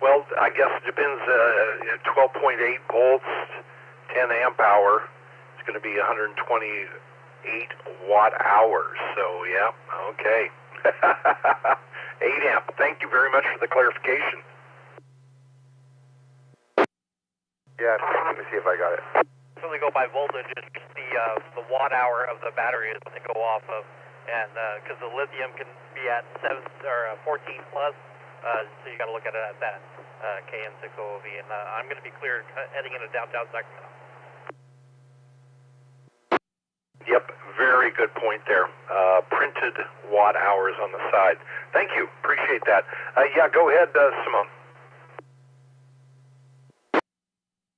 Well, I guess it depends. 12.8 volts, 10 amp hour. It's going to be 128 watt hours. So, yeah, okay. 8 amp. Thank you very much for the clarification. Yeah, let me see if I got it. Really go by voltage. It's just the watt hour of the battery is what they go off of, and because the lithium can be at 7 or 14 plus. So you got to look at it at that, KN6OV, and I'm going to be cleared heading into downtown Sacramento. Yep, very good point there. Printed watt hours on the side. Thank you, appreciate that. Yeah, go ahead, Simone.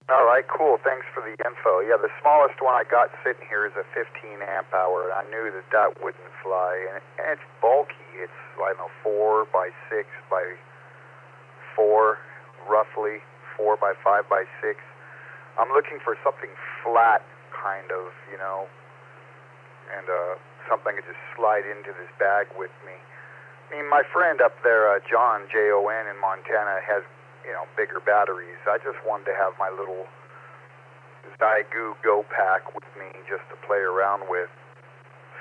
All right, cool. Thanks for the info. Yeah, the smallest one I got sitting here is a 15 amp hour. I knew that wouldn't fly, and it's bulky. It's, I don't know, 4 by 6 by 4, roughly 4 by 5 by 6. I'm looking for something flat, kind of, you know, and something to just slide into this bag with me. I mean, my friend up there, John, Jon in Montana, has, you know, bigger batteries. I just wanted to have my little Zygu Go Pack with me just to play around with.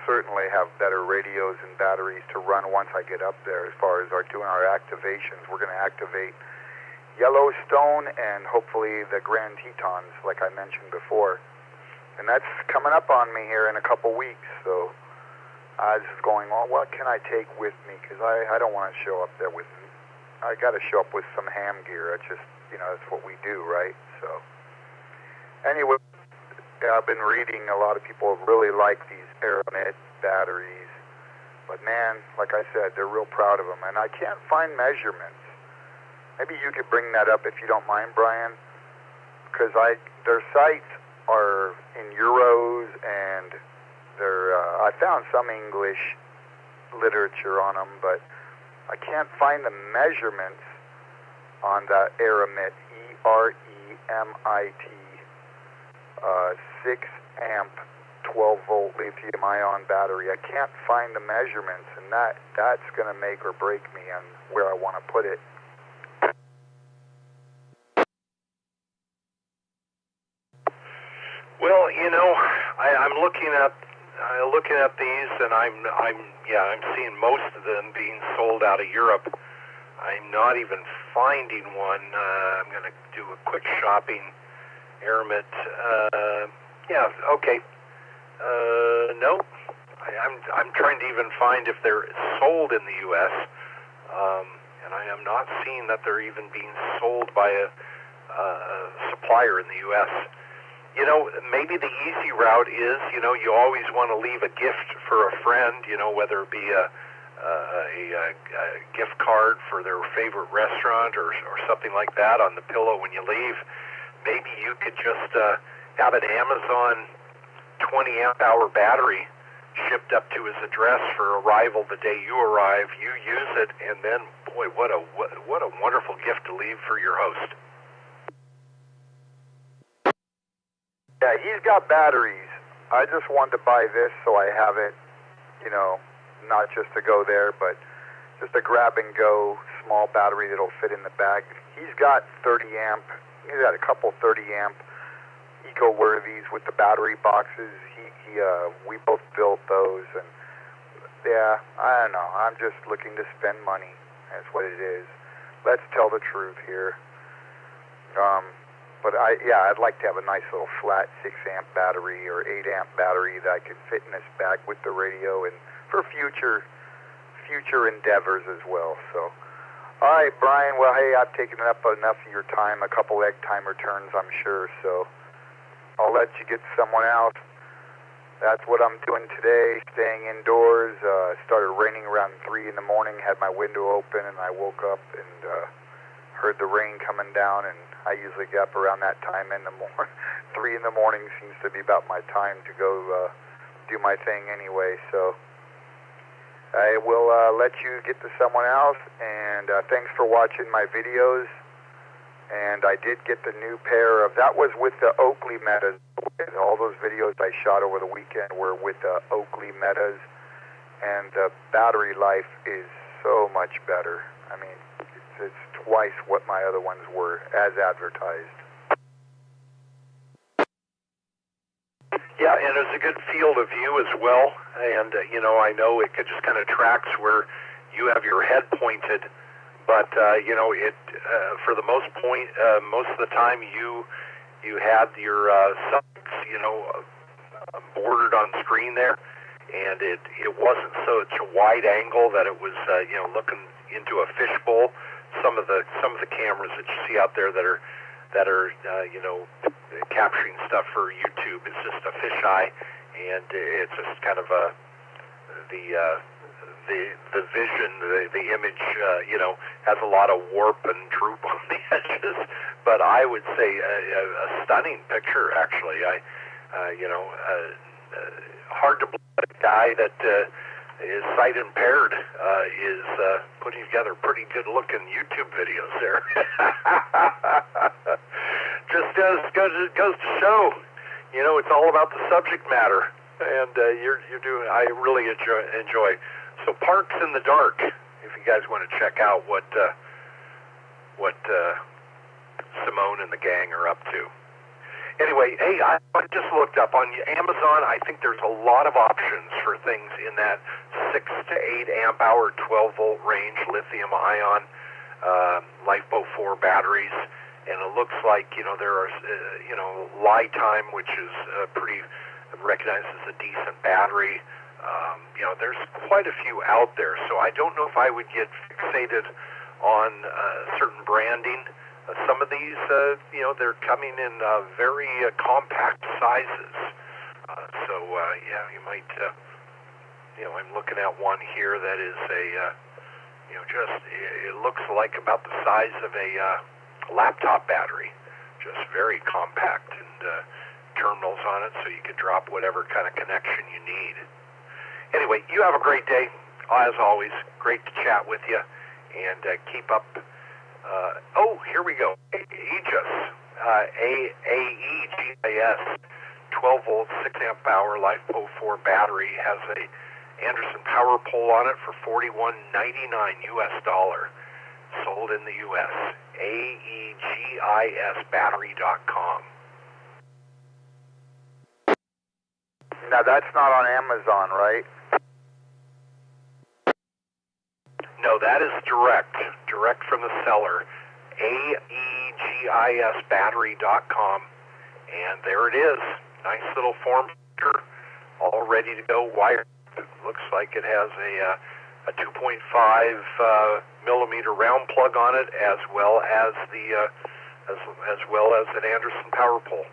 Certainly have better radios and batteries to run once I get up there. As far as doing our activations, we're going to activate Yellowstone and hopefully the Grand Tetons, like I mentioned before. And that's coming up on me here in a couple weeks. So I was just going, well, what can I take with me? Because I don't want to show up there with, I got to show up with some ham gear. It's just, you know, that's what we do, right? So anyway, I've been reading a lot of people really like these Aramid batteries, but man, like I said, they're real proud of them, and I can't find measurements. Maybe you could bring that up if you don't mind, Brian, because their sites are in euros, and I found some English literature on them, but I can't find the measurements on the Aramid, E-R-E-M-I-T, 6 amp, 12 volt lithium ion battery. I can't find the measurements, and that's going to make or break me on where I want to put it. Well, you know, I'm looking at these, and I'm seeing most of them being sold out of Europe. I'm not even finding one. I'm going to do a quick shopping. Aramid. Yeah, okay. No, I'm trying to even find if they're sold in the U.S. And I am not seeing that they're even being sold by a supplier in the U.S. You know, maybe the easy route is, you know, you always want to leave a gift for a friend, you know, whether it be a gift card for their favorite restaurant or something like that on the pillow when you leave. Maybe you could just have an Amazon 20 amp hour battery shipped up to his address for arrival the day you arrive. You use it, and then, boy, what a wonderful gift to leave for your host. Yeah, he's got batteries. I just wanted to buy this so I have it, you know, not just to go there, but just a grab and go small battery that'll fit in the bag. He's got 30 amp. He's got a couple 30 amp Eco-Worthies with the battery boxes. We both built those, and yeah, I don't know. I'm just looking to spend money. That's what it is. Let's tell the truth here. But I'd like to have a nice little flat 6 amp battery or 8 amp battery that I can fit in this bag with the radio and for future endeavors as well. So, all right, Brian. Well, hey, I've taken up enough of your time. A couple egg timer turns, I'm sure. So, I'll let you get someone else. That's what I'm doing today, staying indoors. Started raining around 3 in the morning, had my window open, and I woke up and heard the rain coming down, and I usually get up around that time in the morning. 3 in the morning seems to be about my time to go do my thing anyway, so I will let you get to someone else, and thanks for watching my videos. And I did get the new pair of, that was with the Oakley Metas. All those videos I shot over the weekend were with the Oakley Metas, and the battery life is so much better. I mean, it's twice what my other ones were, as advertised. Yeah, and it's a good field of view as well. And, I know it just kind of tracks where you have your head pointed. But, for the most of the time you had your subjects, bordered on screen there, and it wasn't such a wide angle that it was, looking into a fishbowl. Some of the cameras that you see out there that are capturing stuff for YouTube, it's just a fisheye, and it's just kind of the vision, the image, has a lot of warp and droop on the edges. But I would say a stunning picture, actually. Hard to believe that a guy that is sight impaired is putting together pretty good-looking YouTube videos there. Just goes to show, it's all about the subject matter, and you're doing. I really enjoy. So Parks in the Dark, if you guys want to check out what Simone and the gang are up to. Anyway, hey, I just looked up on Amazon. I think there's a lot of options for things in that 6 to 8 amp hour, 12 volt range, lithium ion, LifeBoat 4 batteries, and it looks like there are Lifetime, which is pretty recognized as a decent battery. There's quite a few out there, so I don't know if I would get fixated on certain branding. Some of these, they're coming in very compact sizes. You might, I'm looking at one here that is it looks like about the size of a laptop battery, just very compact, and terminals on it, so you could drop whatever kind of connection you need. Anyway, you have a great day. As always, great to chat with you, and keep up. Here we go. Aegis, AEGIS, 12 volt, 6 amp hour, LifeBoat 4 battery, has a Anderson power pole on it for $41.99 US, sold in the US. AEGISbattery.com. Now that's not on Amazon, right? No, that is direct from the seller, AEGISbattery.com, and there it is. Nice little form factor, all ready to go, wired. It looks like it has a 2.5 millimeter round plug on it, as well as an Anderson power pole.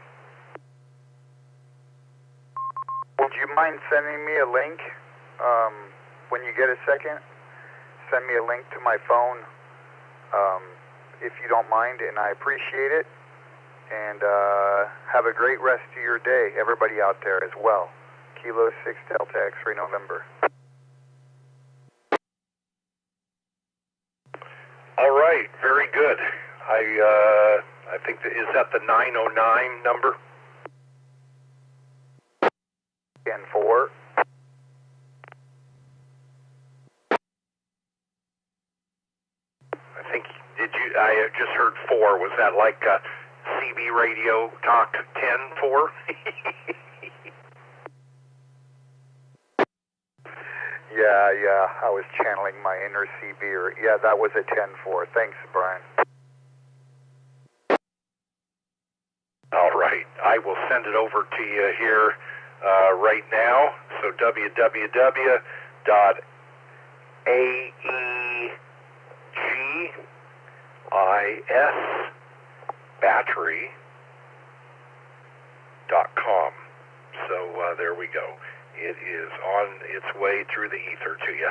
Would you mind sending me a link when you get a second? Send me a link to my phone, if you don't mind, and I appreciate it. And have a great rest of your day, everybody out there as well. Kilo 6 Delta X-ray November. All right, very good. I think is that the 909 number? And 4. I just heard 4. Was that like CB radio talk 10-4? Yeah, I was channeling my inner CB. Yeah, that was a 10-4. Thanks, Brian. All right, I will send it over to you here right now. So www.AEGISbattery.com. www.livestream.com. So there we go. It is on its way through the ether to you.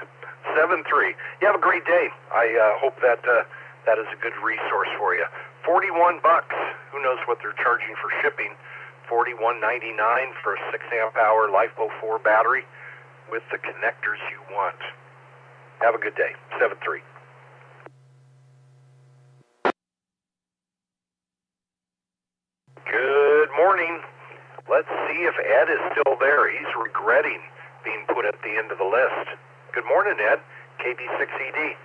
7-3. You have a great day. I hope that that is a good resource for you. $41. Who knows what they're charging for shipping? $41.99 for a 6-amp-hour LiFePO 4 battery with the connectors you want. Have a good day. 7-3. Good morning. Let's see if Ed is still there. He's regretting being put at the end of the list. Good morning, Ed. KB6ED.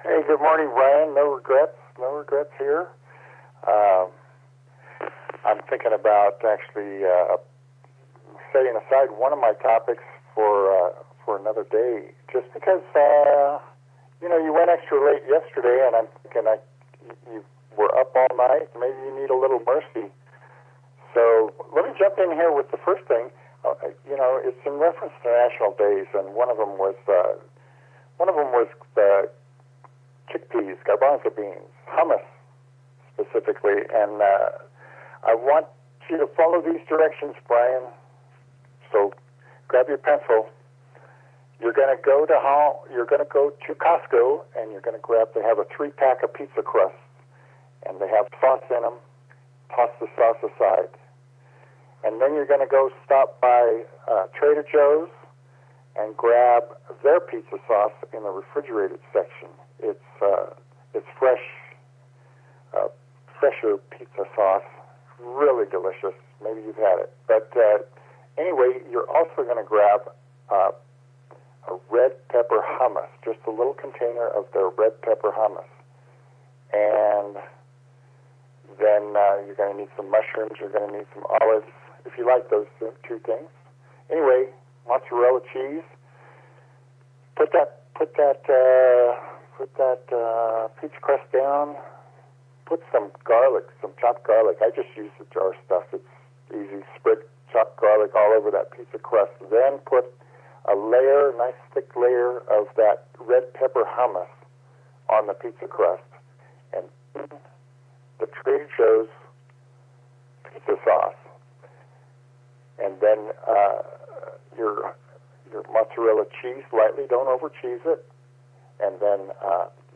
Hey, good morning, Brian. No regrets here. I'm thinking about actually setting aside one of my topics for another day, just because you went extra late yesterday, and I'm thinking you were up all night. Maybe you need a little mercy. So let me jump in here with the first thing. It's in reference to national days, and one of them was the chickpeas, garbanzo beans, hummus specifically, and I want you to follow these directions, Brian. So grab your pencil. You're going to go to Costco, and you're going to grab. They have a 3-pack of pizza crust, and they have sauce in them. Toss the sauce aside, and then you're going to go stop by Trader Joe's and grab their pizza sauce in the refrigerated section. It's fresher pizza sauce, really delicious. Maybe you've had it, but anyway, you're also going to grab a red pepper hummus, just a little container of their red pepper hummus, and then you're going to need some mushrooms. You're going to need some olives, if you like those two things. Anyway, mozzarella cheese. Put that pizza crust down. Put some garlic, some chopped garlic. I just use the jar stuff. It's easy. Spread chopped garlic all over that pizza crust. Then put a layer, nice thick layer of that red pepper hummus on the pizza crust, and the Trader Joe's pizza sauce, and then your mozzarella cheese lightly. Don't over cheese it, and then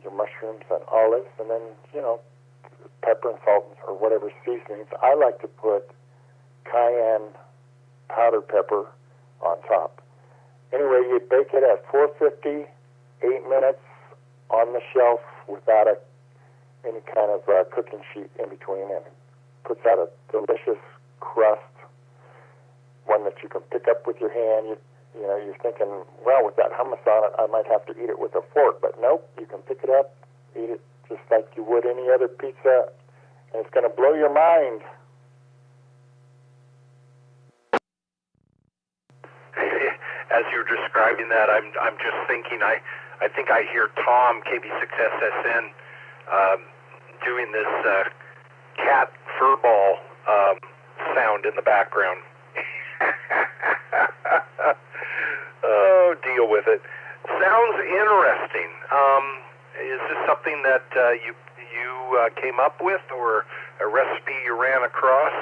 your mushrooms and olives, and then pepper and salt or whatever seasonings. I like to put cayenne powdered pepper on top. Anyway, you bake it at 450, 8 minutes on the shelf without any kind of cooking sheet in between, and puts out a delicious crust, one that you can pick up with your hand. You're thinking, well, with that hummus on it, I might have to eat it with a fork, but nope, you can pick it up, eat it just like you would any other pizza, and it's going to blow your mind. As you're describing that, I'm just thinking, I think I hear Tom, KB6SSN, doing this cat furball sound in the background. Oh, deal with it. Sounds interesting. Is this something that you came up with, or a recipe you ran across?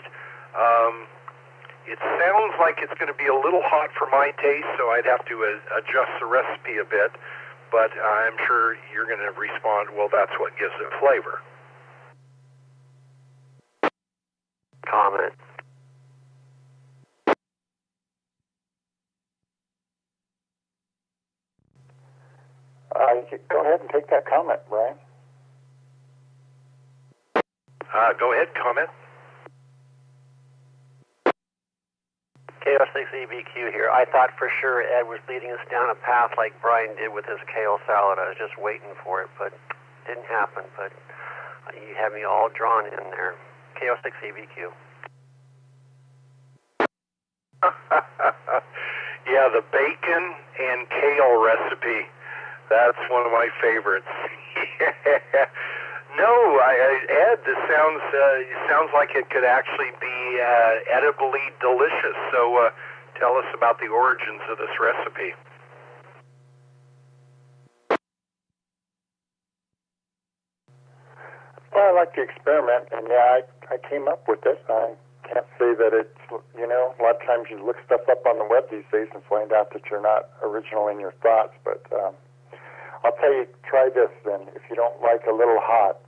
It sounds like it's going to be a little hot for my taste, so I'd have to adjust the recipe a bit, but I'm sure you're going to respond, well, that's what gives it flavor. Comment. Go ahead and take that comment, Brian. Go ahead, comment. KO6EBQ here. I thought for sure Ed was leading us down a path like Brian did with his kale salad. I was just waiting for it, but it didn't happen. But you had me all drawn in there. KO6EBQ. Yeah, the bacon and kale recipe. That's one of my favorites. No, Ed, this sounds like it could actually be edibly delicious. So tell us about the origins of this recipe. Well, I like to experiment, and yeah, I came up with it. I can't say that it's, you know, a lot of times you look stuff up on the web these days and find out that you're not original in your thoughts, but I'll tell you, try this then. If you don't like a little hot,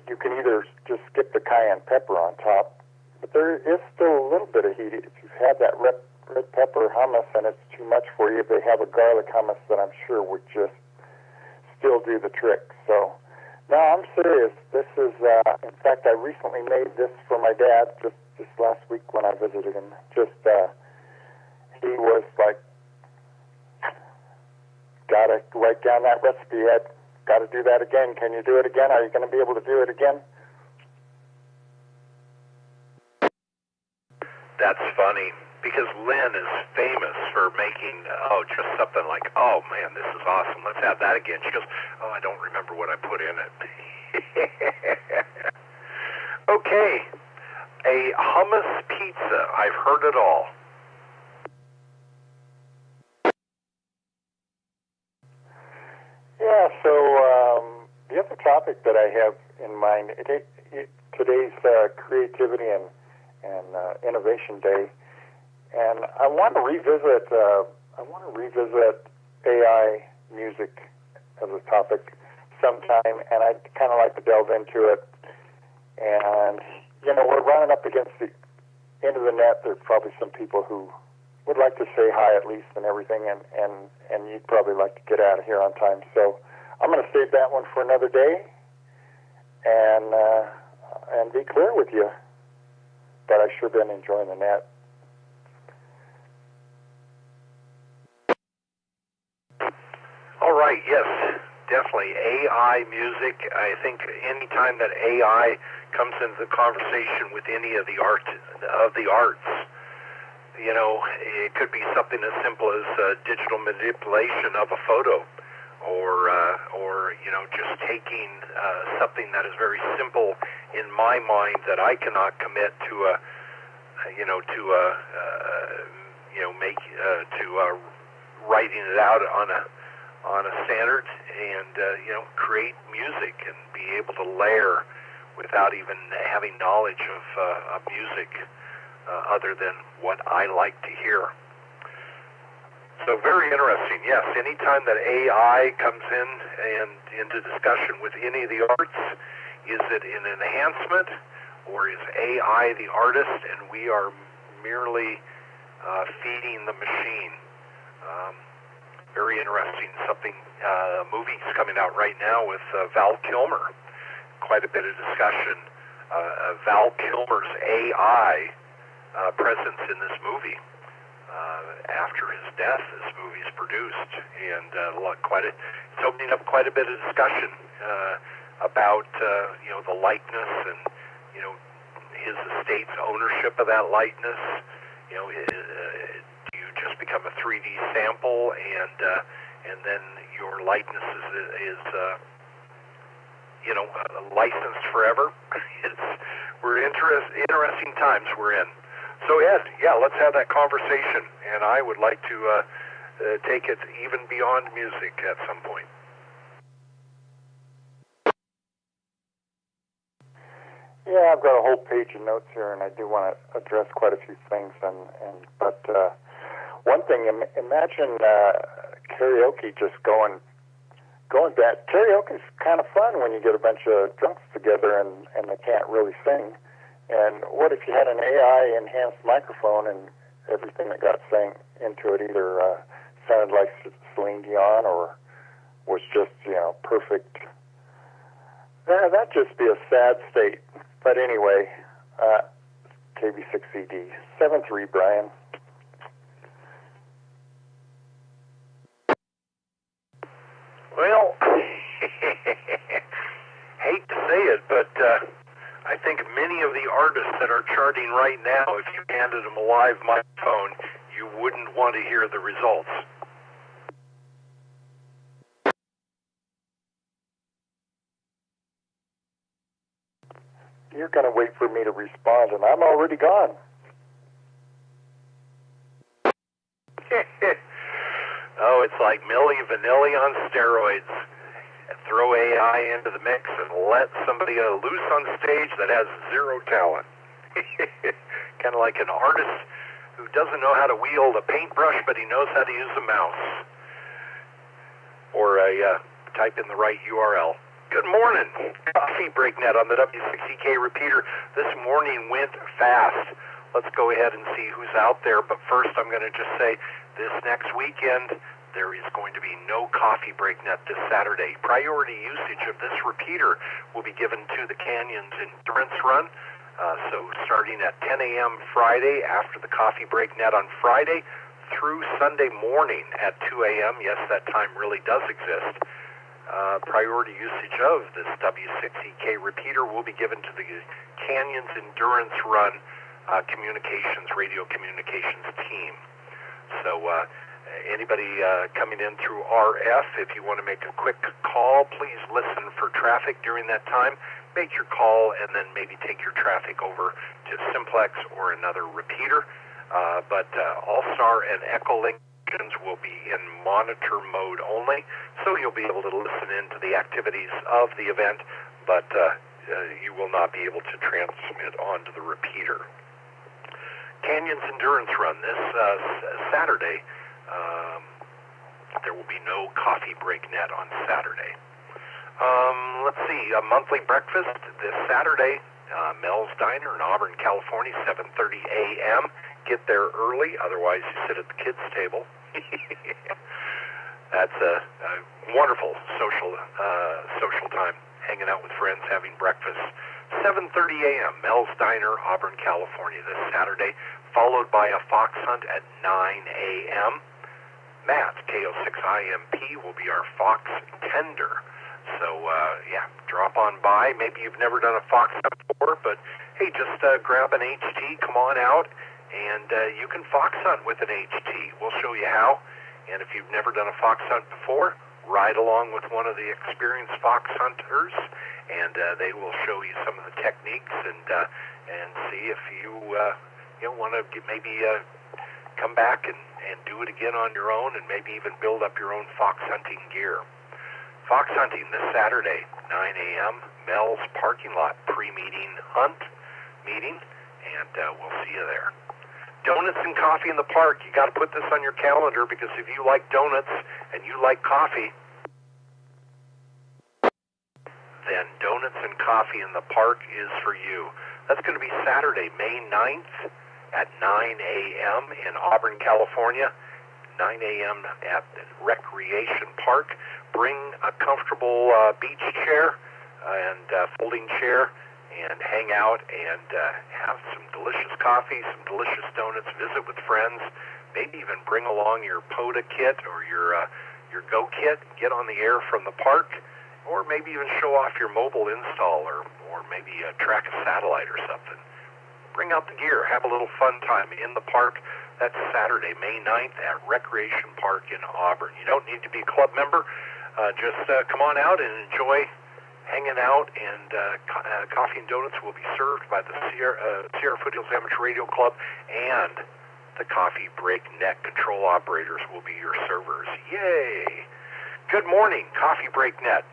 you can either just skip the cayenne pepper on top, but there is still a little bit of heat. If you've had that red pepper hummus and it's too much for you, they have a garlic hummus that I'm sure would just still do the trick. So, no, I'm serious. This is, in fact, I recently made this for my dad just last week when I visited him. He was like, gotta write down that recipe, Ed. Gotta do that again. Can you do it again? Are you going to be able to do it again? That's funny, because Lynn is famous for making, just something like, oh man, this is awesome, let's have that again. She goes, oh, I don't remember what I put in it. Okay, a hummus pizza, I've heard it all. Yeah, so the other topic that I have in mind, today's Creativity and Innovation Day, and I want to revisit AI music as a topic sometime, and I'd kind of like to delve into it. And you know, we're running up against the end of the net. There's probably some people who would like to say hi at least and everything, and you'd probably like to get out of here on time. So I'm going to save that one for another day, and be clear with you. But I've sure been enjoying the net. All right, yes, definitely. AI music, I think anytime that AI comes into the conversation with any of the arts, you know, it could be something as simple as digital manipulation of a photo, or you know, just taking something that is very simple in my mind that I cannot commit to writing it out on a standard, and you know, create music and be able to layer without even having knowledge of music other than what I like to hear. So very interesting. Yes, anytime that AI comes in and into discussion with any of the arts, is it an enhancement or is AI the artist and we are merely feeding the machine? Very interesting. Something, movies coming out right now with Val Kilmer. Quite a bit of discussion. Val Kilmer's AI presence in this movie. After his death, this movie is produced, and it's opening up quite a bit of discussion about you know, the likeness and you know, his estate's ownership of that likeness. You know, do you just become a 3D sample, and then your likeness is you know, licensed forever? We're interesting times we're in. So Ed, yeah, let's have that conversation, and I would like to take it even beyond music at some point. Yeah, I've got a whole page of notes here, and I do want to address quite a few things. But one thing, imagine karaoke just going bad. Karaoke's kind of fun when you get a bunch of drunks together and they can't really sing. And what if you had an AI-enhanced microphone and everything that got sang into it either sounded like Celine Dion or was just, you know, perfect? That'd just be a sad state. But anyway, KB6ED, 7-3, Brian. Well, hate to say it, but I think many of the artists that are charting right now, if you handed them a live microphone, you wouldn't want to hear the results. You're going to wait for me to respond, and I'm already gone. Oh, it's like Milli Vanilli on steroids. throw AI into the mix and let somebody loose on stage that has zero talent. Kind of like an artist who doesn't know how to wield a paintbrush, but he knows how to use a mouse. Or type in the right URL. Good morning. Coffee Break Net on the W6EK Repeater. This morning went fast. Let's go ahead and see who's out there. But first, I'm going to just say this next weekend, there is going to be no Coffee Break Net this Saturday. Priority usage of this repeater will be given to the Canyons Endurance Run. So starting at 10 a.m. Friday after the Coffee Break Net on Friday through Sunday morning at 2 a.m. Yes, that time really does exist. Priority usage of this W6EK repeater will be given to the Canyons Endurance Run radio communications team. So anybody coming in through RF, if you want to make a quick call, please listen for traffic during that time. Make your call and then maybe take your traffic over to Simplex or another repeater. But AllStar and Echolink will be in monitor mode only, so you'll be able to listen into the activities of the event, but you will not be able to transmit onto the repeater. Canyons Endurance Run this Saturday. There will be no Coffee Break Net on Saturday. Let's see, a monthly breakfast this Saturday. Mel's Diner in Auburn, California, 7:30 a.m. Get there early, otherwise you sit at the kids' table. That's a wonderful social time, hanging out with friends, having breakfast. 7:30 a.m. Mel's Diner, Auburn, California, this Saturday, followed by a fox hunt at 9 a.m. Matt, KO6IMP, will be our fox tender. So, drop on by. Maybe you've never done a fox hunt before, but hey, just grab an HT, come on out, and you can fox hunt with an HT. We'll show you how. And if you've never done a fox hunt before, ride along with one of the experienced fox hunters, and they will show you some of the techniques and see if you want to maybe come back and do it again on your own, and maybe even build up your own fox hunting gear. Fox hunting this Saturday, 9 a.m., Mel's parking lot pre-meeting hunt meeting, and we'll see you there. Donuts and coffee in the park. You got to put this on your calendar, because if you like donuts and you like coffee, then donuts and coffee in the park is for you. That's going to be Saturday, May 9th at 9 a.m. in Auburn, California. 9 a.m. at the Recreation Park. Bring a comfortable beach chair and folding chair and hang out and have some delicious coffee, some delicious donuts, visit with friends, maybe even bring along your POTA kit or your Go kit, get on the air from the park, or maybe even show off your mobile install or maybe track a satellite or something. Bring out the gear, have a little fun time in the park. That's Saturday, May 9th at Recreation Park in Auburn. You don't need to be a club member. Just come on out and enjoy hanging out, and coffee and donuts will be served by the Sierra Foothills Amateur Radio Club, and the Coffee Break Net control operators will be your servers. Yay! Good morning, Coffee Break Net,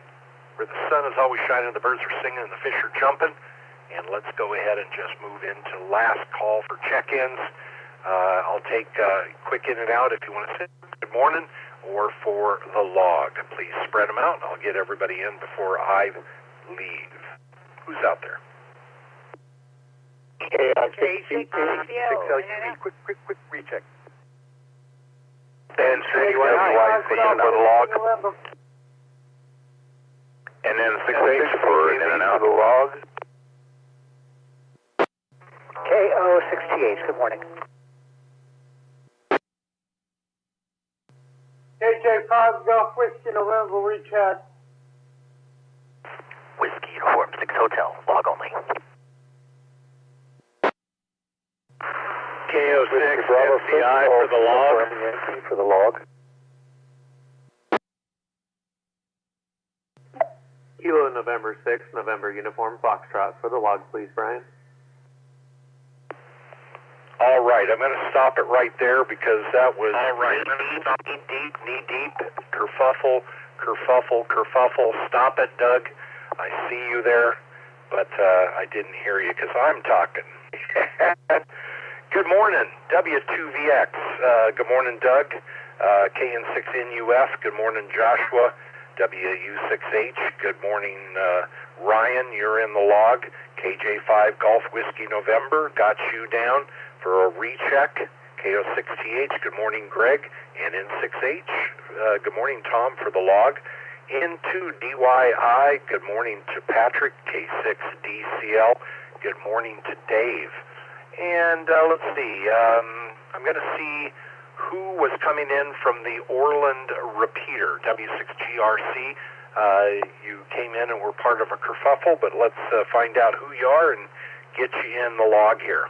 where the sun is always shining, the birds are singing, and the fish are jumping. And let's go ahead and just move into last call for check-ins. I'll take quick in and out if you want to say good morning, or for the log. Please spread them out, and I'll get everybody in before I leave. Who's out there? KC6LUV, quick recheck. And YC for the log. And then 6H for in and out of the log. KO6TH, good morning. KJ5 Golf Whiskey November, recheck. Whiskey Uniform 6 Hotel, log only. KO6 FBI for the log. For the log. Kilo November 6, November Uniform Foxtrot for the log, please, Brian. All right, I'm going to stop it right there because that was knee deep kerfuffle Kerfuffle. Stop it, Doug. I see you there, but I didn't hear you because I'm talking. Good morning, W2VX. Good morning, Doug. KN6NUF. Good morning, Joshua. WU6H. Good morning, Ryan. You're in the log. KJ5 Golf Whiskey November. Got you down for a recheck. KO6TH. Good morning, Greg. NN6H. Good morning, Tom, for the log. N2DYI. Good morning to Patrick. K6DCL. Good morning to Dave. And let's see. I'm going to see who was coming in from the Orland Repeater, W6GRC. You came in and were part of a kerfuffle, but let's find out who you are and get you in the log here.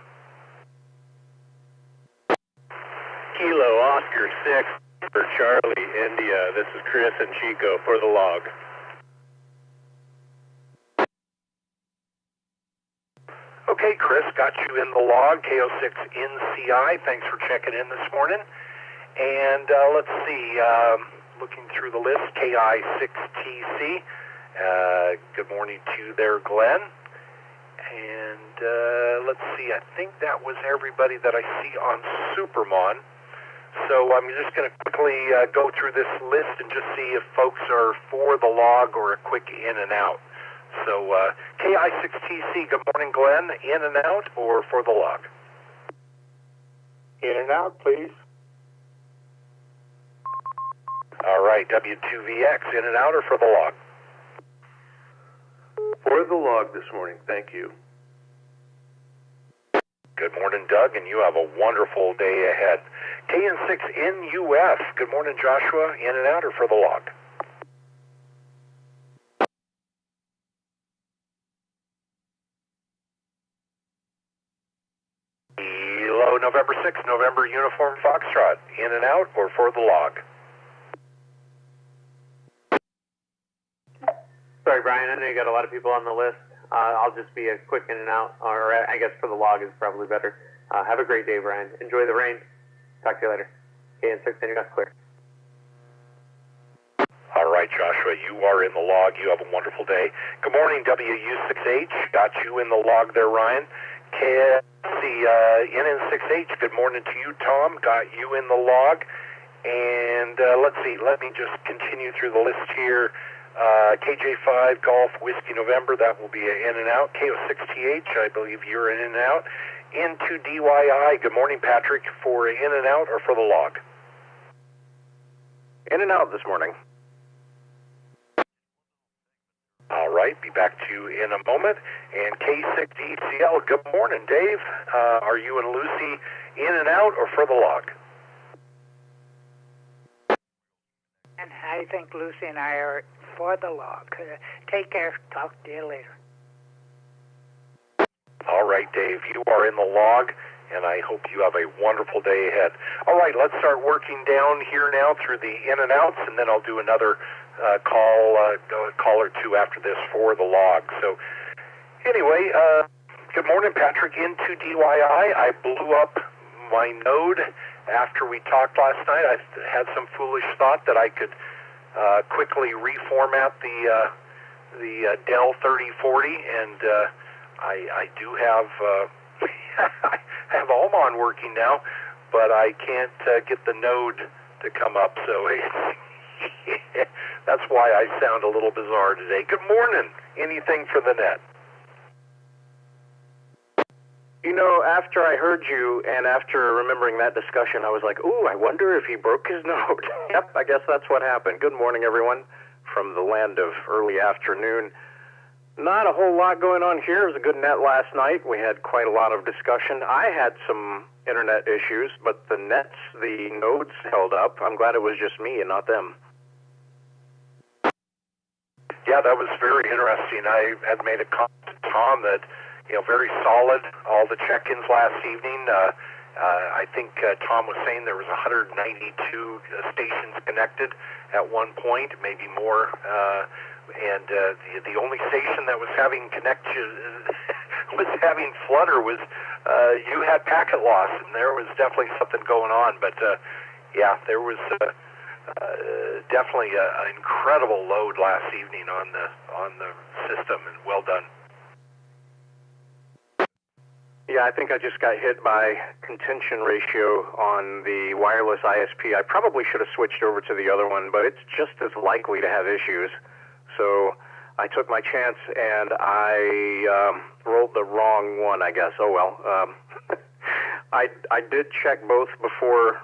Kilo Oscar 6 for Charlie, India. This is Chris and Chico for the log. Okay, Chris, got you in the log, KO6NCI. Thanks for checking in this morning. And let's see, looking through the list, KI6TC. Good morning to you there, Glenn. And let's see, I think that was everybody that I see on Supermon. So I'm just going to quickly go through this list and just see if folks are for the log or a quick in and out. So KI6TC, good morning, Glenn. In and out or for the log? In and out, please. All right, W2VX, in and out or for the log? For the log this morning, thank you. Good morning, Doug, and you have a wonderful day ahead. KN6NUF, good morning, Joshua. In and out or for the log? Hello, November 6th, November Uniform Foxtrot. In and out or for the log? Sorry, Brian, I know you got a lot of people on the list. I'll just be a quick in and out, or I guess for the log is probably better. Have a great day, Brian. Enjoy the rain. Talk to you later. KN6NUF clear. All right, Joshua, you are in the log. You have a wonderful day. Good morning, WU6H. Got you in the log there, Ryan. NN6H, good morning to you, Tom. Got you in the log. And let's see, let me just continue through the list here. KJ5 Golf Whiskey November, that will be an in and out. KO6TH, I believe you're in and out. N2DYI, good morning, Patrick, for in and out or for the log? In and out this morning. All right, be back to you in a moment. And K6DCL, good morning, Dave. Are you and Lucy in and out or for the log? And I think Lucy and I are for the log. Take care. Talk to you later. All right, Dave, you are in the log, and I hope you have a wonderful day ahead. All right, let's start working down here now through the in and outs, and then I'll do another call or two after this for the log. So anyway, good morning, Patrick. N2DYI. I blew up my node after we talked last night. I had some foolish thought that I could quickly reformat the Dell 3040, and I do have I have Oman working now, but I can't get the node to come up. So that's why I sound a little bizarre today. Good morning. Anything for the net? You know, after I heard you and after remembering that discussion, I was like, ooh, I wonder if he broke his node. Yep, I guess that's what happened. Good morning, everyone, from the land of early afternoon. Not a whole lot going on here. It was a good net last night. We had quite a lot of discussion. I had some internet issues, but the nodes held up. I'm glad it was just me and not them. Yeah, that was very interesting. I had made a comment to Tom that, very solid, all the check-ins last evening. I think Tom was saying there was 192 stations connected at one point, maybe more. And the only station that was having was having flutter was you had packet loss, and there was definitely something going on. But yeah, there was definitely an incredible load last evening on the system, and well done. Yeah, I think I just got hit by contention ratio on the wireless ISP. I probably should have switched over to the other one, but it's just as likely to have issues. So I took my chance and I rolled the wrong one, I guess. Oh well. I did check both before,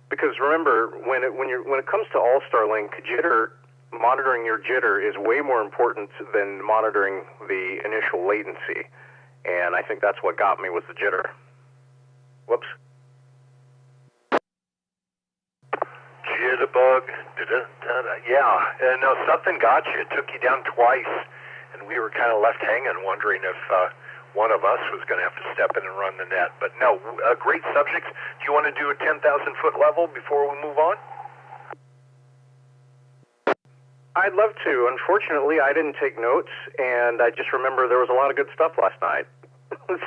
because remember, when it comes to AllStarLink, jitter, monitoring your jitter is way more important than monitoring the initial latency. And I think that's what got me was the jitter. Whoops. Jitterbug. Yeah. No, something got you. It took you down twice, and we were kind of left hanging, wondering if one of us was going to have to step in and run the net. But no, great subjects. Do you want to do a 10,000-foot level before we move on? I'd love to. Unfortunately, I didn't take notes, and I just remember there was a lot of good stuff last night.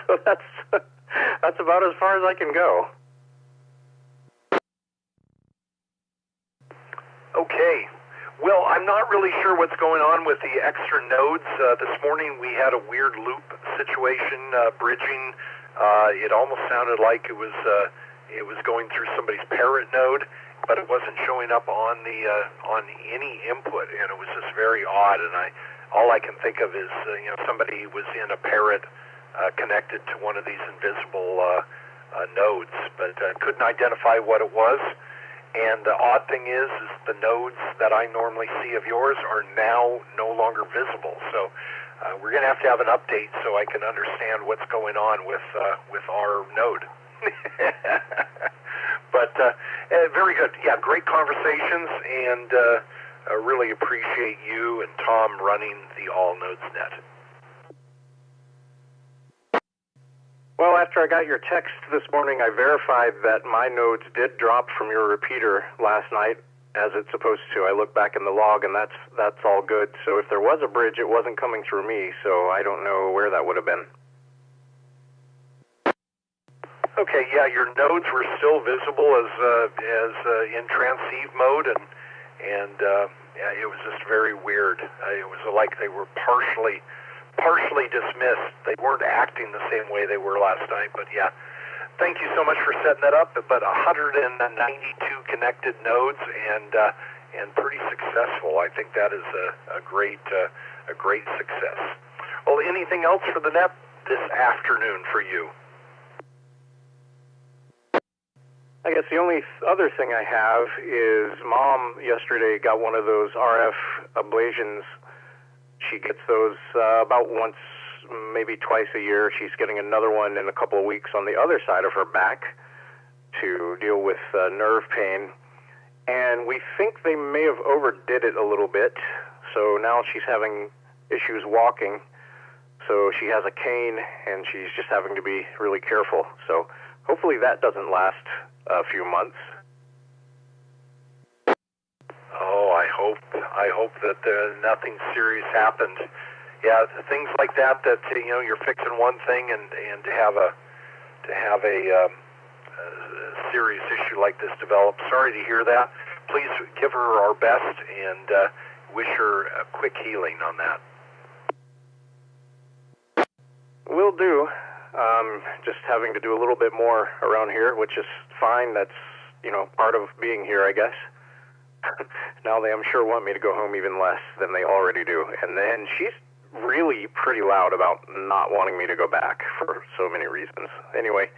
So that's about as far as I can go. Okay. Well, I'm not really sure what's going on with the extra nodes. This morning we had a weird loop situation, bridging. It almost sounded like it was going through somebody's parrot node, but it wasn't showing up on any input, and it was just very odd. And all I can think of is somebody was in a parrot connected to one of these invisible nodes, but couldn't identify what it was. And the odd thing is the nodes that I normally see of yours are now no longer visible. So we're going to have an update so I can understand what's going on with our node. But very good. Yeah, great conversations, and I really appreciate you and Tom running the All Nodes Net. Well, after I got your text this morning, I verified that my nodes did drop from your repeater last night, as it's supposed to. I looked back in the log, and that's all good. So if there was a bridge, it wasn't coming through me, so I don't know where that would have been. Okay, yeah, your nodes were still visible as in transceive mode, and yeah, it was just very weird. It was like they were partially dismissed. They weren't acting the same way they were last night, but yeah. Thank you so much for setting that up. But 192 connected nodes and pretty successful. I think that is a great success. Well, anything else for the net this afternoon for you? I guess the only other thing I have is Mom yesterday got one of those RF ablations. She gets those about once, maybe twice a year. She's getting another one in a couple of weeks on the other side of her back to deal with nerve pain. And we think they may have overdid it a little bit. So now she's having issues walking. So she has a cane, and she's just having to be really careful. So hopefully that doesn't last a few months. Oh, I hope that nothing serious happened. Yeah, things like that you're fixing one thing and to have a serious issue like this develop. Sorry to hear that. Please give her our best and wish her a quick healing on that. Will do. Just having to do a little bit more around here, which is fine. That's, part of being here, I guess. Now they, I'm sure, want me to go home even less than they already do. And then she's really pretty loud about not wanting me to go back for so many reasons. Anyway,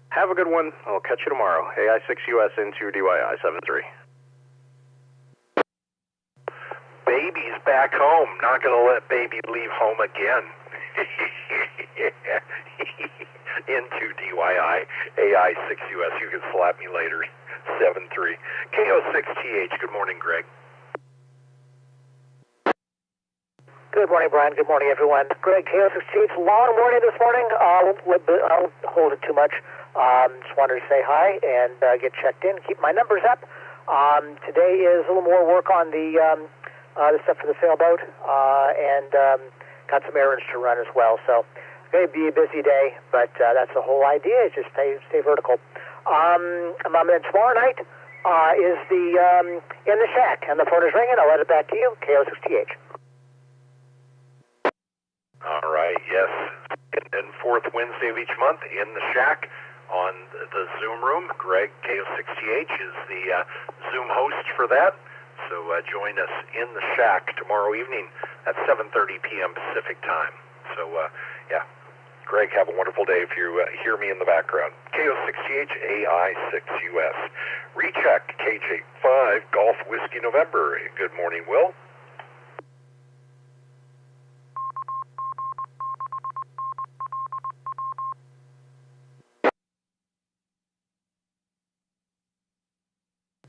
have a good one. I'll catch you tomorrow. AI6US into DYI73. Baby's back home. Not going to let baby leave home again. Into DYI, AI6US. You can slap me later. 7-3. KO6TH. Good morning, Greg. Good morning, Brian. Good morning, everyone. Greg, KO6TH. Long morning this morning. I won't hold it too much. Just wanted to say hi and get checked in. Keep my numbers up. Today is a little more work on the stuff for the sailboat, and got some errands to run as well. So it's going to be a busy day, but that's the whole idea, is just stay vertical. And then tomorrow night, is the in the shack, and the phone is ringing. I'll let it back to you, KO6TH. All right, yes. And fourth Wednesday of each month in the shack on the Zoom room. Greg, KO6TH, is the Zoom host for that. So join us in the shack tomorrow evening at 7:30 p.m. Pacific time. So, yeah, Greg, have a wonderful day if you hear me in the background. KO6TH, AI6US. Recheck, KJ5, Golf Whiskey November. Good morning, Will.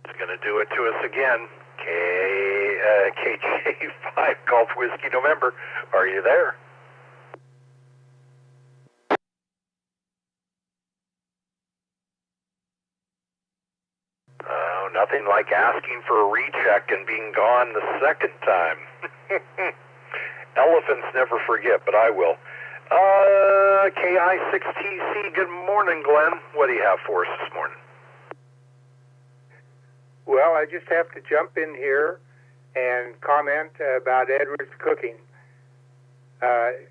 It's going to do it to us again. KJ5 Golf Whiskey November. Are you there? Oh, nothing like asking for a recheck and being gone the second time. Elephants never forget, but I will. KI6TC, good morning, Glenn. What do you have for us this morning? Well, I just have to jump in here and comment about Edward's cooking.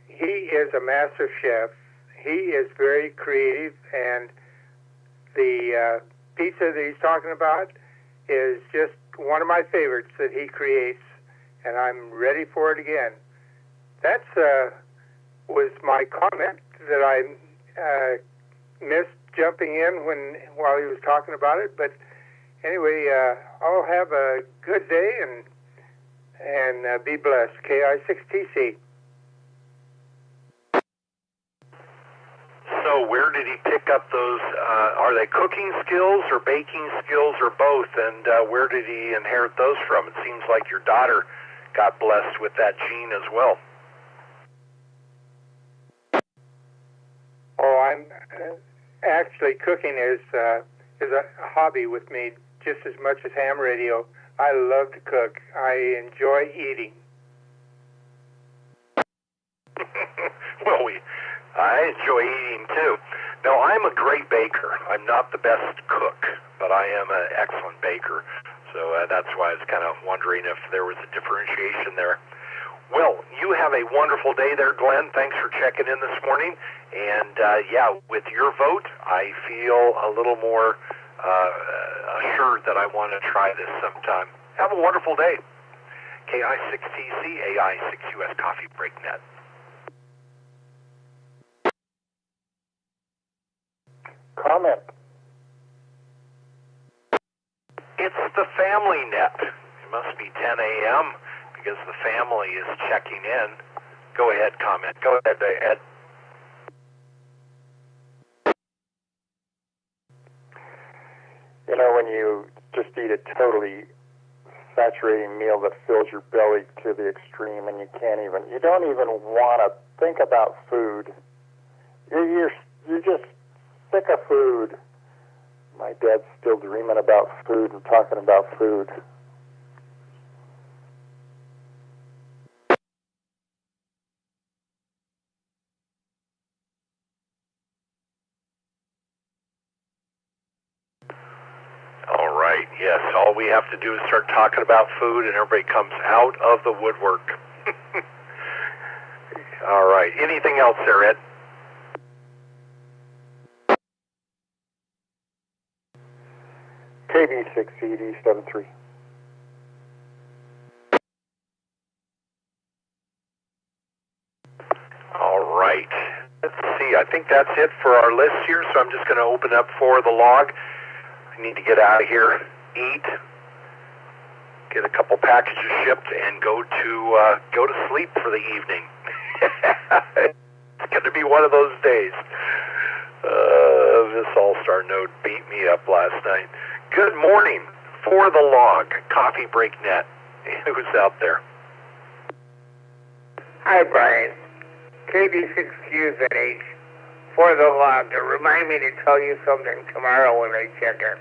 He is a master chef. He is very creative, and the pizza that he's talking about is just one of my favorites that he creates, and I'm ready for it again. That was my comment that I missed jumping in while he was talking about it, but anyway, I'll have a good day and be blessed. KI6TC. So where did he pick up those, are they cooking skills or baking skills or both, and where did he inherit those from? It seems like your daughter got blessed with that gene as well. Oh, I'm actually cooking is a hobby with me just as much as ham radio. I love to cook. I enjoy eating. Well, I enjoy eating too. Now, I'm a great baker. I'm not the best cook, but I am an excellent baker. So that's why I was kind of wondering if there was a differentiation there. Well, you have a wonderful day there, Glenn. Thanks for checking in this morning. And, yeah, with your vote, I feel a little more assured that I want to try this sometime. Have a wonderful day. KI6TC, AI6US Coffee Break Net. Comment. It's the family net. It must be 10 a.m. because the family is checking in. Go ahead, comment. Go ahead, Ed. You know, when you just eat a totally saturating meal that fills your belly to the extreme, and you don't even want to think about food. You're just sick of food. My dad's still dreaming about food and talking about food. All right, yes, all we have to do is start talking about food and everybody comes out of the woodwork. All right, anything else there, Ed? KB6ED73. All right. Let's see. I think that's it for our list here, so I'm just going to open up for the log. I need to get out of here, eat, get a couple packages shipped, and go to sleep for the evening. It's going to be one of those days. This All-Star node beat me up last night. Good morning. For the log, Coffee Break Net. Who's out there? Hi, Brian. KB6QZH. For the log, to remind me to tell you something tomorrow when I check in.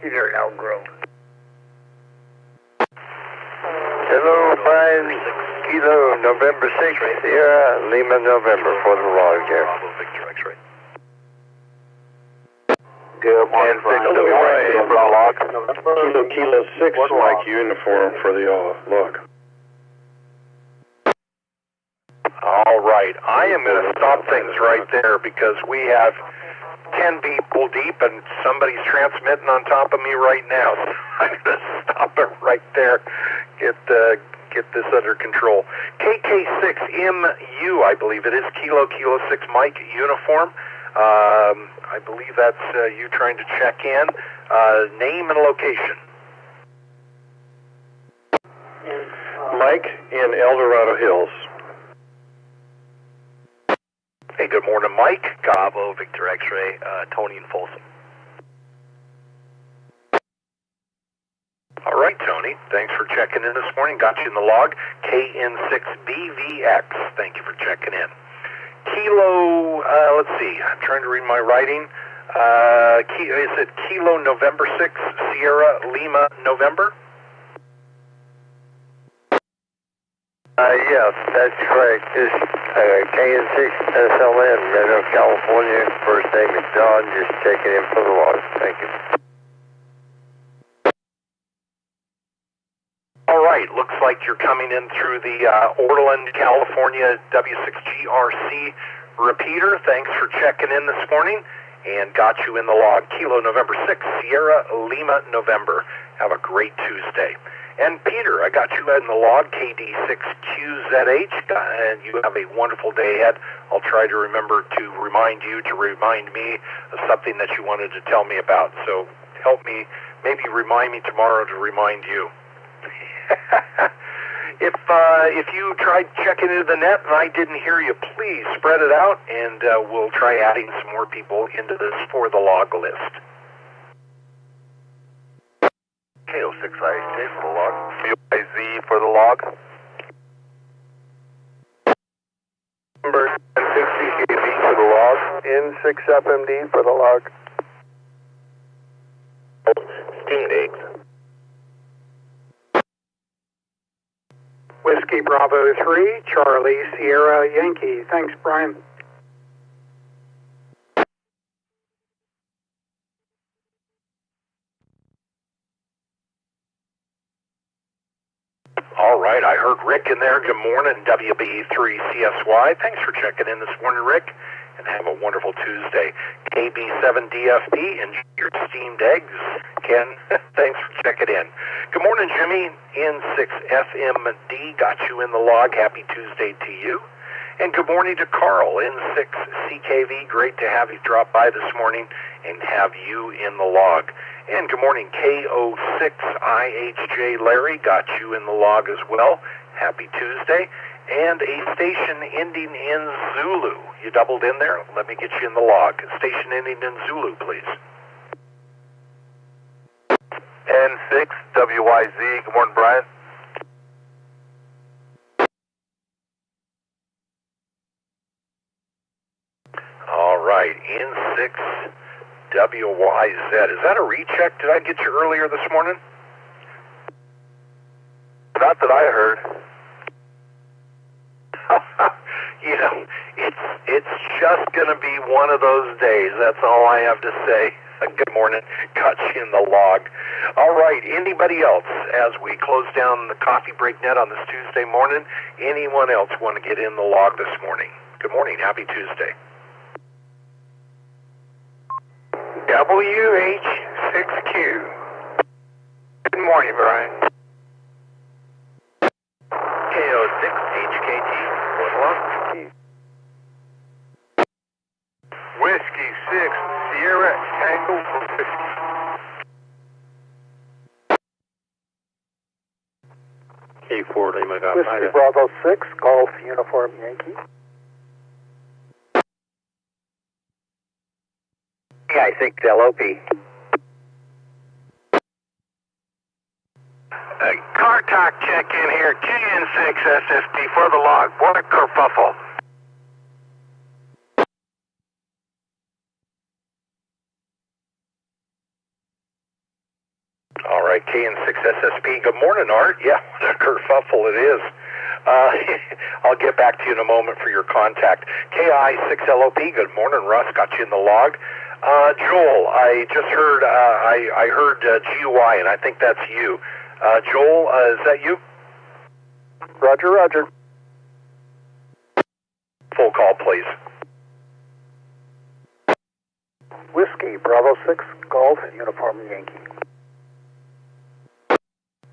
Peter Elk Grove. Hello, Brian. Kilo, November 6th, Sierra, Lima, November for the log here. Good morning, Brian. Kilo 6, Mike uniform for the log. All right, I am going to stop things right there because we have 10 people deep and somebody's transmitting on top of me right now. So I'm going to stop it right there. Get this under control. KK6MU, I believe it is, Kilo 6 Mike uniform. I believe that's you trying to check in. Name and location. Mike in El Dorado Hills. Hey, good morning, Mike. Bravo, Victor X-Ray, Tony in Folsom. All right, Tony. Thanks for checking in this morning. Got you in the log. KN6BVX. Thank you for checking in. Kilo, let's see. I'm trying to read my writing. Is it Kilo November 6, Sierra Lima November? Yes, that's correct. This KN6SLN, Meadow, California. First name is John. Just checking in for the log. Thank you. All right. Looks like you're coming in through the Orland, California W6GRC repeater. Thanks for checking in this morning and got you in the log. Kilo November 6, Sierra Lima November. Have a great Tuesday. And Peter, I got you in the log, KD6QZH, and you have a wonderful day ahead. I'll try to remember to remind you to remind me of something that you wanted to tell me about. So help me, maybe remind me tomorrow to remind you. If you tried checking into the net and I didn't hear you, please spread it out, and we'll try adding some more people into this for the log list. KO6IJ for the log. VYZ for the log. Number 6EKV for the log. N6FMD for the log. Steamed eggs. Whiskey Bravo 3, Charlie Sierra Yankee. Thanks, Brian. All right, I heard Rick in there. Good morning, WB3CSY. Thanks for checking in this morning, Rick, and have a wonderful Tuesday. KB7DFP and your steamed eggs. Ken, thanks for checking in. Good morning, Jimmy. N6FMD got you in the log. Happy Tuesday to you. And good morning to Carl, N6CKV. Great to have you drop by this morning and have you in the log. And good morning, KO6IHJ Larry. Got you in the log as well. Happy Tuesday. And a station ending in Zulu. You doubled in there? Let me get you in the log. Station ending in Zulu, please. N6WYZ. Good morning, Brian. All right, N6WYZ. Is that a recheck? Did I get you earlier this morning? Not that I heard. You know, it's just going to be one of those days. That's all I have to say. Good morning. Got you in the log. All right, anybody else, as we close down the Coffee Break Net on this Tuesday morning, anyone else want to get in the log this morning? Good morning. Happy Tuesday. WH6Q. Good morning, Brian. KO6HKT. Whiskey 6 Sierra Tango for Whiskey. K4 Lima got Whiskey Bravo 6, Golf Uniform Yankee. LOP. Car talk check in here. KN6SSP for the log. What a kerfuffle. All right, KN6SSP. Good morning, Art. Yeah, what a kerfuffle it is. I'll get back to you in a moment for your contact. KI6LOP. Good morning, Russ. Got you in the log. Joel, I just heard, I heard GUI, and I think that's you. Joel, is that you? Roger, roger. Full call, please. Whiskey, Bravo 6, Golf, Uniform Yankee.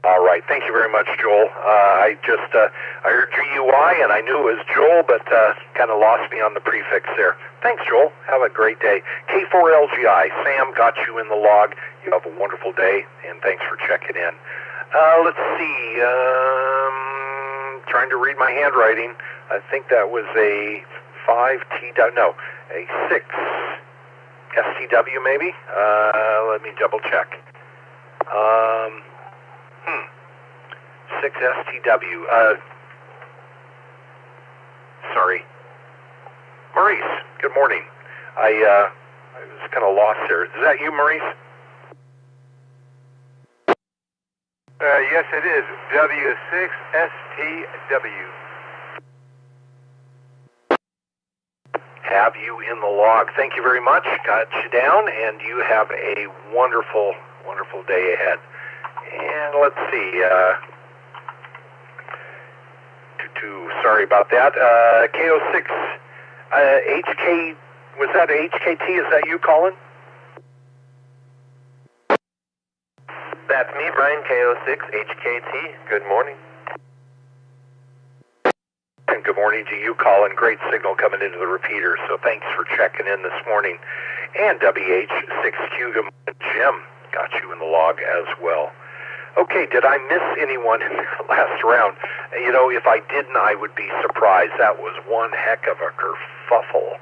All right, thank you very much, Joel. I heard GUI, and I knew it was Joel, but kind of lost me on the prefix there. Thanks, Joel. Have a great day. K4LGI, Sam got you in the log. You have a wonderful day, and thanks for checking in. Let's see. Trying to read my handwriting. I think that was a 5T, no, a 6 STW maybe. Let me double check. 6 STW. Sorry. Maurice, good morning. I was kind of lost there. Is that you, Maurice? Yes, it is. W6STW. Have you in the log. Thank you very much. Got you down, and you have a wonderful, wonderful day ahead. And let's see. Sorry about that. KO6 HK. Was that HKT? Is that you, Colin? That's me, Brian, KO6 HKT. Good morning. And good morning to you, Colin. Great signal coming into the repeater, so thanks for checking in this morning. And WH6Q, good morning, Jim. Got you in the log as well. Okay, did I miss anyone in the last round? You know, if I didn't, I would be surprised. That was one heck of a kerfuffle.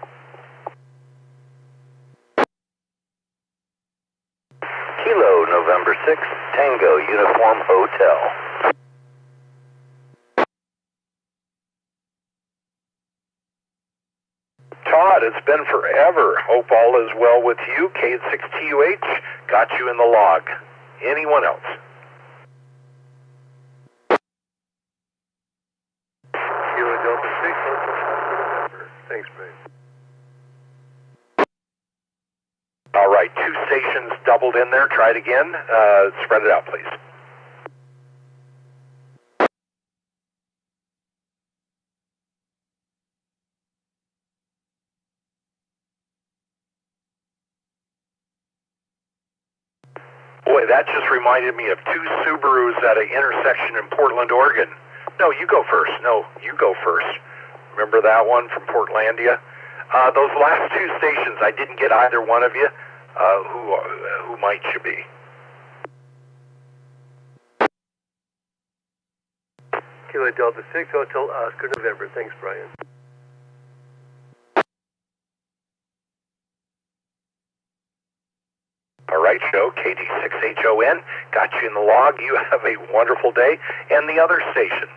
Kilo, November 6, Tango, Uniform Hotel. Todd, it's been forever. Hope all is well with you. K6TUH, got you in the log. Anyone else? Kilo Delta 6, November. Thanks, Brian. All right, 2 stations doubled in there. Try it again. Spread it out, please. Boy, that just reminded me of 2 Subarus at an intersection in Portland, Oregon. No, you go first. No, you go first. Remember that one from Portlandia? Those last 2 stations, I didn't get either one of you. Who might you be? Kilo Delta 6, Hotel Oscar, November. Thanks, Brian. All right, show, KD6HON, got you in the log. You have a wonderful day. And the other station.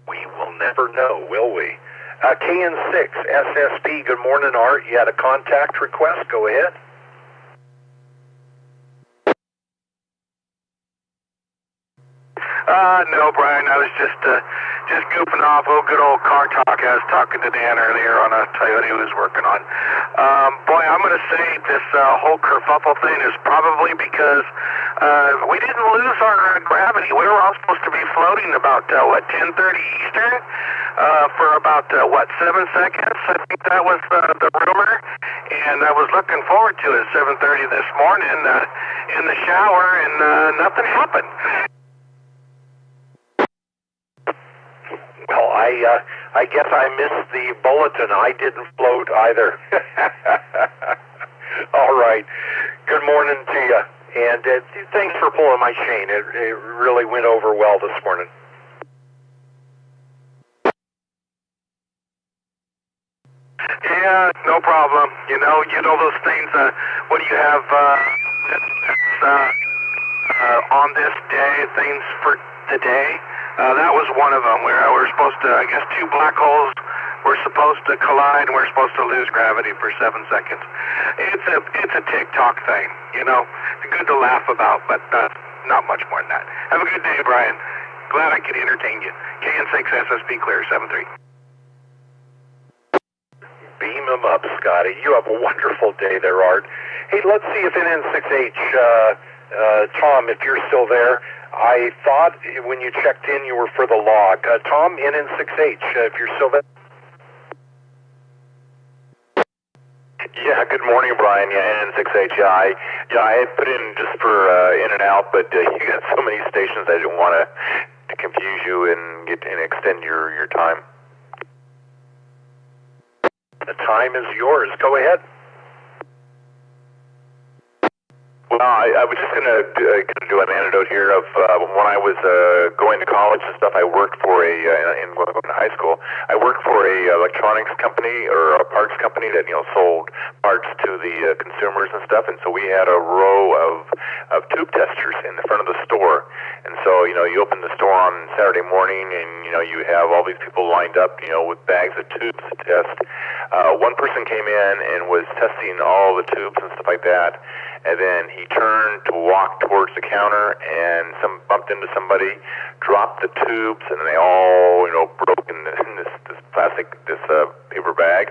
We will never know, will we? KN6, SSP, good morning, Art. You had a contact request. Go ahead. No, Brian, I was just goofing off. Oh, good old car talk. I was talking to Dan earlier on a Toyota he was working on. Boy, I'm going to say this whole kerfuffle thing is probably because we didn't lose our gravity. We were all supposed to be floating about, 10:30 Eastern for about, 7 seconds? I think that was the rumor. And I was looking forward to it at 7:30 this morning in the shower, and nothing happened. Well, I guess I missed the bulletin. I didn't float either. All right. Good morning to you. And thanks for pulling my chain. It really went over well this morning. Yeah, no problem. You know those things. What do you have on this day? Things for today. That was one of them where we're supposed to, I guess, 2 black holes were supposed to collide and we're supposed to lose gravity for 7 seconds. It's a TikTok thing, It's good to laugh about, but not much more than that. Have a good day, Brian. Glad I could entertain you. KN6 SSB clear, 7-3. Beam him up, Scotty. You have a wonderful day there, Art. Hey, let's see if NN6H, Tom, if you're still there. I thought when you checked in you were for the log. Tom, NN6H, if you're still there. Yeah, good morning, Brian. Yeah, NN6H. I had put in just for in and out, but you got so many stations I didn't want to confuse you and extend your time. The time is yours. Go ahead. Well, I was just going to do an anecdote here of when I was going to college and stuff. I worked for in high school. I worked for a electronics company or a parts company that sold parts to the consumers and stuff. And so we had a row of tube testers in the front of the store. And so you open the store on Saturday morning, and you have all these people lined up, with bags of tubes to test. One person came in and was testing all the tubes and stuff like that. And then he turned to walk towards the counter, and bumped into somebody, dropped the tubes, and they all, broke in this plastic, paper bag.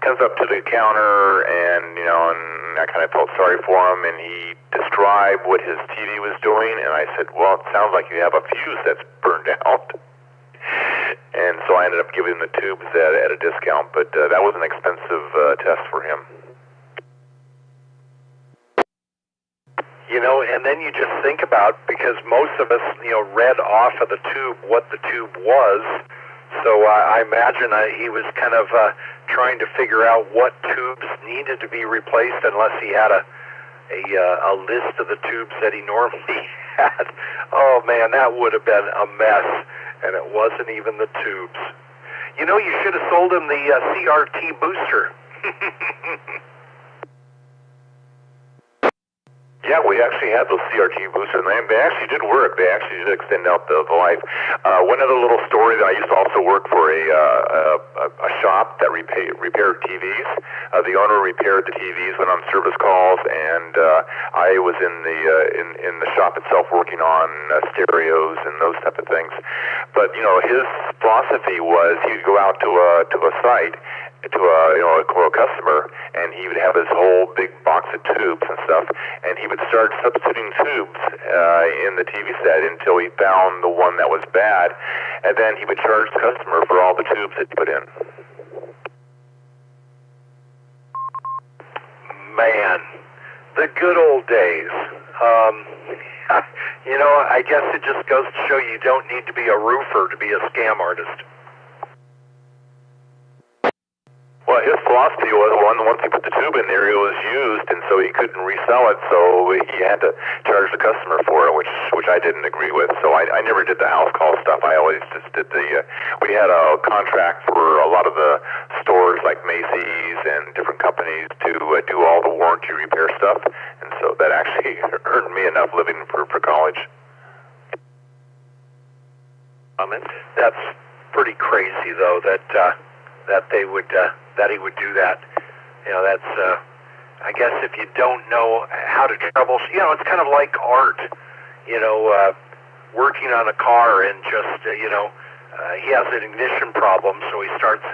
Comes up to the counter, and I kind of felt sorry for him, and he described what his TV was doing, and I said, well, it sounds like you have a fuse that's burned out. And so I ended up giving him the tubes at a discount, but that was an expensive test for him. And then you just think about, because most of us, read off of the tube what the tube was. So I imagine he was kind of trying to figure out what tubes needed to be replaced, unless he had a list of the tubes that he normally had. Oh man, that would have been a mess, and it wasn't even the tubes. You should have sold him the CRT booster. Yeah, we actually had those CRT boosters, and they actually did work. They actually did extend out the life. One other little story that I used to also work for a shop that repaired TVs. The owner repaired the TVs, went on service calls, and I was in the shop itself working on stereos and those type of things. But his philosophy was he'd go out to a site, to a customer, and he would have his whole big box of tubes and stuff, and he would start substituting tubes in the TV set until he found the one that was bad, and then he would charge the customer for all the tubes that he put in. Man, the good old days. I guess it just goes to show you don't need to be a roofer to be a scam artist. Well, his philosophy was once he put the tube in there, it was used, and so he couldn't resell it, so he had to charge the customer for it, which I didn't agree with. So I never did the house call stuff. I always just did we had a contract for a lot of the stores like Macy's and different companies to do all the warranty repair stuff, and so that actually earned me enough living for college. That's pretty crazy, though, that they would that he would do that. That's I guess if you don't know how to troubleshoot, it's kind of like Art, working on a car and just he has an ignition problem, so he starts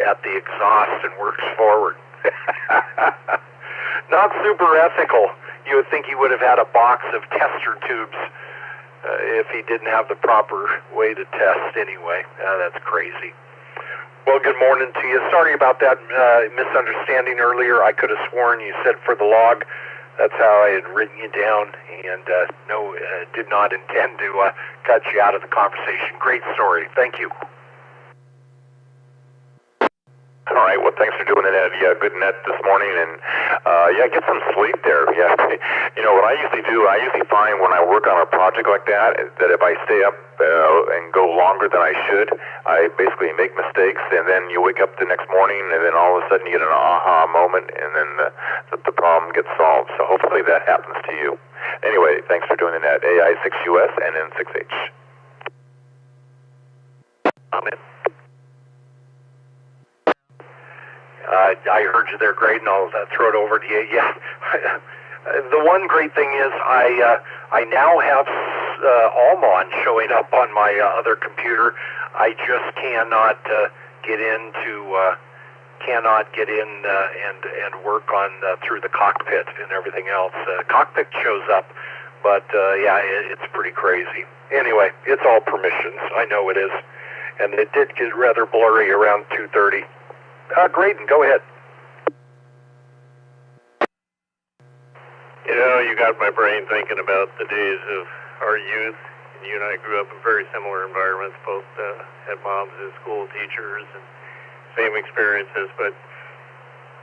at the exhaust and works forward. Not super ethical. You would think he would have had a box of tester tubes if he didn't have the proper way to test anyway. That's crazy. Well, good morning to you. Sorry about that misunderstanding earlier. I could have sworn you said for the log. That's how I had written you down, and did not intend to cut you out of the conversation. Great story. Thank you. All right, well, thanks for doing it, Ed. Yeah, good net this morning, and get some sleep there. Yeah, what I usually do, I usually find when I work on a project like that if I stay up and go longer than I should, I basically make mistakes, and then you wake up the next morning, and then all of a sudden you get an aha moment, and then the problem gets solved. So hopefully that happens to you. Anyway, thanks for doing the net. AI6US and N6H. Amen. I heard you there, great, and I'll throw it over to you. Yeah, the one great thing is I now have Almon showing up on my other computer. I just cannot get into and work on through the cockpit and everything else. Cockpit shows up, but it's pretty crazy. Anyway, it's all permissions. I know it is, and it did get rather blurry around 2:30. Graydon, go ahead. You know, you got my brain thinking about the days of our youth. And you and I grew up in very similar environments, both had moms as school teachers and same experiences. But,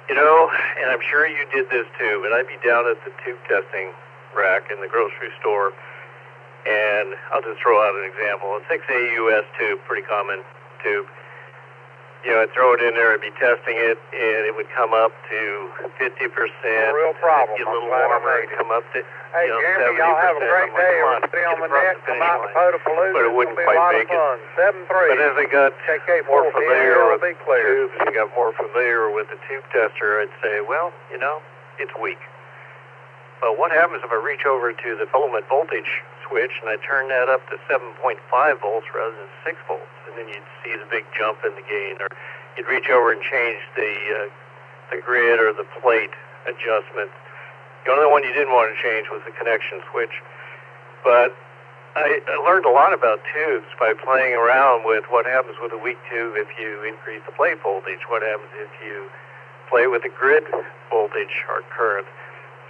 you know, and I'm sure you did this too, but I'd be down at the tube testing rack in the grocery store, and I'll just throw out an example. A 6A US tube, pretty common tube. You know, I'd throw it in there, I'd be testing it, and it would come up to 50%. A real problem. Get a little warmer, and come up to, hey, Gerry, y'all have a great day. Everybody on the net, come out to Potapalooza. But it wouldn't quite make it. 7-3. But as I got more familiar with tubes and got more familiar with the tube tester, I'd say, well, you know, it's weak. But what happens if I reach over to the filament voltage switch and I turn that up to 7.5 volts rather than 6 volts? And then you'd see the big jump in the gain. Or you'd reach over and change the grid or the plate adjustment. The only one you didn't want to change was the connection switch. But I learned a lot about tubes by playing around with what happens with a weak tube if you increase the plate voltage, what happens if you play with the grid voltage or current.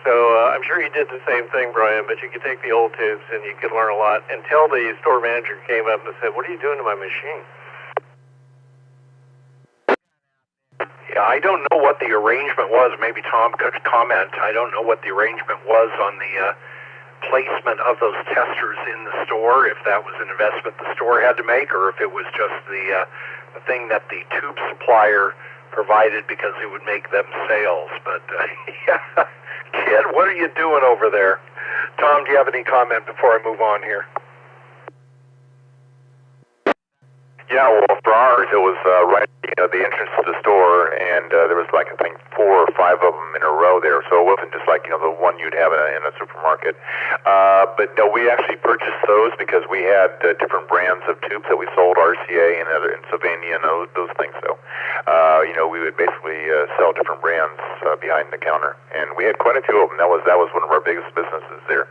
So I'm sure you did the same thing, Brian, but you could take the old tubes and you could learn a lot until the store manager came up and said, what are you doing to my machine? Yeah, I don't know what the arrangement was. Maybe Tom could comment. I don't know what the arrangement was on the placement of those testers in the store, if that was an investment the store had to make, or if it was just the thing that the tube supplier provided because it would make them sales. But, yeah. Kid, what are you doing over there? Tom, do you have any comment before I move on here? Yeah, well, for ours, it was right at the entrance to the store, and there was like, I think, 4 or 5 of them in a row there, so it wasn't just like, you know, the one you'd have in a supermarket. But no, we actually purchased those because we had different brands of tubes that we sold, RCA and other in Sylvania and those things. So, you know, we would basically sell different brands behind the counter, and we had quite a few of them. That was one of our biggest businesses there,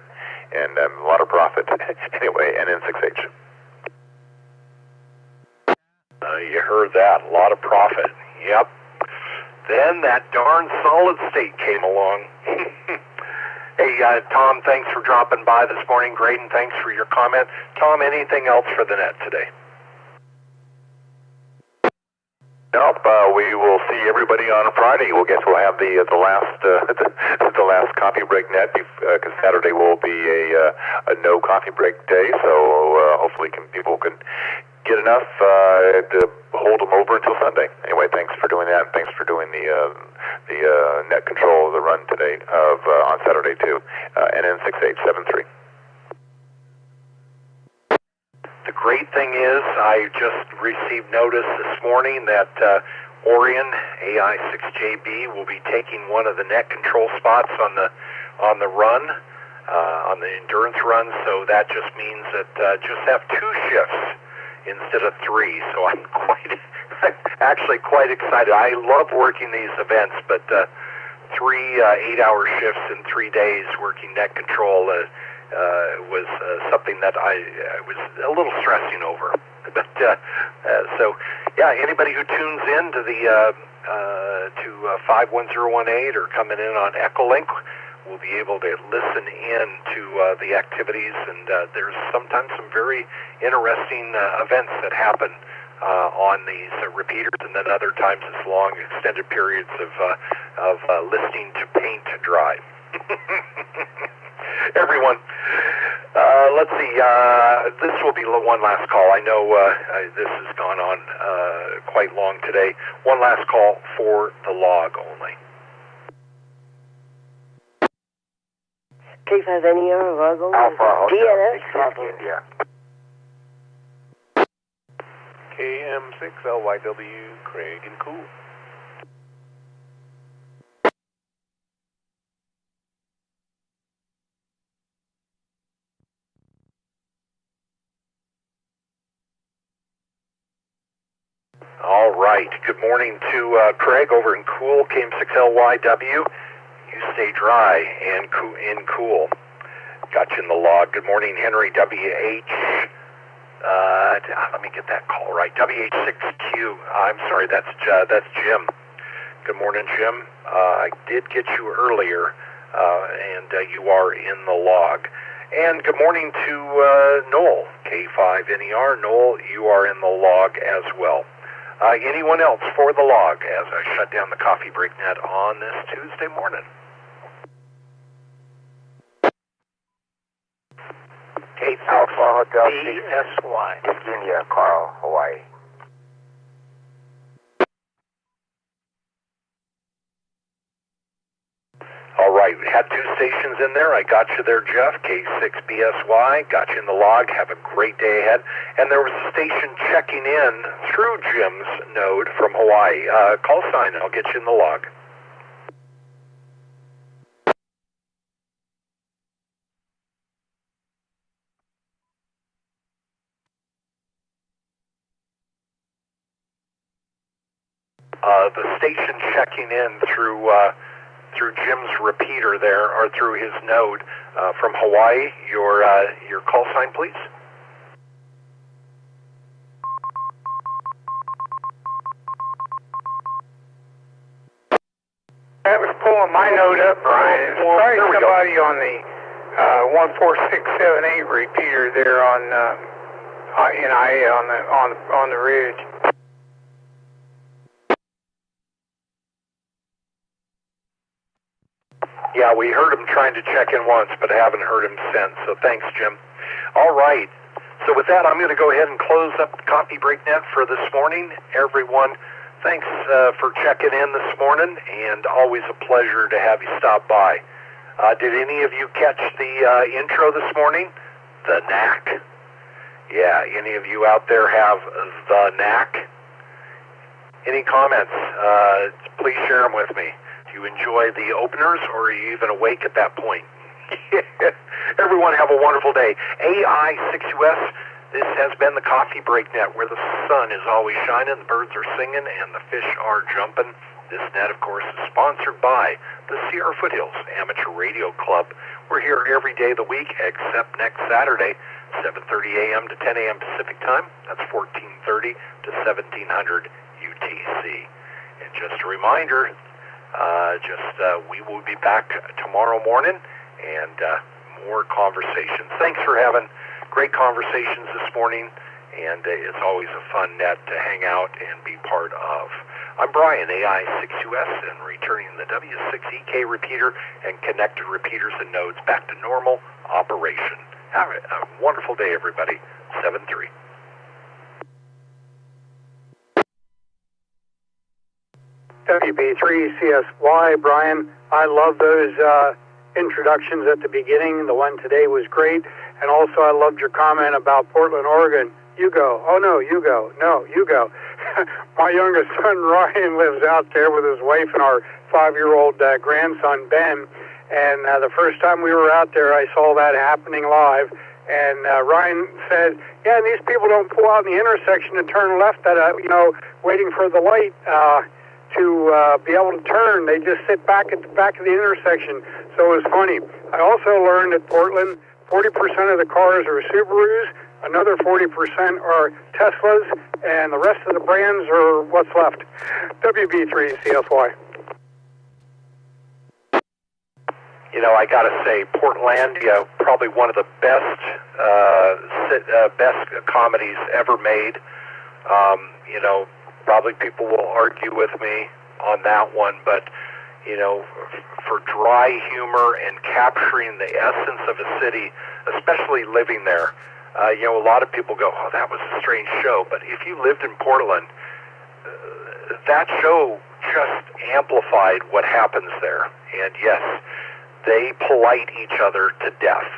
and a lot of profit. Anyway, and N6H. You heard that. A lot of profit. Yep. Then that darn solid state came along. Hey, Tom, thanks for dropping by this morning. Graydon, thanks for your comment. Tom, anything else for the net today? Nope. We will see everybody on Friday. We'll have the last coffee break net because Saturday will be a no coffee break day. So hopefully people can get enough to hold them over until Sunday. Anyway, thanks for doing that, and thanks for doing the net control of the run today on Saturday too. NN6873. The great thing is, I just received notice this morning that Orion AI6JB will be taking one of the net control spots on the run, on the endurance run. So that just means that just have 2 shifts instead of 3. So I'm actually quite excited. I love working these events, but 3 8-hour shifts in 3 days working net control was something that I was a little stressing over. But so yeah, anybody who tunes in to the to 51018 or coming in on Echolink will be able to listen in to the activities, and there's sometimes some very interesting events that happen on these repeaters, and then other times it's long extended periods of listening to paint dry. Everyone, let's see, this will be one last call. I know this has gone on quite long today. One last call for the log only. K5NER, Virgo, Alpha, DNS, India. KM6LYW, Craig and Cool. right. Good morning to Craig over in Cool, KM6LYW. You stay dry and cool. Got you in the log. Good morning, Henry WH. Let me get that call right. WH6Q. I'm sorry, that's Jim. Good morning, Jim. I did get you earlier, and you are in the log. And good morning to Noel, K5NER. Noel, you are in the log as well. Anyone else for the log as I shut down the Coffee Break Net on this Tuesday morning? Alpha Hotel BSY. Virginia, Carl, Hawaii. All right, we had 2 stations in there. I got you there, Jeff, K6BSY. Got you in the log. Have a great day ahead. And there was a station checking in through Jim's node from Hawaii. Call sign, and I'll get you in the log. The station checking in through Jim's repeater there, or through his node from Hawaii. Your call sign, please. That was pulling my node up, Brian. It's probably somebody on the 14678 repeater there on NIA on the ridge. Yeah, we heard him trying to check in once, but haven't heard him since, so thanks, Jim. All right, so with that, I'm going to go ahead and close up the Coffee Break Net for this morning. Everyone, thanks for checking in this morning, and always a pleasure to have you stop by. Did any of you catch the intro this morning? The knack? Yeah, any of you out there have the knack? Any comments? Please share them with me. You enjoy the openers, or are you even awake at that point? Everyone have a wonderful day. AI6US, this has been the Coffee Break Net, where the sun is always shining, the birds are singing, and the fish are jumping. This net, of course, is sponsored by the Sierra Foothills Amateur Radio Club. We're here every day of the week, except next Saturday, 7:30 a.m. to 10 a.m. Pacific Time. That's 14:30 to 1700 UTC. And just a reminder, we will be back tomorrow morning, and more conversations. Thanks for having great conversations this morning, and it's always a fun net to hang out and be part of. I'm Brian, AI6US, and returning the W6EK repeater and connected repeaters and nodes back to normal operation. Have a wonderful day, everybody. 7-3. WB3CSY, Brian, I love those introductions at the beginning. The one today was great. And also I loved your comment about Portland, Oregon. You go. Oh, no, you go. No, you go. My youngest son, Ryan, lives out there with his wife and our 5-year-old grandson, Ben. And the first time we were out there, I saw that happening live. And Ryan said, yeah, these people don't pull out in the intersection to turn left at waiting for the light to be able to turn. They just sit back at the back of the intersection. So it was funny. I also learned at Portland, 40% of the cars are Subarus, another 40% are Teslas, and the rest of the brands are what's left. WB3CSY. You know, I got to say, Portlandia, probably one of the best comedies ever made. Probably people will argue with me on that one, but, for dry humor and capturing the essence of a city, especially living there, a lot of people go, oh, that was a strange show. But if you lived in Portland, that show just amplified what happens there. And yes, they polite each other to death.